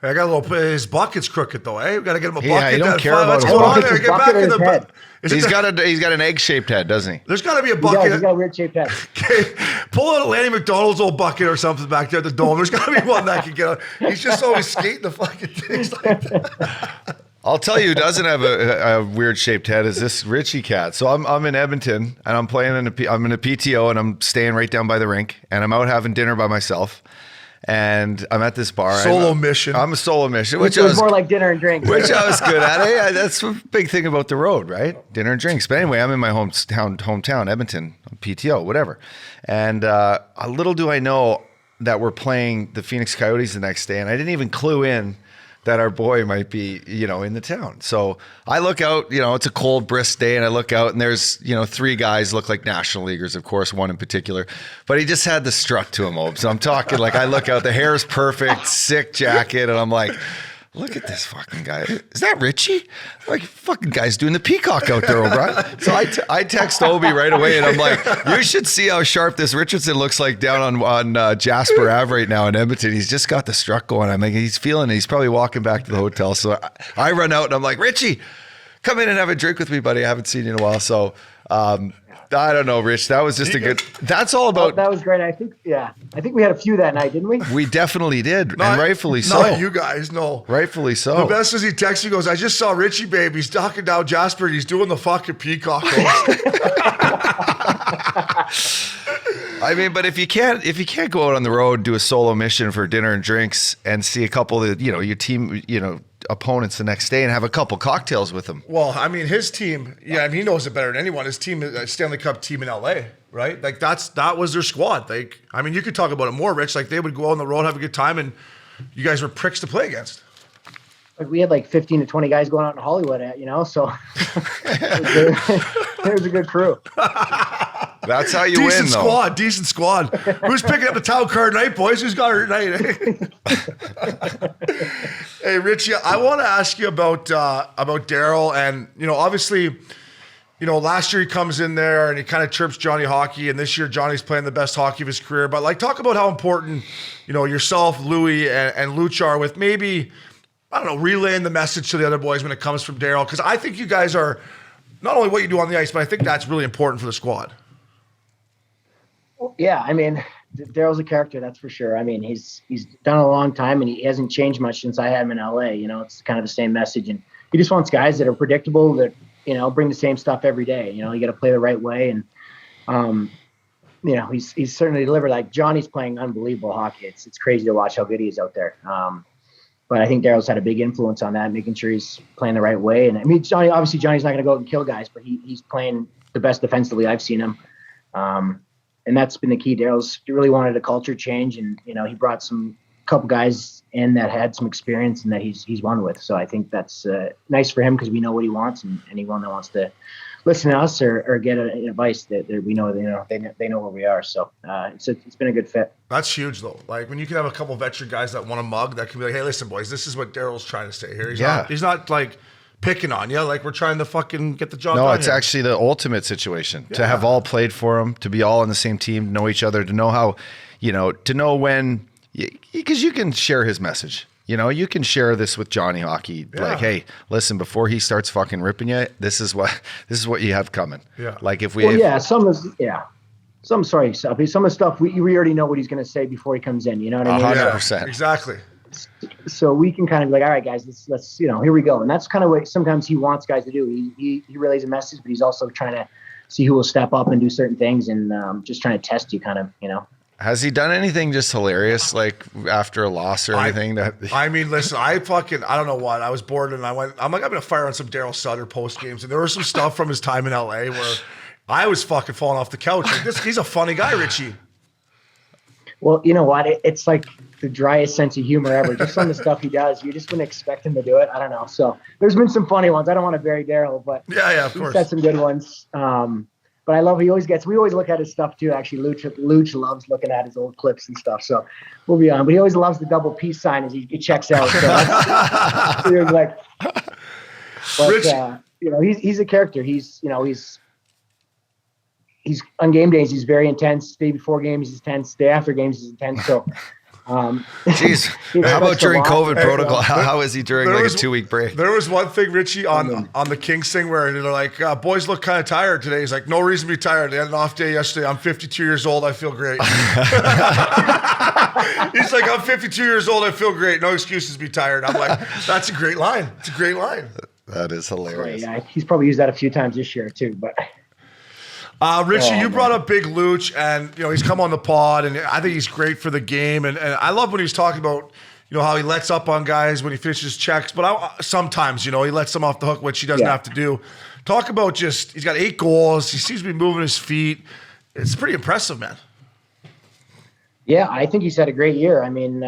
I got a little. His bucket's crooked though, eh? We got to get him a bucket. Yeah, I don't care about what's going on there. Get back in the head. He's got an egg-shaped head, doesn't he? There's got to be a bucket. He's got a weird shaped head. Okay, pull out a Lanny McDonald's old bucket or something back there at the Dome. There's got to be one that can get out. He's just always skating the fucking things like that. I'll tell you who doesn't have a weird shaped head is this Richie cat. So I'm in Edmonton and I'm playing I'm in a PTO and I'm staying right down by the rink and I'm out having dinner by myself. And I'm at this bar. Solo mission. I'm a solo mission. Which was more like dinner and drinks. Which I was good at. Hey, that's a big thing about the road, right? Dinner and drinks. But anyway, I'm in my hometown, Edmonton, PTO, whatever. And a little do I know that we're playing the Phoenix Coyotes the next day. And I didn't even clue in that our boy might be, in the town. So I look out, it's a cold, brisk day, and I look out, and there's, 3 guys look like National Leaguers, of course, one in particular. But he just had the strut to him, Obie. So I'm talking, I look out, the hair's perfect, sick jacket, and I'm like, look at this fucking guy. Is that Richie? Like, fucking guy's doing the peacock out there, O'Brien. So I text Obie right away, and I'm like, you should see how sharp this Richardson looks like down on Jasper Ave right now in Edmonton. He's just got the strut going. I'm like, he's feeling it. He's probably walking back to the hotel. So I run out, and I'm like, Richie, come in and have a drink with me, buddy. I haven't seen you in a while. So I don't know, Rich. That was just a good. That's all about. That was great. I think we had a few that night, didn't we? We definitely did, and rightfully so. Not you guys, no. Rightfully so. The best is he texts me, goes, I just saw Richie, babe. He's knocking down Jasper, and he's doing the fucking peacock. I mean, but if you can't go out on the road, do a solo mission for dinner and drinks, and see a couple of your team, opponents the next day, and have a couple cocktails with them. Well, I mean, his team, he knows it better than anyone. His team, Stanley Cup team in LA, right? Like that was their squad. Like, I mean, you could talk about it more, Rich. Like they would go out on the road, have a good time, and you guys were pricks to play against. Like we had like 15 to 20 guys going out in Hollywood, so it was a good crew. That's how you win, though. Decent squad. Who's picking up the towel card tonight, boys? Who's got her tonight? Hey, Richie, I want to ask you about Daryl, and obviously, last year he comes in there and he kind of chirps Johnny hockey, and this year Johnny's playing the best hockey of his career. But like, talk about how important, yourself, Louie, and Luch are with maybe, I don't know, relaying the message to the other boys when it comes from Daryl, because I think you guys are not only what you do on the ice, but I think that's really important for the squad. Yeah, I mean, Daryl's a character, that's for sure. I mean, he's done it a long time, and he hasn't changed much since I had him in LA. It's kind of the same message, and he just wants guys that are predictable, that bring the same stuff every day. You got to play the right way, and he's certainly delivered. Like Johnny's playing unbelievable hockey. It's crazy to watch how good he is out there. But I think Daryl's had a big influence on that, making sure he's playing the right way. And I mean, Johnny's not going to go out and kill guys, but he's playing the best defensively I've seen him. And that's been the key. Daryl's really wanted a culture change, and he brought some couple guys in that had some experience and that he's won with. So I think that's nice for him, because we know what he wants, and anyone that wants to listen to us or get advice that we know they know where we are. So it's been a good fit. That's huge though. Like when you can have a couple veteran guys that want a mug that can be like, hey, listen, boys, this is what Daryl's trying to say here. He's not like picking on you, like we're trying to fucking get the job done. No, it's here. actually the ultimate situation to have all played for him, to be all on the same team, know each other, to know how, to know when, because you can share his message. You can share this with Johnny Hockey. Yeah. Like, hey, listen, before he starts fucking ripping you, this is what you have coming. Yeah. Like some of the stuff we already know what he's going to say before he comes in. You know what I mean? 100%. Exactly. So we can kind of be like, all right, guys, let's here we go. And that's kind of what sometimes he wants guys to do. He relays a message, but he's also trying to see who will step up and do certain things, and just trying to test you kind of, Has he done anything just hilarious, like after a loss or anything? I mean, listen, I don't know what. I was bored, and I'm like, I'm going to fire on some Daryl Sutter post games. And there was some stuff from his time in LA where I was fucking falling off the couch. Like, he's a funny guy, Richie. Well, you know what? It's like the driest sense of humor ever. Just some of the stuff he does, you just wouldn't expect him to do it. I don't know. So there's been some funny ones. I don't want to bury Daryl, but yeah, of course. He's got some good ones. But I love we always look at his stuff too. Actually, Luch loves looking at his old clips and stuff. So we'll be on. But he always loves the double peace sign as he checks out. So that's like, but he's a character. He's on game days, he's very intense. Day before games, he's intense. Day after games, he's intense. So, jeez, how about during COVID protocol? How is he during a 2-week break? There was one thing, Richie, on the Kings thing where they're like, boys look kind of tired today. He's like, no reason to be tired. They had an off day yesterday. I'm 52 years old. I feel great. He's like, I'm 52 years old. I feel great. No excuses to be tired. I'm like, that's a great line. It's a great line. That is hilarious. Yeah, he's probably used that a few times this year too, but. Richie, you brought up Big Luch, and he's come on the pod, and I think he's great for the game. And I love when he's talking about how he lets up on guys when he finishes checks, but sometimes he lets them off the hook, which he doesn't have to do. Talk about he's got 8 goals. He seems to be moving his feet. It's pretty impressive, man. Yeah, I think he's had a great year. I mean,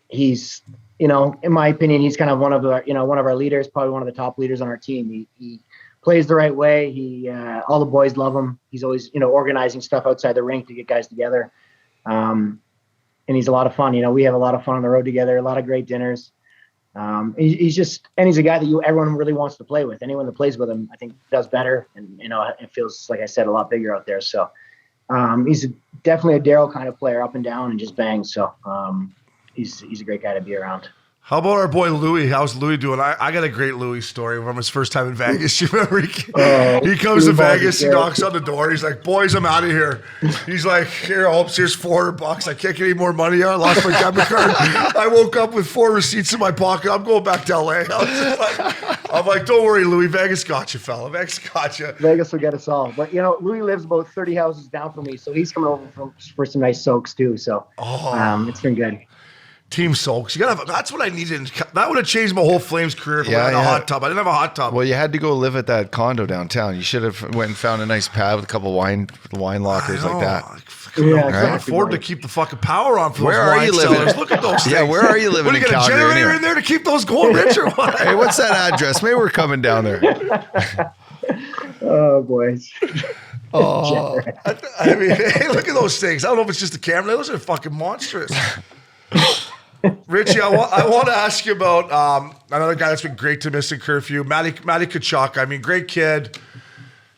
he's in my opinion, he's kind of one of our leaders, probably one of the top leaders on our team. He plays the right way. He all the boys love him. He's always organizing stuff outside the rink to get guys together, and he's a lot of fun. We have a lot of fun on the road together. A lot of great dinners. He's just, and he's a guy that everyone really wants to play with. Anyone that plays with him, I think, does better. And, it feels, like I said, a lot bigger out there. So he's definitely a Daryl kind of player, up and down and just bangs. So he's a great guy to be around. How about our boy Louis? How's Louis doing? I got a great Louis story from his first time in Vegas. You remember he comes to Vegas, he knocks on the door. He's like, boys, I'm out of here. He's like, here's $400. I can't get any more money. I lost my debit card. I woke up with 4 receipts in my pocket. I'm going back to LA. I'm like, don't worry, Louis. Vegas got you, fella. Vegas got you. Vegas will get us all. But, Louis lives about 30 houses down from me, so he's coming over for some nice soaks too. So it's been good. Team soaks. That's what I needed. That would have changed my whole Flames career if I had a hot tub. I didn't have a hot tub. Well, you had to go live at that condo downtown. You should have went and found a nice pad with a couple wine lockers like that. Yeah, I can't afford to keep the fucking power on for Where those are wine you living? cellars. Look at those things. Yeah, where are you living What, in you got a Calgary generator anyway? in there to keep those going rich or what? Hey, what's that address? Maybe we're coming down there. Oh, boys. Oh, I mean, hey, look at those things. I don't know if it's just the camera. Those are fucking monstrous. Richie, I want to ask you about another guy that's been great to Missin Curfew, Matty Tkachuk. I mean, great kid.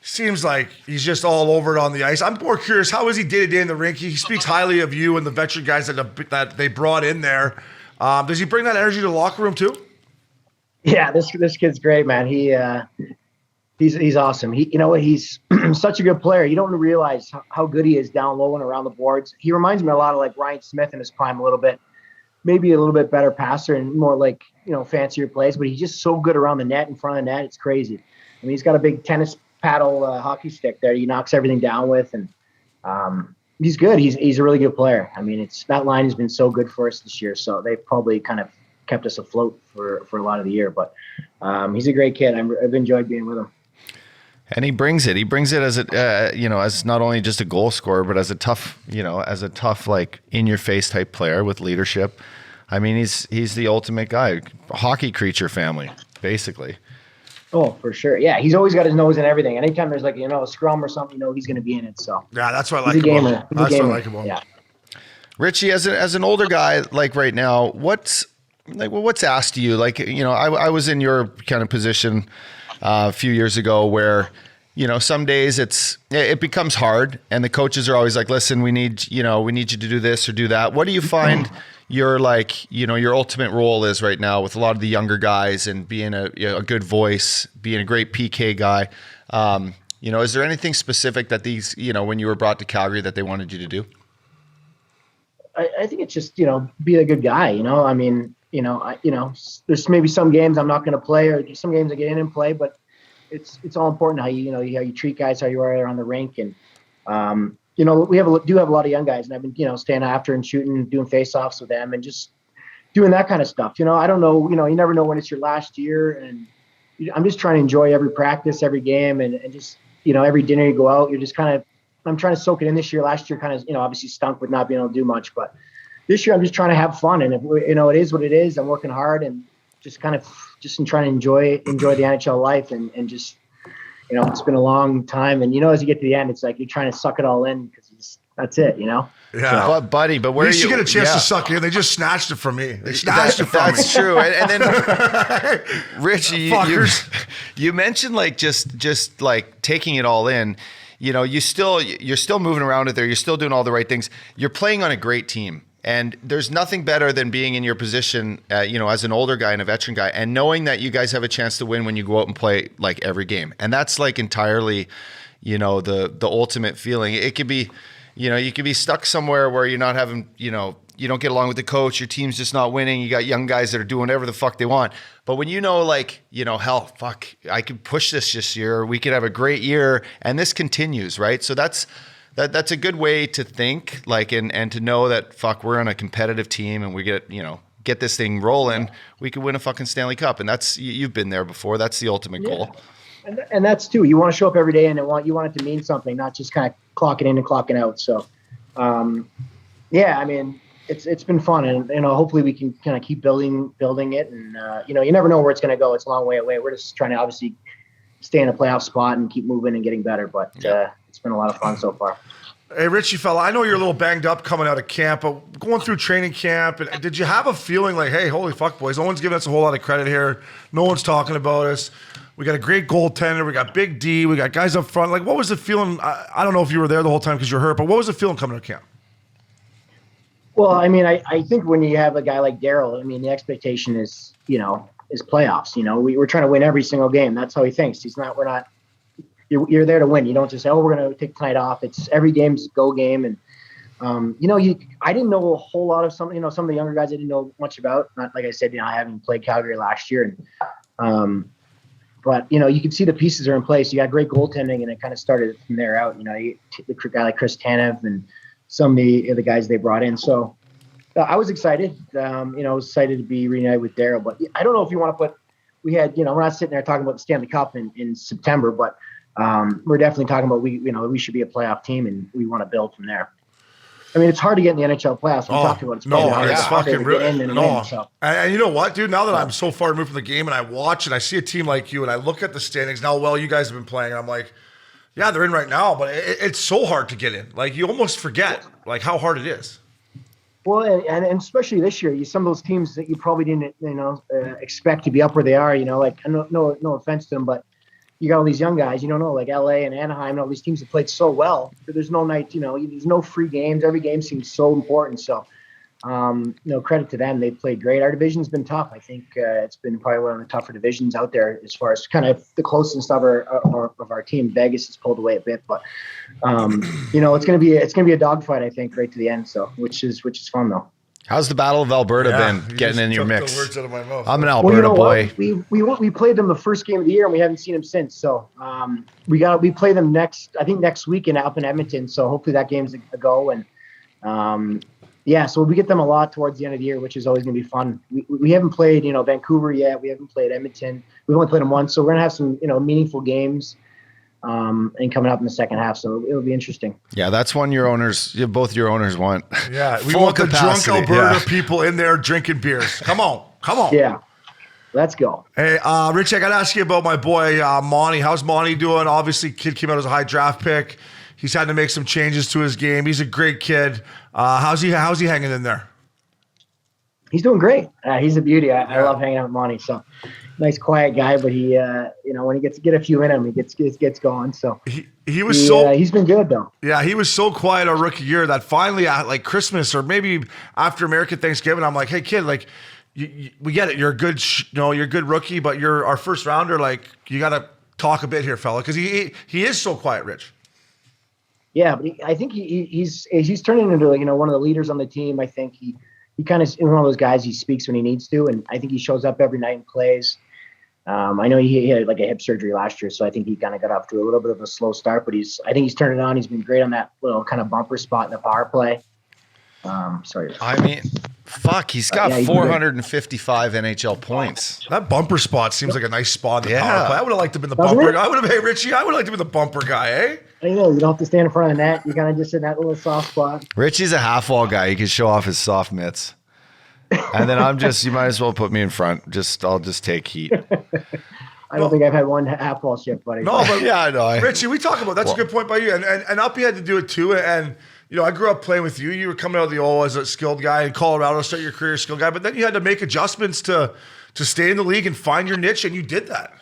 Seems like he's just all over it on the ice. I'm more curious, how is he day-to-day in the rink? He speaks highly of you and the veteran guys that they brought in there. Does he bring that energy to the locker room too? Yeah, this kid's great, man. He's awesome. He's such a good player. You don't realize how good he is down low and around the boards. He reminds me a lot of like Ryan Smith in his prime a little bit. Maybe a little bit better passer and more like, fancier plays, but he's just so good around the net, in front of the net. It's crazy. I mean, he's got a big tennis paddle hockey stick there. He knocks everything down with, and he's good. He's a really good player. I mean, that line has been so good for us this year, so they've probably kind of kept us afloat for a lot of the year. But he's a great kid. I've enjoyed being with him. and he brings it. He brings it as as not only just a goal scorer, but as a tough, like in your face type player with leadership. I mean, he's the ultimate guy, hockey creature family, basically. Oh, for sure. Yeah, he's always got his nose in everything. Anytime there's like, a scrum or something, he's going to be in it. So yeah, that's what I like he's a about gamer. him. That's what I like about him. Yeah. Richie, as an older guy, like right now, what's asked of you? Like, I was in your kind of position a few years ago where, some days it becomes hard and the coaches are always like, listen, we need you to do this or do that. What do you find your ultimate role is right now with a lot of the younger guys and being a good voice, being a great PK guy? Is there anything specific that these, when you were brought to Calgary that they wanted you to do? I think it's just, be a good guy, I mean, there's maybe some games I'm not going to play or some games I get in and play, but it's all important how you treat guys, how you are on the rink. And, we do have a lot of young guys, and I've been, staying after and shooting, doing face-offs with them and just doing that kind of stuff. I don't know, you never know when it's your last year, and I'm just trying to enjoy every practice, every game, and just, every dinner you go out, you're just kind of, I'm trying to soak it in this year. Last year kind of, obviously stunk with not being able to do much, but this year I'm just trying to have fun. And if it is what it is, I'm working hard and just kind of trying to enjoy the NHL life and just, it's been a long time. And, as you get to the end, it's like you're trying to suck it all in because that's it, Yeah. But buddy, but where at least you get a chance to suck it in. They just snatched it from me. They snatched it from me. That's true. And then, Richie, you mentioned like just like taking it all in. You're still moving around it there. You're still doing all the right things. You're playing on a great team. And there's nothing better than being in your position, as an older guy and a veteran guy, and knowing that you guys have a chance to win when you go out and play like every game. And that's like entirely, the ultimate feeling. It could be, you could be stuck somewhere where you're not having, you don't get along with the coach, your team's just not winning. You got young guys that are doing whatever the fuck they want. But when hell, fuck, I could push this year. We could have a great year, and this continues, right? So that's a good way to think, like, and to know that, fuck, we're on a competitive team and we get this thing rolling. We could win a fucking Stanley Cup, and that's, you've been there before. That's the ultimate goal. And that's too. You want to show up every day and you want it to mean something, not just kind of clocking in and clocking out. So, I mean, it's been fun, and hopefully we can kind of keep building it. And you never know where it's going to go. It's a long way away. We're just trying to obviously stay in a playoff spot and keep moving and getting better. But it's been a lot of fun so far. Hey, Richie fella, I know you're a little banged up coming out of camp, but going through training camp, and did you have a feeling like, hey, holy fuck, boys, no one's giving us a whole lot of credit here. No one's talking about us. We got a great goaltender. We got Big D. We got guys up front. Like, what was the feeling? I don't know if you were there the whole time because you're hurt, but what was the feeling coming out of camp? Well, I mean, I think when you have a guy like Daryl, I mean, the expectation is, is playoffs. We're trying to win every single game. That's how he thinks. We're not. You're there to win. You don't just say, "Oh, we're going to take tonight off." It's every game's go game, and I didn't know a whole lot of some of the younger guys I didn't know much about. Not like I said, I haven't played Calgary last year, and but you can see the pieces are in place. You got great goaltending, and it kind of started from there out. The guy like Chris Tanev and some of the guys they brought in. So I was excited. I was excited to be reunited with Daryl. But I don't know if you want to put. We had we're not sitting there talking about the Stanley Cup in September, but we're definitely talking about we should be a playoff team and we want to build from there. I mean, it's hard to get in the NHL playoffs. We talked about it's fucking really win, so. And you know what, dude? Now that I'm so far removed from the game and I watch and I see a team like you and I look at the standings now, well, you guys have been playing, and I'm like, yeah, they're in right now, but it's so hard to get in. Like, you almost forget like how hard it is. Well, and especially this year, some of those teams that you probably didn't expect to be up where they are. Like no offense to them, but you got all these young guys, like LA and Anaheim and all these teams that played so well. There's no night, there's no free games. Every game seems so important. So, credit to them. They've played great. Our division's been tough. I think it's been probably one of the tougher divisions out there as far as kind of the closest of our team. Vegas has pulled away a bit, but it's gonna be a dogfight, I think, right to the end. So, which is fun though. How's the Battle of Alberta been getting in your mix? The words out of my mouth. I'm an Alberta boy. We played them the first game of the year and we haven't seen them since. So we play them next week up in Edmonton. So hopefully that game's a go. And so we get them a lot towards the end of the year, which is always gonna be fun. We haven't played Vancouver yet. We haven't played Edmonton. We've only played them once. So we're gonna have some meaningful games. And coming up in the second half, so it'll be interesting. Yeah, that's one both your owners want. Yeah, we want the drunk Alberta people in there drinking beers. Come on. Yeah, let's go. Hey, Richie, I got to ask you about my boy Monty. How's Monty doing? Obviously, kid came out as a high draft pick. He's had to make some changes to his game. He's a great kid. How's he hanging in there? He's doing great. He's a beauty. I love hanging out with Monty. So. Nice, quiet guy, but he, when he gets to get a few in him, he gets going. So he's been good though. Yeah, he was so quiet our rookie year that finally at like Christmas or maybe after American Thanksgiving, I'm like, hey kid, like we get it. You're a good, you're a good rookie, but you're our first rounder. Like you got to talk a bit here, fella, because he is so quiet, Rich. Yeah, but I think he's turning into one of the leaders on the team. I think he kind of is one of those guys. He speaks when he needs to, and I think he shows up every night and plays. I know he had like a hip surgery last year, so I think he kind of got off to a little bit of a slow start, but I think he's turned it on. He's been great on that little kind of bumper spot in the power play. Sorry. I mean, fuck, he's got 455 NHL points. That bumper spot seems like a nice spot in the power play. I would have liked to be the bumper. Hey, Richie, I would have liked to be the bumper guy, eh? I know, you don't have to stand in front of the net. You kind of just in that little soft spot. Richie's a half wall guy. He can show off his soft mitts. And then you might as well put me in front. I'll just take heat. I don't think I've had one half ball shift, buddy. No, but yeah, I know. Richie, we talk about that's a good point by you. And Uppy had to do it too. And I grew up playing with you. You were coming out of the O as a skilled guy in Colorado, start your career as a skilled guy. But then you had to make adjustments to stay in the league and find your niche, and you did that.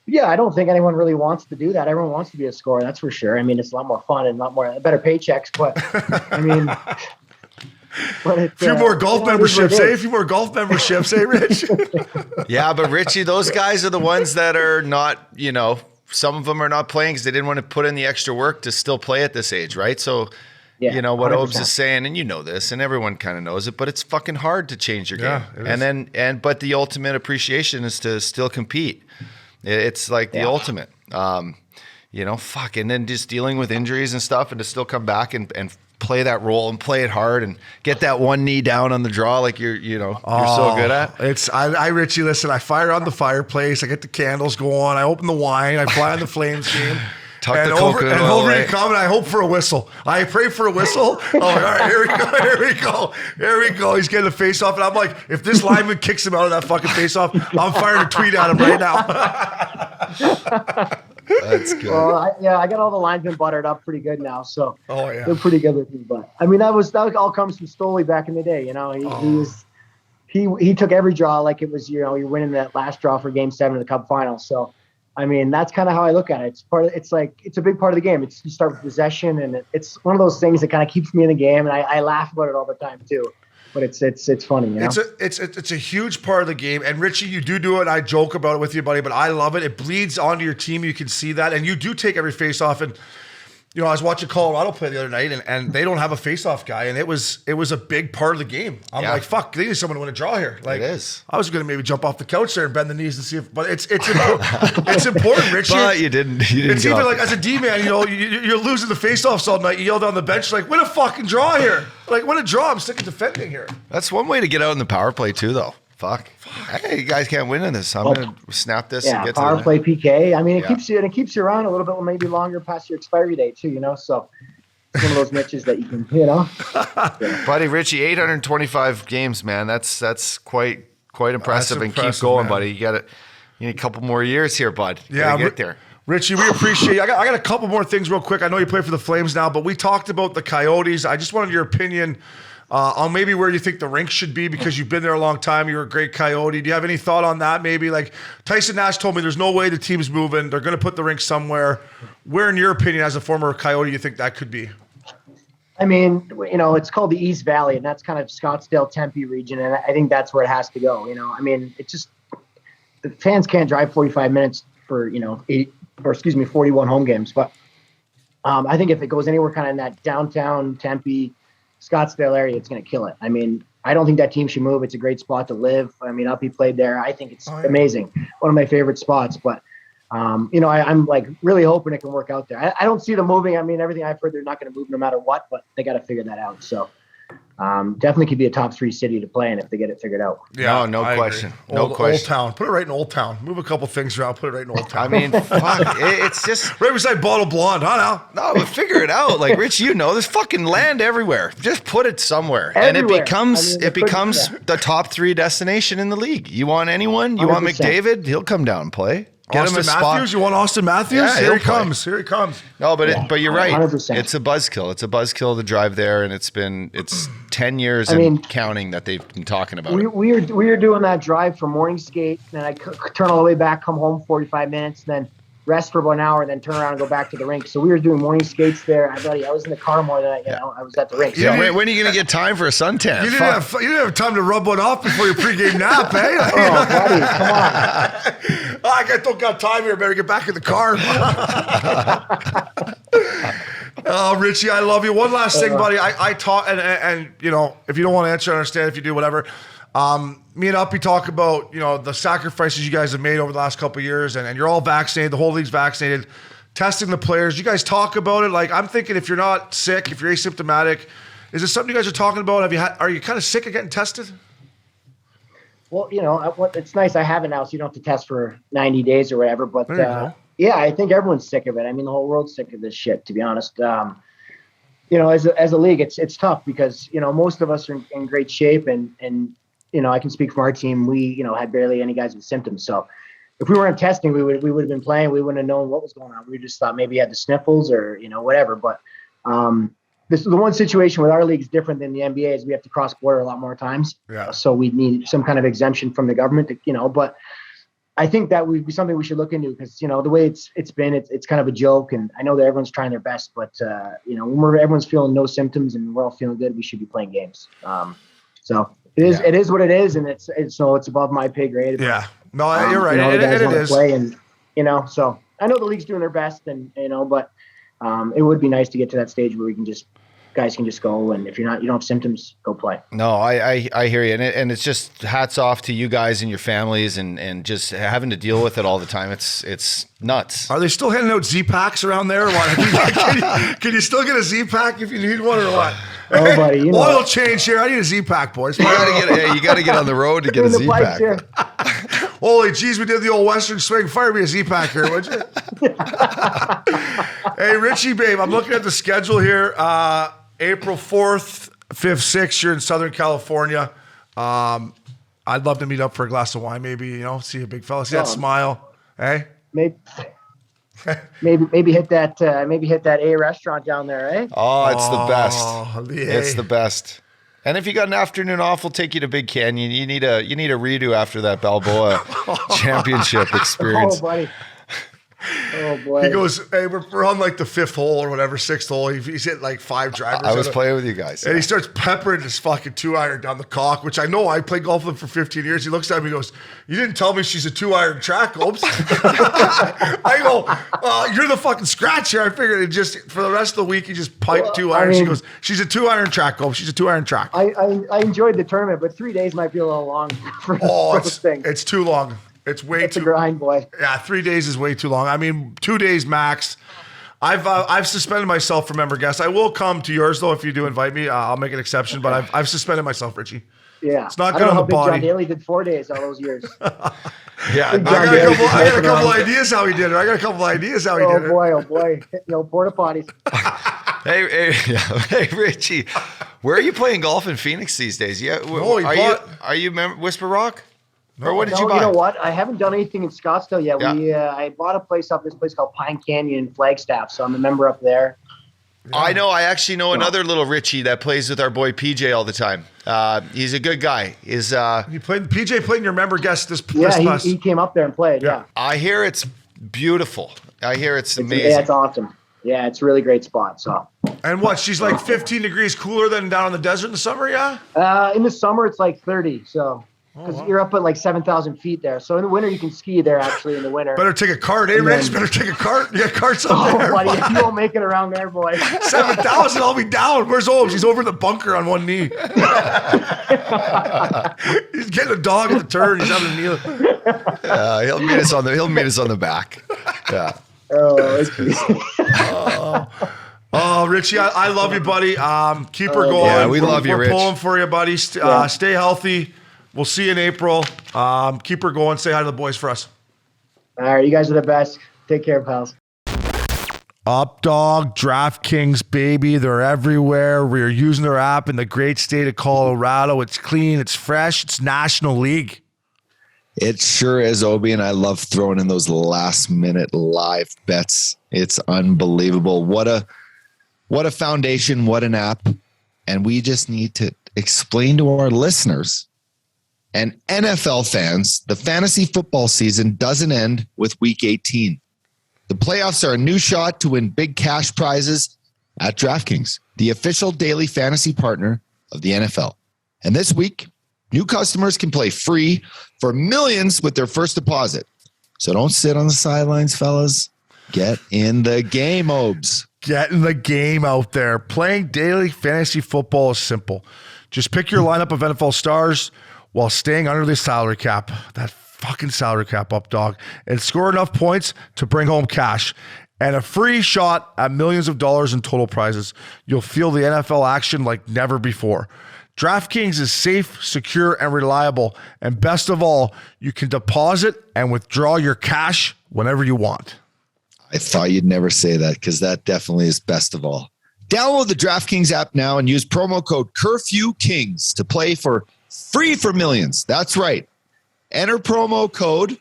Yeah, I don't think anyone really wants to do that. Everyone wants to be a scorer, that's for sure. I mean, it's a lot more fun and better paychecks. But I mean. A few more golf memberships, eh? A few more golf memberships, eh, Rich? Yeah, but Richie, those guys are the ones that are not, some of them are not playing because they didn't want to put in the extra work to still play at this age, right? So, what 100%. Obes is saying, and this, and everyone kind of knows it, but it's fucking hard to change your game. But the ultimate appreciation is to still compete. It's like the ultimate, and then just dealing with injuries and stuff and to still come back and play that role and play it hard and get that one knee down on the draw like you're so good at. Richie, listen, I fire on the fireplace, I get the candles going, I open the wine, I fly on the flame scheme. Tuck the coconut oil, over you come, and I hope for a whistle. I pray for a whistle. Oh, all right, here we go. He's getting a face off, and I'm like, if this lineman kicks him out of that fucking face off, I'm firing a tweet at him right now. That's good. Well, I got all the linesmen buttered up pretty good now, so they're Oh, pretty good with me. But I mean, that all comes from Stoley back in the day. You know, he took every draw like it was, you know, you're winning that last draw for Game 7 of the Cup final. So, I mean, that's kind of how I look at it. It's a big part of the game. You start with possession, and it's one of those things that kind of keeps me in the game, and I laugh about it all the time too. But it's funny, you know. It's a huge part of the game. And Richie, you do it. I joke about it with you, buddy, but I love it. It bleeds onto your team. You can see that, and you do take every face off. And you know, I was watching Colorado play the other night, and they don't have a face-off guy, and it was a big part of the game. I'm like, fuck, they need someone to win a draw here. Like, it is. I was going to maybe jump off the couch there and bend the knees and see if, but it's important. It's important, Richie. But you didn't. It's even like as a D man, you know, you're losing the face-offs all night. You yell down the bench like, win a fucking draw here. Like, win a draw. I'm sick of defending here. That's one way to get out in the power play too, though. Fuck. Hey, you guys can't win in this. I'm gonna snap this and get power to play PK. I mean, it keeps you around a little bit, maybe longer past your expiry date too. You know, so it's one of those niches that you can, you know. Buddy, Richie, 825 games, man. That's quite impressive. That's and impressive, keep going, man. buddy. You need a couple more years here, bud. Yeah, Gotta get there. Richie, we appreciate you. I got a couple more things real quick. I know you play for the Flames now, but we talked about the Coyotes. I just wanted your opinion on maybe where you think the rink should be, because you've been there a long time. You're a great Coyote. Do you have any thought on that? Maybe like Tyson Nash told me there's no way the team's moving. They're going to put the rink somewhere. Where, in your opinion, as a former Coyote, you think that could be? I mean, you know, it's called the East Valley, and that's kind of Scottsdale, Tempe region, and I think that's where it has to go. You know, I mean, it's just the fans can't drive 45 minutes for, you know, 41 home games. But I think if it goes anywhere kind of in that downtown Tempe, Scottsdale area, it's going to kill it. I mean, I don't think that team should move. It's a great spot to live. I mean, Uppy played there. I think it's amazing. One of my favorite spots. But, you know, I'm like really hoping it can work out there. I don't see them moving. I mean, everything I've heard, they're not going to move no matter what, but they got to figure that out. So definitely could be a top 3 city to play in if they get it figured out. Yeah, no I question. agree. No Old question. Town. Put it right in Old Town. Move a couple things around. Put it right in Old Town. I mean, fuck. It's just right beside Bottle Blonde, huh now? no, but figure it out. Like Rich, you know, there's fucking land everywhere. Just put it somewhere, and it Everywhere. becomes I mean, the top 3 destination in the league. You want anyone? You want 100%. McDavid? He'll come down and play. Get him Austin a spot. Matthews? You want Austin Matthews? Yeah, Here he'll he play. comes. Here he comes. No, but you're right. 100%. It's a buzzkill. It's a buzzkill to drive there, and it's 10 years I mean, and counting that they've been talking about it. We were doing that drive from morning skate, and I turn all the way back, come home 45 minutes, then rest for about an hour, then turn around and go back to the rink. So we were doing morning skates there. I was in the car more than I was at the rink. Yeah, So, when are you going to get time for a suntan? You didn't, Fuck. have, you didn't have time to rub one off before your pregame nap, eh? oh, buddy, come on. I don't got time here. Better get back in the car. Oh, Richie, I love you. One last thing, buddy. I taught, and you know, if you don't want to answer, I understand. If you do, whatever. Me and Uppy talk about, you know, the sacrifices you guys have made over the last couple of years, and you're all vaccinated. The whole league's vaccinated. Testing the players. You guys talk about it. Like, I'm thinking, if you're not sick, if you're asymptomatic, is this something you guys are talking about? Are you kind of sick of getting tested? Well, you know, it's nice I have it now, so you don't have to test for 90 days or whatever. But There you go. yeah, I think everyone's sick of it. I mean, the whole world's sick of this shit, to be honest. You know, as a league, it's tough because, you know, most of us are in great shape, and you know, I can speak for our team. We, you know, had barely any guys with symptoms. So if we weren't testing, we would have been playing. We wouldn't have known what was going on. We just thought maybe he had the sniffles or, you know, whatever. But this is the one situation with our league is different than the NBA is we have to cross border a lot more times. Yeah. So we need some kind of exemption from the government to, you know, but I think that would be something we should look into because, you know, the way it's been, it's kind of a joke, and I know that everyone's trying their best, but you know, when everyone's feeling no symptoms and we're all feeling good, we should be playing games. So it is what it is, and it's above my pay grade. Yeah. No, you're right. You know, the guys it wanna is. play, and you know, so I know the league's doing their best, and you know, but it would be nice to get to that stage where guys can just go, and if you don't have symptoms, go play. No, I hear you, and it's just hats off to you guys and your families, and just having to deal with it all the time. It's nuts. Are they still handing out Z-Packs around there? Or what? Can you still get a Z-Pack if you need one or what? Oh, buddy, you know. Oil change here. I need a Z-Pack, boys. You gotta get on the road to get a Doing the pipes Z-Pack. here. Holy jeez, we did the old Western swing. Fire me a Z-Pack here, would you? Hey, Richie, babe, I'm looking at the schedule here. April 4th, 5th, 6th, you're in Southern California. I'd love to meet up for a glass of wine, maybe, you know, see a big fella. See that smile. Hey? Maybe. maybe hit that A restaurant down there, eh? Oh, it's the best. Yeah. It's the best. And if you got an afternoon off, we'll take you to Big Canyon. You need a redo after that Balboa championship experience. Oh, buddy. Oh boy. He goes, hey, we're on like the 5th hole or whatever, 6th hole. He's hit like 5 drivers. I was playing with you guys. And he starts peppering his fucking 2-iron down the cock, which I know. I played golf with him for 15 years. He looks at me and goes, you didn't tell me she's a 2-iron track, Obes. I go, you're the fucking scratch here. I figured it just, for the rest of the week, he just piped 2 irons. She goes, she's a 2-iron track, Obes. She's a 2-iron track. I enjoyed the tournament, but 3 days might be a little long for this thing. It's too long. It's way It's too a grind, boy. Yeah, 3 days is way too long. I mean, 2 days max. I've suspended myself from member guests. I will come to yours though if you do invite me. I'll make an exception, but I've suspended myself, Richie. Yeah, it's not good on the body. John Daly did 4 days all those years. Yeah, I got a couple ideas how he did it. Oh boy, porta potties. Hey, Richie, where are you playing golf in Phoenix these days? Yeah, are you Whisper Rock? Or what did you buy? You know what? I haven't done anything in Scottsdale yet. Yeah. I bought a place this place called Pine Canyon in Flagstaff, so I'm a member up there. Yeah. I know. I actually know another little Richie that plays with our boy PJ all the time. He's a good guy. PJ played in your member guest this he came up there and played. Yeah. I hear it's beautiful. I hear it's amazing. Yeah, it's awesome. Yeah, it's a really great spot. So. And what? She's like 15 degrees cooler than down in the desert in the summer. Yeah. In the summer it's like 30. So. Because you're up at like 7,000 feet there. So in the winter, you can ski there actually in the winter. Better take a cart, eh, Rich? Better take a cart. You got carts up there. Oh, buddy, if you won't make it around there, boy. 7,000, I'll be down. Where's Obes? He's over in the bunker on one knee. He's getting a dog at the turn. He's having a kneel. He'll meet us on the back. Yeah. Oh, Richie, I love you, buddy. Keep her going. Yeah, we love you, Rich. We're pulling for you, buddy. Stay healthy. We'll see you in April. Keep her going. Say hi to the boys for us. All right, you guys are the best. Take care, pals. Updog, DraftKings, baby. They're everywhere. We're using their app in the great state of Colorado. It's clean. It's fresh. It's National League. It sure is, Obie, and I love throwing in those last-minute live bets. It's unbelievable. What a foundation. What an app. And we just need to explain to our listeners and NFL fans, the fantasy football season doesn't end with Week 18. The playoffs are a new shot to win big cash prizes at DraftKings, the official daily fantasy partner of the NFL. And this week, new customers can play free for millions with their first deposit. So don't sit on the sidelines, fellas. Get in the game, Obes. Get in the game out there. Playing daily fantasy football is simple. Just pick your lineup of NFL stars while staying under the salary cap. That fucking salary cap up, dog. And score enough points to bring home cash. And a free shot at millions of dollars in total prizes. You'll feel the NFL action like never before. DraftKings is safe, secure, and reliable. And best of all, you can deposit and withdraw your cash whenever you want. I thought you'd never say that because that definitely is best of all. Download the DraftKings app now and use promo code CurfewKings to play for free for millions. That's right. Enter promo code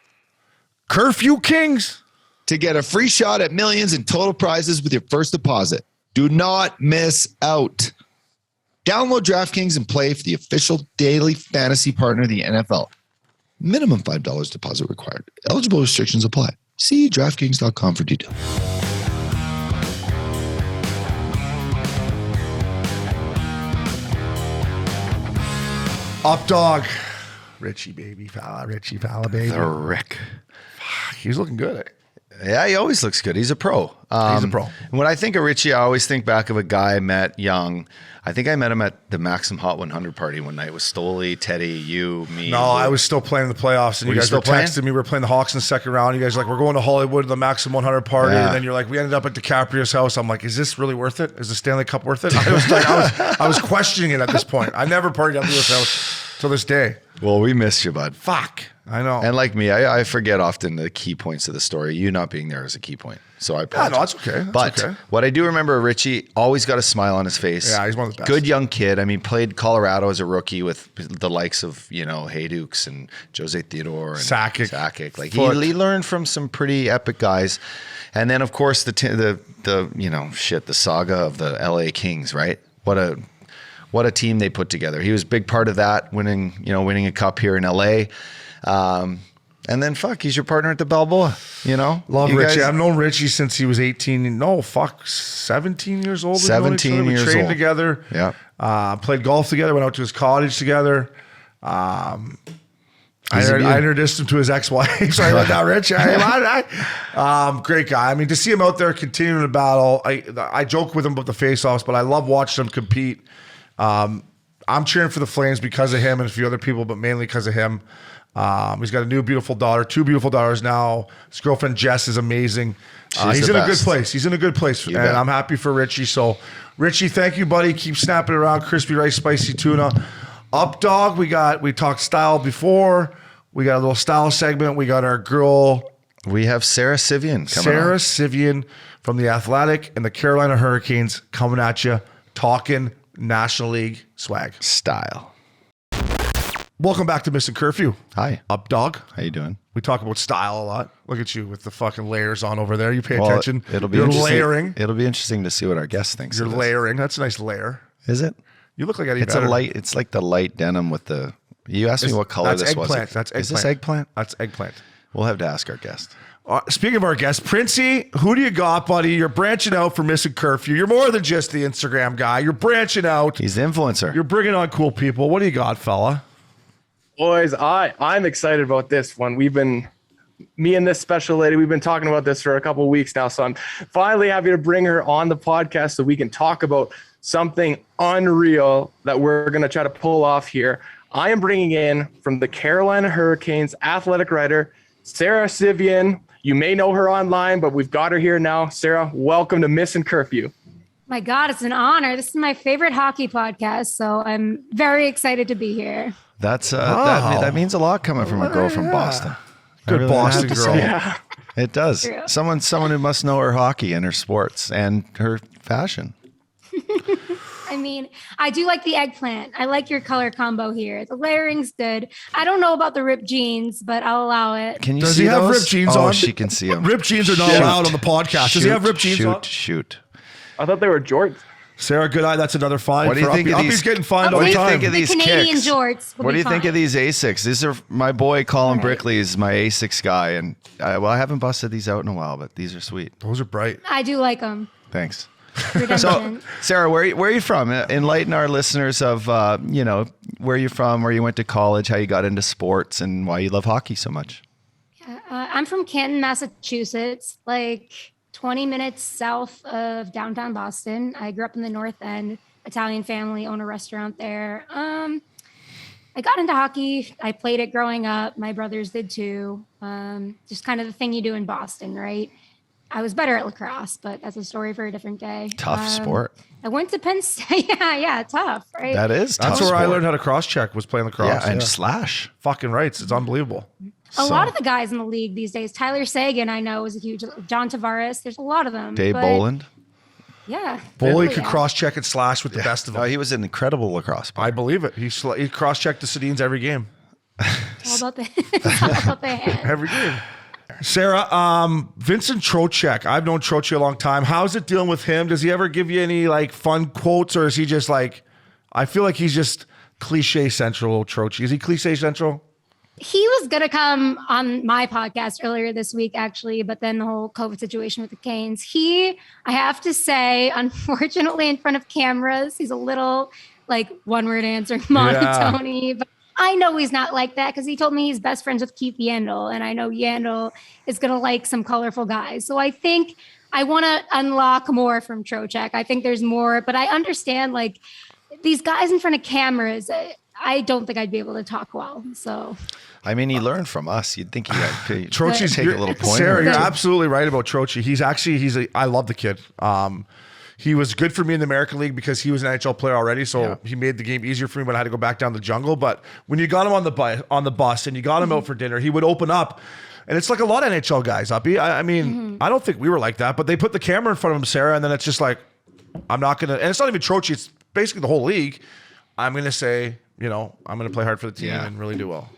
Curfew Kings to get a free shot at millions in total prizes with your first deposit. Do not miss out. Download DraftKings and play for the official daily fantasy partner of the NFL. Minimum $5 deposit required. Eligible restrictions apply. See DraftKings.com for details. Up dog. Richie, baby. Richie, baby. The Rick. He's looking good. Yeah, he always looks good. He's a pro. He's a pro. When I think of Richie, I always think back of a guy I met young. I think I met him at the Maxim Hot 100 party one night with Stoley, Teddy, you, me. No, I was still playing in the playoffs, and you guys were texting me. We were playing the Hawks in the second round. You guys were like, we're going to Hollywood to the Maxim 100 party. Yeah. And then you're like, we ended up at DiCaprio's house. I'm like, is this really worth it? Is the Stanley Cup worth it? I was questioning it at this point. I never partied at Leo's house till this day. Well, we missed you, bud. Fuck. I know. And like me, I forget often the key points of the story. You not being there is a key point. So I Yeah, apologize. no, that's okay. That's But okay. what I do remember, Richie always got a smile on his face. Yeah, he's one of the best. Good young kid. I mean, played Colorado as a rookie with the likes of, Haydukes and Jose Theodore and Sakic. Like Foot. he learned from some pretty epic guys. And then of course the saga of the LA Kings, right? What a team they put together. He was a big part of that, winning a cup here in LA. And then he's your partner at the Balboa, Love You Richie. guys- I've known Richie since he was 18. 17 years old. 17 we years trained old. together. Yeah. Played golf together. Went out to his cottage together. I introduced him to his ex-wife. Sorry about that, Rich. Great guy. I mean, to see him out there continuing to battle. I joke with him about the face-offs, but I love watching him compete. I'm cheering for the Flames because of him and a few other people, but mainly because of him. He's got a new beautiful daughter, 2 beautiful daughters now. His girlfriend Jess is amazing. He's in a good place. He's in a good place, and bet. I'm happy for Richie. So, Richie, thank you, buddy. Keep snapping around. Crispy rice, spicy tuna. Up dog. We talked style before. We got a little style segment. We got our girl We have Sara Civian coming Sara on. Civian from the Athletic and the Carolina Hurricanes coming at you, talking National League swag. Style. Welcome back to Missin Curfew. Hi. Up dog. How you doing? We talk about style a lot. Look at you with the fucking layers on over there. You pay attention. It'll be You're interesting. layering. It'll be interesting to see what our guest thinks. You're of this. layering. That's a nice layer. Is it? You look like Eddie It's Vedder. a light. It's like the light denim with the. You asked me what color That's this was. eggplant. That's eggplant. Is this eggplant? That's eggplant. We'll have to ask our guest. Speaking of our guest, Printzy, who do you got, buddy? You're branching out for Missin Curfew. You're more than just the Instagram guy. You're branching out. He's the influencer. You're bringing on cool people. What do you got, fella? Boys, I'm excited about this one. Me and this special lady, we've been talking about this for a couple of weeks now. So I'm finally happy to bring her on the podcast so we can talk about something unreal that we're going to try to pull off here. I am bringing in from the Carolina Hurricanes athletic writer, Sara Civian. You may know her online, but we've got her here now. Sara, welcome to Missin Curfew. My God, it's an honor. This is my favorite hockey podcast, so I'm very excited to be here. That's Wow. that means a lot coming from a girl from Yeah. Boston. I Good really Boston have to girl. say. Yeah. It does. True. Someone who must know her hockey and her sports and her fashion. I mean, I do like the eggplant. I like your color combo here. The layering's good. I don't know about the ripped jeans, but I'll allow it. Can you Does see he have those? ripped jeans oh, on? she can see them. Ripped jeans are not allowed on the podcast. Does he have ripped jeans on? Shoot. I thought they were jorts. Sarah, good eye. That's another fine. What do you for think Uppy. of Uppy's these- getting fined What all do the you time. think of these The Canadian kicks? jorts will What do be you think fine. of these Asics? These are my boy Colin Right. Brickley is my Asics guy, and I haven't busted these out in a while, but these are sweet. Those are bright. I do like them. Thanks. Redemption. So, Sara, where are you from? Enlighten our listeners of where you're from, where you went to college, how you got into sports, and why you love hockey so much. I'm from Canton, Massachusetts, like 20 minutes south of downtown Boston. I grew up in the North End. Italian family, own a restaurant there. I got into hockey. I played it growing up. My brothers did too. Just kind of the thing you do in Boston, right? I was better at lacrosse, but that's a story for a different day. Tough sport. I went to Penn State. yeah, tough, right? That is tough. That's where I sport. learned how to cross check, was playing lacrosse. Yeah, and slash. Fucking rights. It's unbelievable. A lot of the guys in the league these days. Tyler Sagan, I know, is a huge. John Tavares. There's a lot of them. Dave but Boland. Yeah. Bully really, could yeah. cross check and slash with the best of them. Oh, he was an incredible lacrosse player. I believe it. He cross checked the Sedines every game. It's all about the, it's all about the hand. Every game. Sara, Vincent Trocheck. I've known Troche a long time. How's it dealing with him? Does he ever give you any like fun quotes, or is he just like? I feel like he's just cliche central. Troche, is he cliche central? He was going to come on my podcast earlier this week, actually, but then the whole COVID situation with the Canes. I have to say, unfortunately, in front of cameras, he's a little like one-word answer monotony. But I know he's not like that because he told me he's best friends with Keith Yandel, and I know Yandel is going to like some colorful guys. So I think I want to unlock more from Trocheck. I think there's more, but I understand like these guys in front of cameras. I don't think I'd be able to talk well. So. I mean, he learned from us. You'd think he had Troche's take a little point. Sarah, you're absolutely right about Troche. I love the kid. He was good for me in the American League because he was an NHL player already, so he made the game easier for me when I had to go back down the jungle. But when you got him on the bus and you got him out for dinner, he would open up. And it's like a lot of NHL guys, Uppy. I mean, I don't think we were like that, but they put the camera in front of him, Sara, and then it's just like, I'm not going to, and it's not even Troche, it's basically the whole league. I'm going to say, I'm going to play hard for the team and really do well.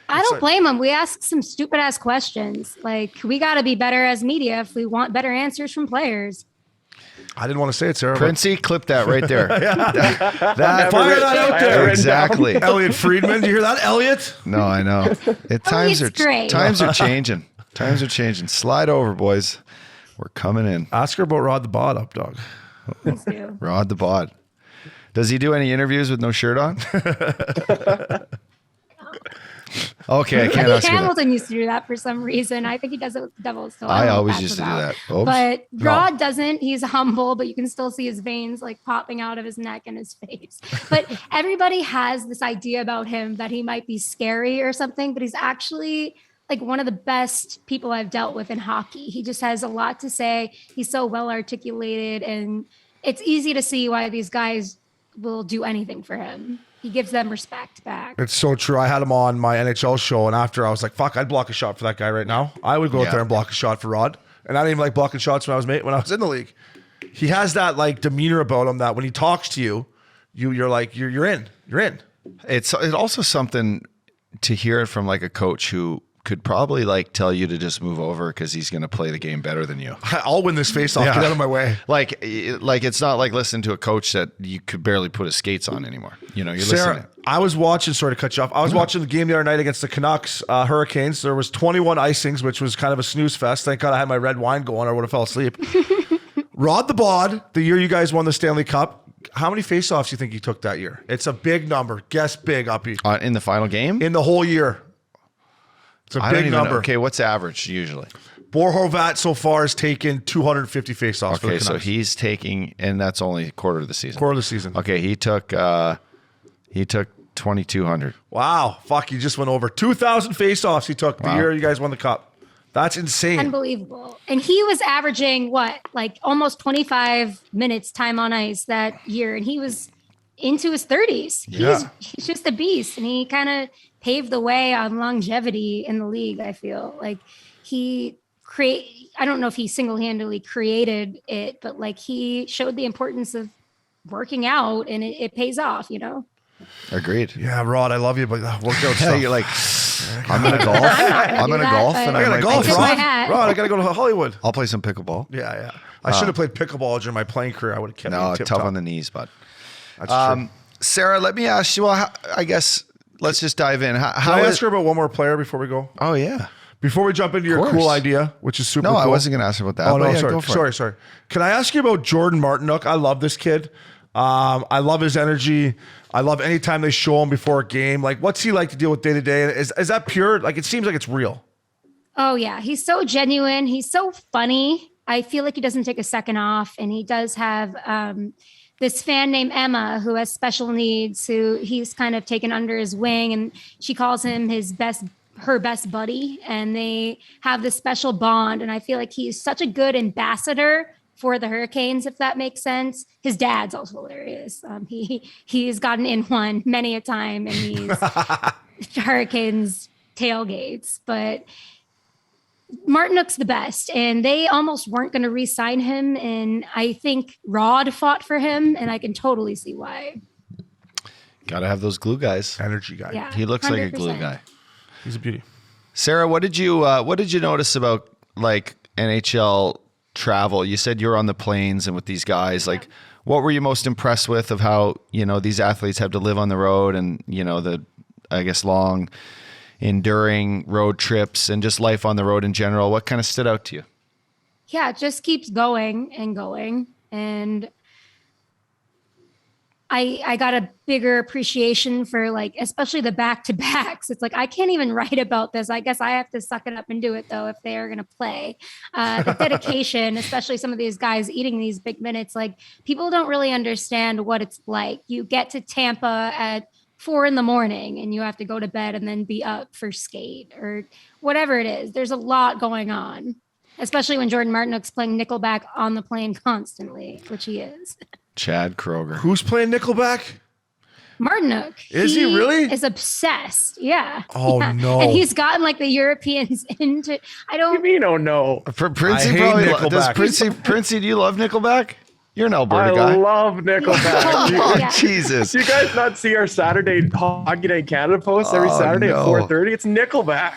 I don't blame him. We ask some stupid ass questions. Like, we got to be better as media if we want better answers from players. I didn't want to say it, Sara. Printzy, clip that right there. That fire that out there. Exactly. Elliot Friedman. Do you hear that, Elliot? No, I know. Times are great. times are changing. Times are changing. Slide over, boys. We're coming in. Ask her about Rod the Bod up, dog. Please do. Rod the Bod. Does he do any interviews with no shirt on? Okay, I can't ask you that. Hamilton used to do that for some reason. I think he does it with the Devils. So I don't know always what used to that's do that. Oops. But Rod doesn't. He's humble, but you can still see his veins like popping out of his neck and his face. But everybody has this idea about him that he might be scary or something, but he's actually like one of the best people I've dealt with in hockey. He just has a lot to say. He's so well articulated, and it's easy to see why these guys will do anything for him. He gives them respect back. It's so true. I had him on my NHL show, and after I was like, fuck, I'd block a shot for that guy right now. I would go out there and block a shot for Rod. And I didn't even like blocking shots when I was in the league. He has that like demeanor about him that when he talks to you, you're like, you're in. You're in. It's also something to hear it from like a coach who could probably like tell you to just move over because he's going to play the game better than you. I'll win this face off. Get out of my way. Like it's not like listening to a coach that you could barely put his skates on anymore. You're Sara, listening. I was watching, sorry to cut you off. I was watching the game the other night against the Canucks Hurricanes. There was 21 icings, which was kind of a snooze fest. Thank God I had my red wine going or I would have fell asleep. Rod the Bod, the year you guys won the Stanley Cup, how many faceoffs do you think you took that year? It's a big number. Guess big, Uppy. In the final game? In the whole year. It's a big number. Okay, what's average usually? Bor Horvat so far has taken 250 faceoffs. Okay, so he's taking, and that's only a quarter of the season. Quarter of the season. Okay, he took 2,200. Wow, fuck! He just went over 2,000 faceoffs. He took the year you guys won the cup. That's insane. Unbelievable. And he was averaging like almost 25 minutes time on ice that year, and he was into his 30s. He's just a beast, and he kind of paved the way on longevity in the league. I feel like I don't know if he single-handedly created it, but like he showed the importance of working out, and it pays off, Agreed. Yeah, Rod, I love you, but workout stuff. You're like, I'm gonna golf. I'm gonna golf, and I gotta golf, tip my hat. Rod, I gotta go to Hollywood. I'll play some pickleball. Yeah. I should have played pickleball during my playing career. I would have kept No, me tough on the knees, but That's true. Sara, let me ask you. Well, I guess let's just dive in. Can I ask her about one more player before we go? Oh yeah. Before we jump into your cool idea, which is super No, cool. I wasn't going to ask about that. Oh, no, Yeah, sorry. Can I ask you about Jordan Martinook? I love this kid. I love his energy. I love anytime they show him before a game. Like, what's he like to deal with day to day? Is that pure? Like, it seems like it's real. Oh, yeah. He's so genuine. He's so funny. I feel like he doesn't take a second off. And he does have this fan named Emma who has special needs, who he's kind of taken under his wing. And she calls him her best buddy. And they have this special bond. And I feel like he's such a good ambassador for the Hurricanes, if that makes sense. His dad's also hilarious. He's gotten in one many a time, and he's Hurricanes tailgates. But Martinook's the best, and they almost weren't going to re-sign him. And I think Rod fought for him, and I can totally see why. Got to have those glue guys. Energy guy. Yeah, He looks 100%. like a glue guy. He's a beauty. Sara, what did you notice about like NHL travel? You said you're on the planes and with these guys. Like, what were you most impressed with of how these athletes have to live on the road, and the long enduring road trips and just life on the road in general? What kind of stood out to you? Yeah, it just keeps going and going. And I got a bigger appreciation for especially the back-to-backs. It's like, I can't even write about this. I guess I have to suck it up and do it though, if they are going to play. The dedication, especially some of these guys eating these big minutes, people don't really understand what it's like. You get to Tampa at 4 a.m. and you have to go to bed and then be up for skate or whatever it is. There's a lot going on, especially when Jordan Martinook's playing Nickelback on the plane constantly, which he is. Chad Kroger. Who's playing Nickelback? Martinook. Is he really? Is obsessed. Yeah. Oh, Yeah. no. And he's gotten like the Europeans into. I don't. What do you mean? Oh no! Printzy hate probably does. Nickelback. Printzy, do you love Nickelback? You're an Alberta I guy. love Nickelback. Oh, Yeah. Jesus. Do you guys not see our Saturday Hockey Night Canada posts every Oh, Saturday no. at 4:30? It's Nickelback.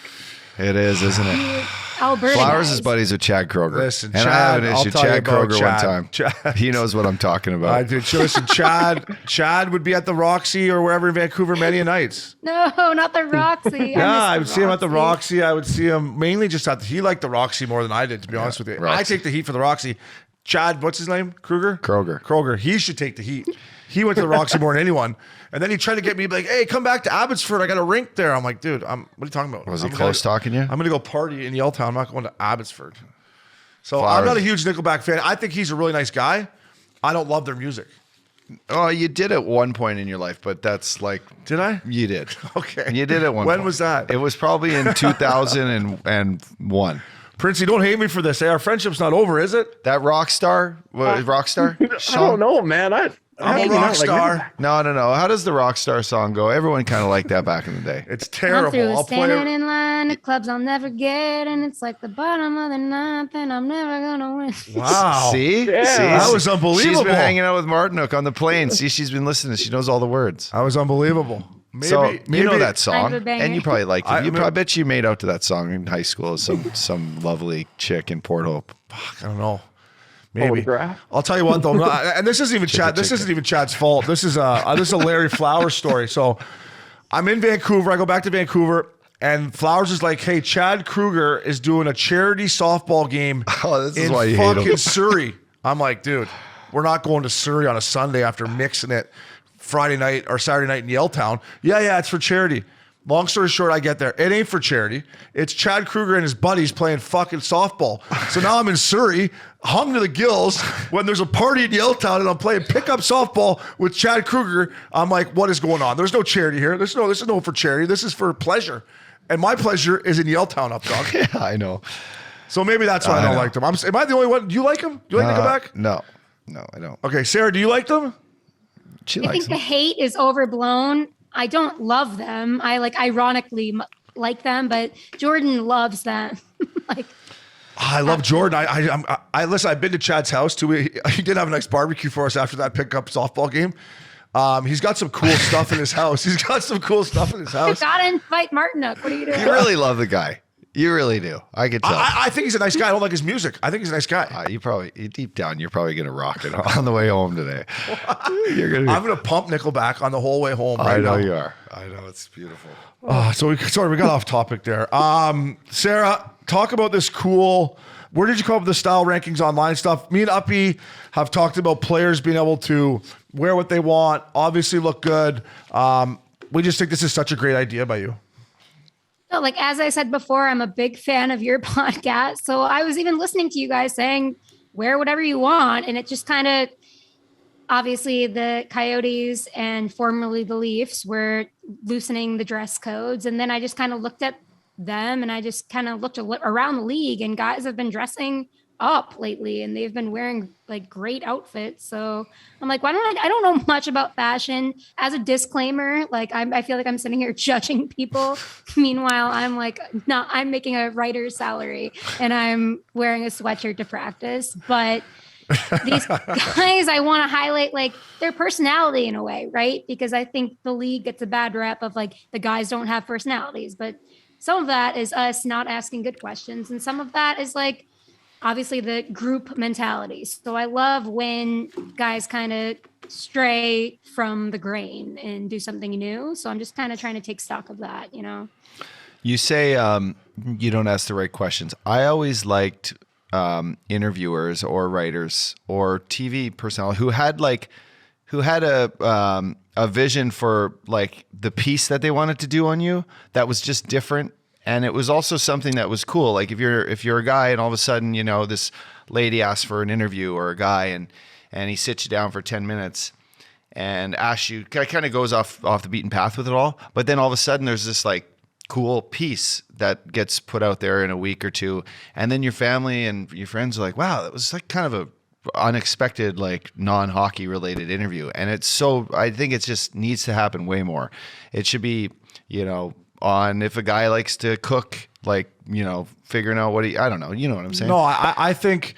It is, isn't it? Alberta. Flowers guys. is buddies with Chad Kroger. Listen, and Chad, I have an I'll issue. tell you Chad about Kroger Chad. one time. Chad. He knows what I'm talking about. Listen, Chad would be at the Roxy or wherever in Vancouver many nights. No, not the Roxy. Yeah, I would miss the see him at the Roxy. I would see him mainly just he liked the Roxy more than I did, to be honest with you. Roxy. I take the heat for the Roxy. Chad, what's his name? Kroger. He should take the heat. He went to the Roxy more than anyone. And then he tried to get me like, hey, come back to Abbotsford. I got a rink there. I'm like, dude, what are you talking about? Was he I'm close talking you? I'm going to go party in Yaletown. I'm not going to Abbotsford. So Flowers. I'm not a huge Nickelback fan. I think he's a really nice guy. I don't love their music. Oh, you did at one point in your life, but that's like Did I? you did. Okay. You did at one When point. was that? It was probably in 2001. Princey, don't hate me for this. Hey, our friendship's not over, is it? That Rockstar? Rockstar? I don't know, man. I'm a maybe rock not, like, star. No. How does the Rockstar song go? Everyone kind of liked that back in the day. It's I'm terrible. through I'll play standing it. in line at clubs I'll never get, and it's like the bottom of the ninth, and I'm never gonna win. Wow. See? Yeah. See? That was unbelievable. She's been hanging out with Martinook on the plane. See, she's been listening. She knows all the words. That was unbelievable. Maybe, So you know that I have song, a banger. and you probably liked it. I I bet you made out to that song in high school as some lovely chick in Port Hope. I don't know. Maybe. Photograph? I'll tell you what though, and this isn't even Chad. This chicken. isn't even Chad's fault. This is a Larry Flowers story. So I'm in Vancouver. I go back to Vancouver, and Flowers is like, "Hey, Chad Kruger is doing a charity softball game Oh, this is in why you hate fucking him. Surrey." I'm like, dude, we're not going to Surrey on a Sunday after mixing it Friday night or Saturday night in Yaletown. Yeah, it's for charity. Long story short, I get there. It ain't for charity. It's Chad Kruger and his buddies playing fucking softball. So now I'm in Surrey, hung to the gills, when there's a party in Yaletown and I'm playing pickup softball with Chad Kruger. I'm like, what is going on? There's no charity here. This is no for charity. This is for pleasure. And my pleasure is in Yaletown, up dog. Yeah, I know. So maybe that's why I don't like them. Am I the only one? Do you like them? Do you like Nickelback? No, I don't. Okay, Sarah, do you like them? She I likes think the him. hate is overblown. I don't love them. I ironically like them, but Jordan loves them. I love Jordan. I listen. I've been to Chad's house too. He did have a nice barbecue for us after that pickup softball game. He's got some cool stuff in his house. You gotta invite Martinook. What are you doing? You really love the guy. You really do. I could tell. I think he's a nice guy. I don't like his music. I think he's a nice guy. Deep down, you're probably gonna rock it on the way home today. I'm gonna pump Nickelback on the whole way home. I Right know now. you are. I know it's beautiful. We got off topic there. Sarah, talk about this cool. Where did you come up with the style rankings online stuff? Me and Uppy have talked about players being able to wear what they want, obviously look good. We just think this is such a great idea by you. No, as I said before, I'm a big fan of your podcast. So I was even listening to you guys saying, wear whatever you want. And it just kind of, obviously the Coyotes and formerly the Leafs were loosening the dress codes. And then I just kind of looked at them and I just kind of looked around the league, and guys have been dressing up lately and they've been wearing great outfits. So I'm like, why don't I don't know much about fashion. As a disclaimer, I feel like I'm sitting here judging people. Meanwhile, I'm making a writer's salary and I'm wearing a sweatshirt to practice. But these guys, I want to highlight their personality in a way, right? Because I think the league gets a bad rep of the guys don't have personalities, but some of that is us not asking good questions. And some of that is obviously the group mentality. So I love when guys kind of stray from the grain and do something new. So I'm just kind of trying to take stock of that, You say you don't ask the right questions. I always liked interviewers or writers or TV personnel who had a vision for the piece that they wanted to do on you that was just different. And it was also something that was cool. If you're a guy and all of a sudden, this lady asks for an interview, or a guy and he sits you down for 10 minutes and asks you, kind of goes off the beaten path with it all. But then all of a sudden there's this cool piece that gets put out there in a week or two. And then your family and your friends are like, wow, that was kind of a unexpected, like non-hockey related interview. And I think it just needs to happen way more. It should be, on if a guy likes to cook, like, figuring out I don't know. You know what I'm saying? No, I think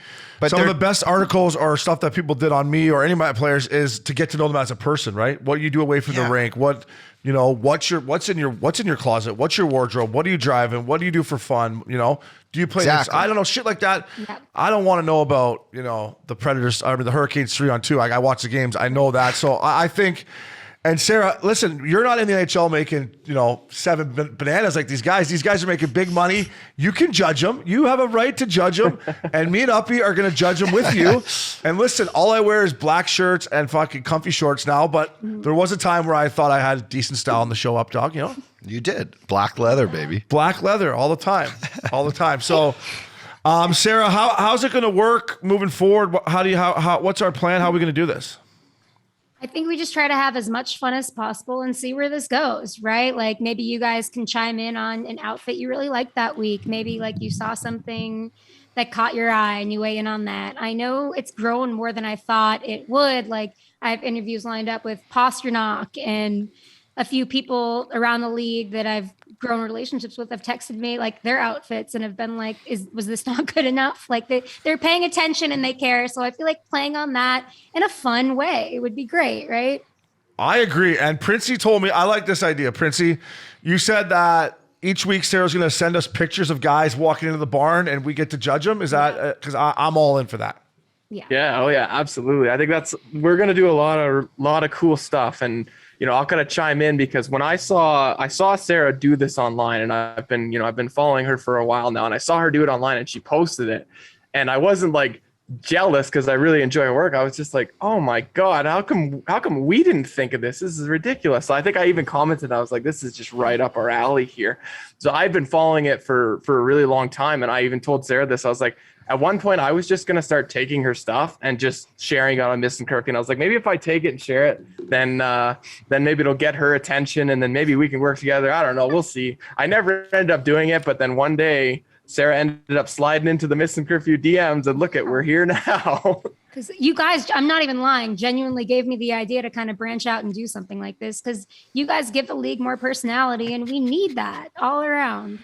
some of the best articles or stuff that people did on me or any of my players is to get to know them as a person, right? What do you do away from the rink? What, what's in your closet? What's your wardrobe? What are you driving? What do you do for fun? Do you play this? I don't know, shit like that. Yeah. I don't want to know about, the Predators, the Hurricanes 3-on-2. I watch the games. I know that. So I think. And Sara, listen, you're not in the NHL making, 7 bananas like these guys. These guys are making big money. You can judge them. You have a right to judge them. And me and Uppy are going to judge them with you. And listen, all I wear is black shirts and fucking comfy shorts now. But there was a time where I thought I had decent style on the show, Up Dog, You did. Black leather, baby. Black leather all the time. All the time. So, Sara, how's it going to work moving forward? What's our plan? How are we going to do this? I think we just try to have as much fun as possible and see where this goes, right? Like maybe you guys can chime in on an outfit you really liked that week. Maybe like you saw something that caught your eye and you weigh in on that. I know it's grown more than I thought it would. Like I have interviews lined up with Pasternak, and a few people around the league that I've grown relationships with have texted me like their outfits and have been like, was this not good enough? Like they're paying attention and they care. So I feel like playing on that in a fun way would be great, right? I agree. And Printzy told me, I like this idea. Printzy, you said that each week Sarah's going to send us pictures of guys walking into the barn and we get to judge them. Is that, because I'm all in for that. Yeah. Yeah. Oh yeah, absolutely. I think we're going to do a lot of cool stuff. And, I'll kind of chime in because when I saw Sara do this online, and I've been following her for a while now, and I saw her do it online and she posted it, and I wasn't like jealous because I really enjoy her work. I was just like, oh my God, how come we didn't think of this? This is ridiculous. So I think I even commented, I was like, this is just right up our alley here. So I've been following it for a really long time. And I even told Sara this. I was like, at one point I was just going to start taking her stuff and just sharing it on Missin Curfew. And I was like, maybe if I take it and share it, then maybe it'll get her attention and then maybe we can work together. I don't know. We'll see. I never ended up doing it, but then one day Sara ended up sliding into the Missin Curfew DMs and look at, we're here now. Because you guys, I'm not even lying, genuinely gave me the idea to kind of branch out and do something like this because you guys give the league more personality and we need that all around.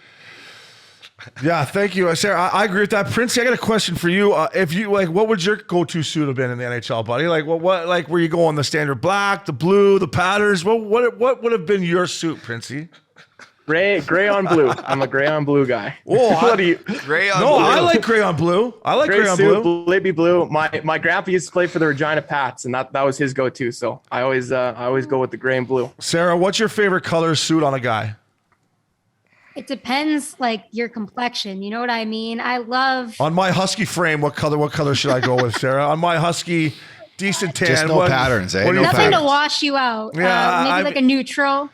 Yeah, thank you, Sara. I agree with that. Printzy, I got a question for you. If you what would your go-to suit have been in the NHL, buddy? Like, what like were you going the standard black, the blue, the patterns? What would have been your suit, Printzy? Gray on blue. I'm a gray on blue guy. Oh, what do you? Gray on blue. I like gray on blue. I like gray on suit, blue. Baby blue. My grandpa used to play for the Regina Pats, and that was his go-to. So I always go with the gray and blue. Sara, what's your favorite color suit on a guy? It depends, like your complexion. You know what I mean? I love on my husky frame. What color should I go with, Sara? On my husky, decent tan. Just no patterns, eh? Nothing patterns. To wash you out. Yeah, maybe like a neutral.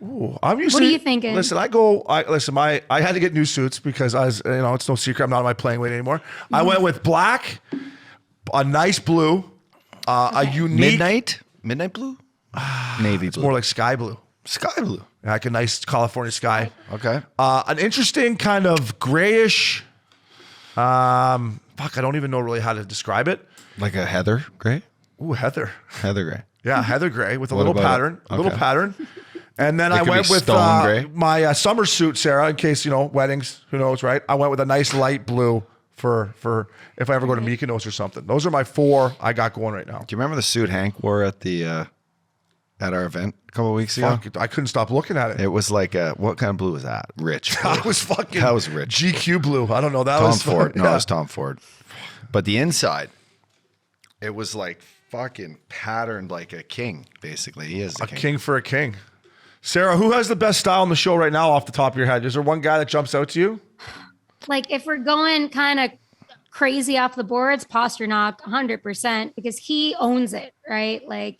Ooh, I'm usually. What are you thinking? Listen, I had to get new suits because it's no secret I'm not on my playing weight anymore. I went with black, a nice blue, a unique midnight blue, navy blue. More like sky blue. Sky blue. Like a nice California sky. Okay. An interesting kind of grayish. I don't even know really how to describe it. Like a heather gray. Ooh, heather. Heather gray. Yeah, heather gray with a little pattern. Okay. A little pattern. And then I went with my summer suit, Sara, in case, weddings, who knows, right? I went with a nice light blue for if I ever go to Mykonos or something. Those are my 4 I got going right now. Do you remember the suit Hank wore at our event a couple of weeks ago? I couldn't stop looking at it. It was like what kind of blue was that? Rich. That was rich. GQ blue. I don't know. That was Tom Ford. No, it was Tom Ford. But the inside, it was like fucking patterned like a king, basically. He is a king for a king. Sara, who has the best style on the show right now off the top of your head? Is there one guy that jumps out to you? Like if we're going kind of crazy off the boards, Pasternak 100% because he owns it, right? Like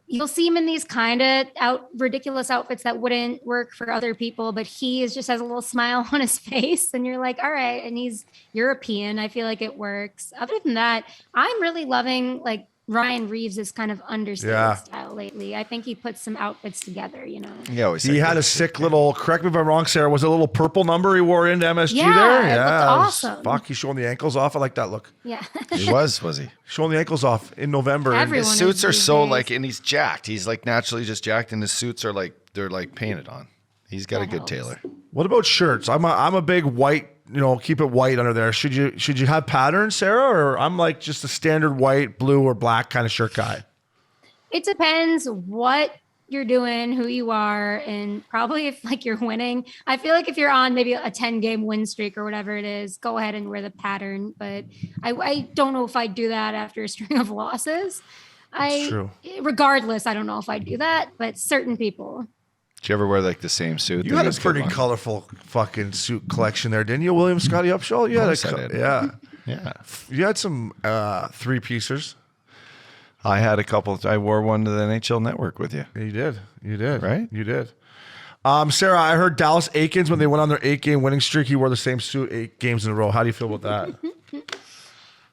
you'll see him in these kind of ridiculous outfits that wouldn't work for other people, but he just has a little smile on his face and you're like, all right. And he's European. I feel like it works. Other than that, I'm really loving like Ryan Reeves' kind of understated Yeah. style lately. I think he puts some outfits together, you know. Yeah, He had a sick little, correct me if I'm wrong, Sarah, was it a little purple number he wore into MSG Yeah, there? it looked it was- awesome. Fuck, he's showing the ankles off. I like that look. Yeah. He was he? Showing the ankles off in November. And Everyone His is suits are these so days. like, and he's jacked. He's like naturally just jacked, and his suits are like they're like painted on. He's got a That good helps. tailor. what about shirts? I'm a big white, keep it white under there. Should you have patterns, Sarah? Or I'm like just a standard white, blue, or black kind of shirt guy. It depends what you're doing, who you are, and probably if like you're winning. I feel like if you're on maybe a 10-game win streak or whatever it is, go ahead and wear the pattern. But I don't know if I'd do that after a string of losses. true. Regardless, I don't know if I'd do that, but certain people. Did you ever wear like the same suit? You that had a was pretty good one? colorful fucking suit collection there, didn't you, William Scotty Upshaw? You had course I did. yeah. Yeah, You had some three-piecers. I had a couple. I wore one to the NHL Network with you. You did. Right? You did. Sarah, I heard Dallas Aikens, when they went on their 8-game winning streak, he wore the same suit 8 games in a row. How do you feel about that?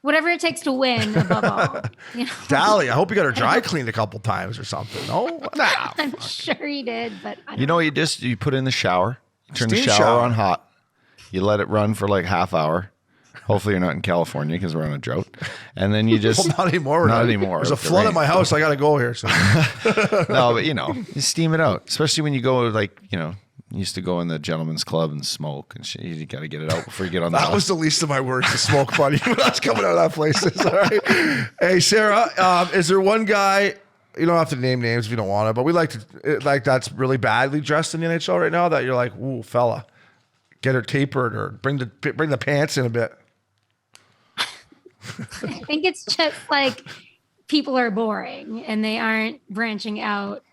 Whatever it takes to win, above all. You know? Dally, I hope you got her dry cleaned a couple times or something. No? Nah. I'm sure he did, but I don't You know, you put it in the shower, you turn the Steam shower, shower. on hot, you let it run for like half hour. Hopefully you're not in California because we're on a drought, and then you just Well, not anymore. Not anymore. There's a with the flood at rain. my house. I got to go here. So. No, but you steam it out, especially when you go like you used to go in the gentleman's club and smoke and shit. You got to get it out before you get on the That bus. was the least of my worries, the smoke buddy. When I was coming out of that place. All right. Hey, Sarah, is there one guy, you don't have to name names if you don't want to, but we like that's really badly dressed in the NHL right now that you're like, ooh, fella, get her tapered or bring the pants in a bit. I think it's just like people are boring and they aren't branching out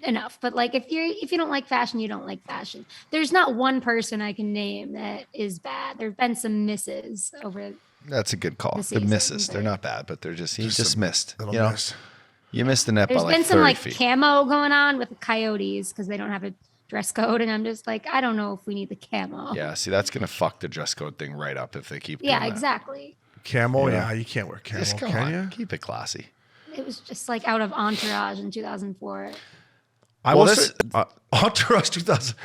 enough. But like if you don't like fashion, you don't like fashion. There's not one person I can name that is bad. There've been some misses over. That's a good call. The The season, misses, they're but- not bad, but they're he Just just some missed. little You know, miss. you missed the net There's by like been 30 some like feet. camo going on with the Coyotes because they don't have a dress code, and I'm just like, I don't know if we need the camo. Yeah, see, that's gonna fuck the dress code thing right up if they keep. Yeah, doing that. exactly. Camo, Yeah. yeah, you can't wear camo, Just come can on, you? keep it classy. It was just like out of Entourage in 2004. I Well, was Entourage 2000.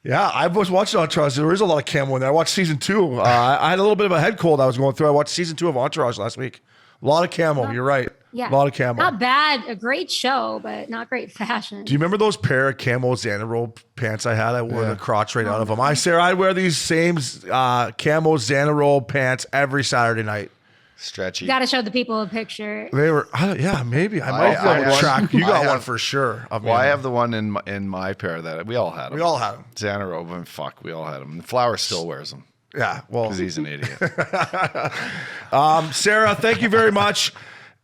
Yeah, I was watching Entourage. There is a lot of camo in there. I watched season 2. I had a little bit of a head cold I was going through. I watched season 2 of Entourage last week. A lot of camo. You're right. Yeah, A lot of camo. Not bad, a great show, but not great fashion. Do you remember those pair of camo Xanarobe pants I had? I wore the crotch right out of them. Sarah, I'd wear these same camo Xanarobe pants every Saturday night. Stretchy. You got to show the people a picture. They were, yeah, maybe. I might I be able to have- track. You I got have- one for sure. Of Well, I me. have the one in my pair that we all had them. We all had them. Xanarobe and fuck, we all had them. Flower still wears them Yeah, well, because he's an idiot. Sarah, thank you very much.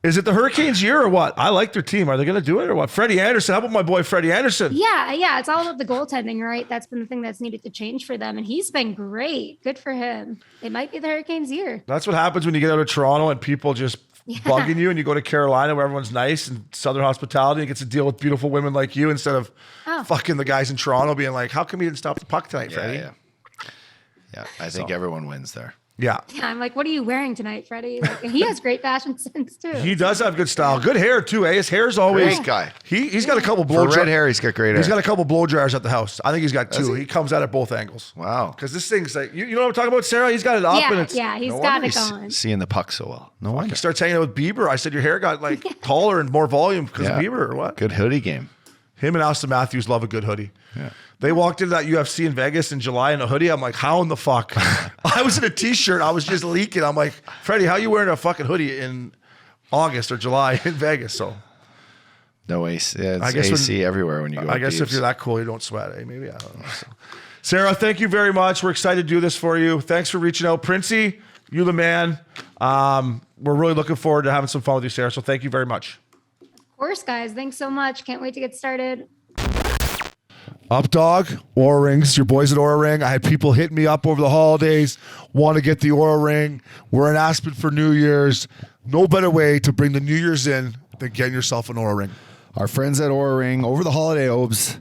Is it the Hurricanes' year or what? I like their team. Are they going to do it or what? Freddie Anderson. How about my boy Freddie Anderson? Yeah. It's all about the goaltending, right? That's been the thing that's needed to change for them. And he's been great. Good for him. It might be the Hurricanes' year. That's what happens when you get out of Toronto and people just bugging you, and you go to Carolina where everyone's nice and Southern hospitality and gets to deal with beautiful women like you instead of fucking the guys in Toronto being like, how come you didn't stop the puck tonight, Freddie? Yeah. I think everyone wins there. Yeah. Yeah, I'm like, what are you wearing tonight, Freddie? Like, and he has great fashion sense too. He does have good style. Good hair, too, eh? His hair's always... Great guy. He's got a couple For blow red dryers. hair, he's got great hair. He's got a couple blow dryers at the house. I think he's got 2. He comes at it both angles. Wow. Because this thing's like... You know what I'm talking about, Sarah? He's got it up and it's... He's No got wonder it he's going. seeing the puck so well. No He wonder. starts hanging out with Bieber. I said, your hair got like taller and more volume because of Bieber or what? Good hoodie game. Him and Austin Matthews love a good hoodie. Yeah. They walked into that UFC in Vegas in July in a hoodie. I'm like, how in the fuck? I was in a t-shirt. I was just leaking. I'm like, Freddie, how you wearing a fucking hoodie in August or July in Vegas? So No AC. Yeah, it's I guess AC everywhere when you go. I guess if you're that cool, you don't sweat. Eh? Maybe, I don't know. So. Sarah, thank you very much. We're excited to do this for you. Thanks for reaching out. Printzy, you the man. We're really looking forward to having some fun with you, Sarah. So thank you very much. Of course, guys. Thanks so much. Can't wait to get started. Up dog, Aura Rings, your boys at Aura Ring. I had people hit me up over the holidays, want to get the Aura Ring. We're in Aspen for New Year's. No better way to bring the New Year's in than getting yourself an Aura Ring. Our friends at Aura Ring over the holiday, Obes.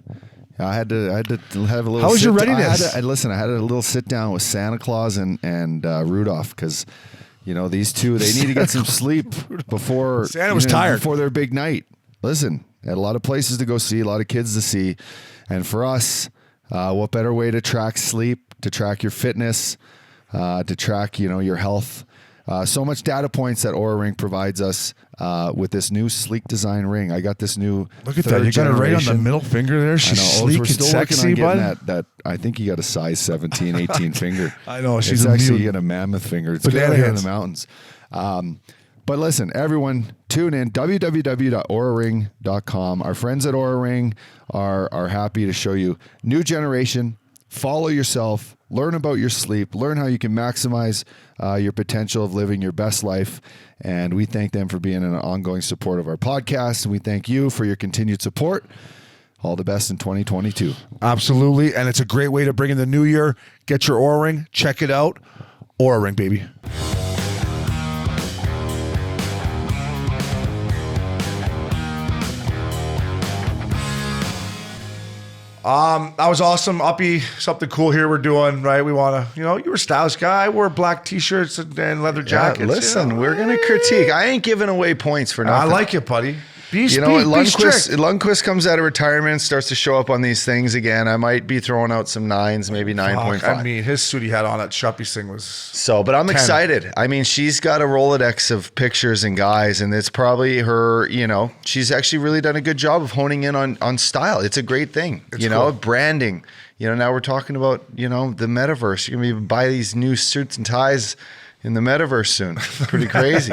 I had to have a little. How was your readiness? I had a little sit down with Santa Claus and Rudolph because, You know, these two, they need to get some sleep before Santa was tired before their big night. Listen, had a lot of places to go see, a lot of kids to see, and for us, what better way to track sleep, to track your fitness, to track your health. So much data points that Oura Ring provides us with this new sleek design ring. I got this new. Look at that! You got it right on the middle finger there. She's sleek and sexy, bud. That I think you got a size 17, 18 finger. I know she's actually got a mammoth finger. It's good here in the mountains. But listen, everyone, tune in www.auraring.com. Our friends at Oura Ring are happy to show you new generation. Follow yourself. Learn about your sleep. Learn how you can maximize your potential of living your best life. And we thank them for being an ongoing support of our podcast. And we thank you for your continued support. All the best in 2022. Absolutely. And it's a great way to bring in the new year. Get your Oura Ring. Check it out. Oura Ring, baby. That was awesome. Uppy, something cool here we're doing, right? We want to, you're a stylish guy. I wear black t-shirts and leather jackets. Yeah, listen, we're going to critique. I ain't giving away points for nothing. I like it, buddy. Lundqvist comes out of retirement, starts to show up on these things again. I might be throwing out some 9s, maybe 9.5. I mean, his suit he had on at Shuppy's thing was so, but I'm 10. excited. I mean, she's got a Rolodex of pictures and guys, and it's probably her, she's actually really done a good job of honing in on style. It's a great thing, cool. Branding. Now we're talking about, the metaverse. You're going to buy these new suits and ties in the metaverse soon. Pretty crazy.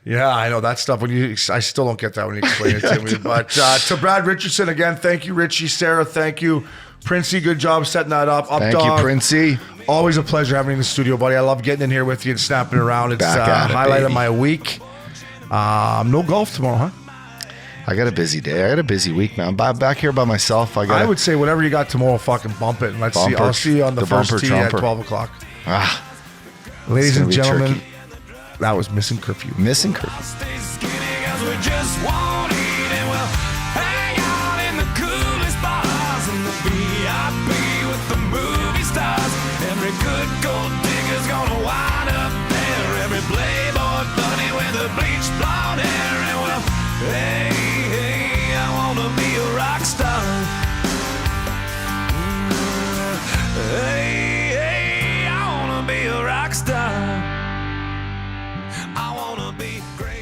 Yeah, I know that stuff. I still don't get that when you explain it to me. But to Brad Richardson again, thank you, Richie. Sara, thank you. Printzy, good job setting that up. Thank you, Printzy. Always a pleasure having you in the studio, buddy. I love getting in here with you and snapping around. It's highlight of my week. No golf tomorrow, huh? I got a busy day. I got a busy week, man. I'm back here by myself. I would say whatever you got tomorrow, fucking bump it. And let's see. I'll see you on the first tee at 12 o'clock. Ladies and gentlemen. Tricky. That was Missin Curfew. Missin Curfew. Stay skinny 'cause we just won't eat, and we'll hang out in the coolest bars in the VIP with the movie stars. Every good gold digger's gonna wind up there. Every playboy bunny with the bleached blonde hair, and we'll hey, I wanna be a rock star. Hey, I wanna be a rock star. I wanna be great.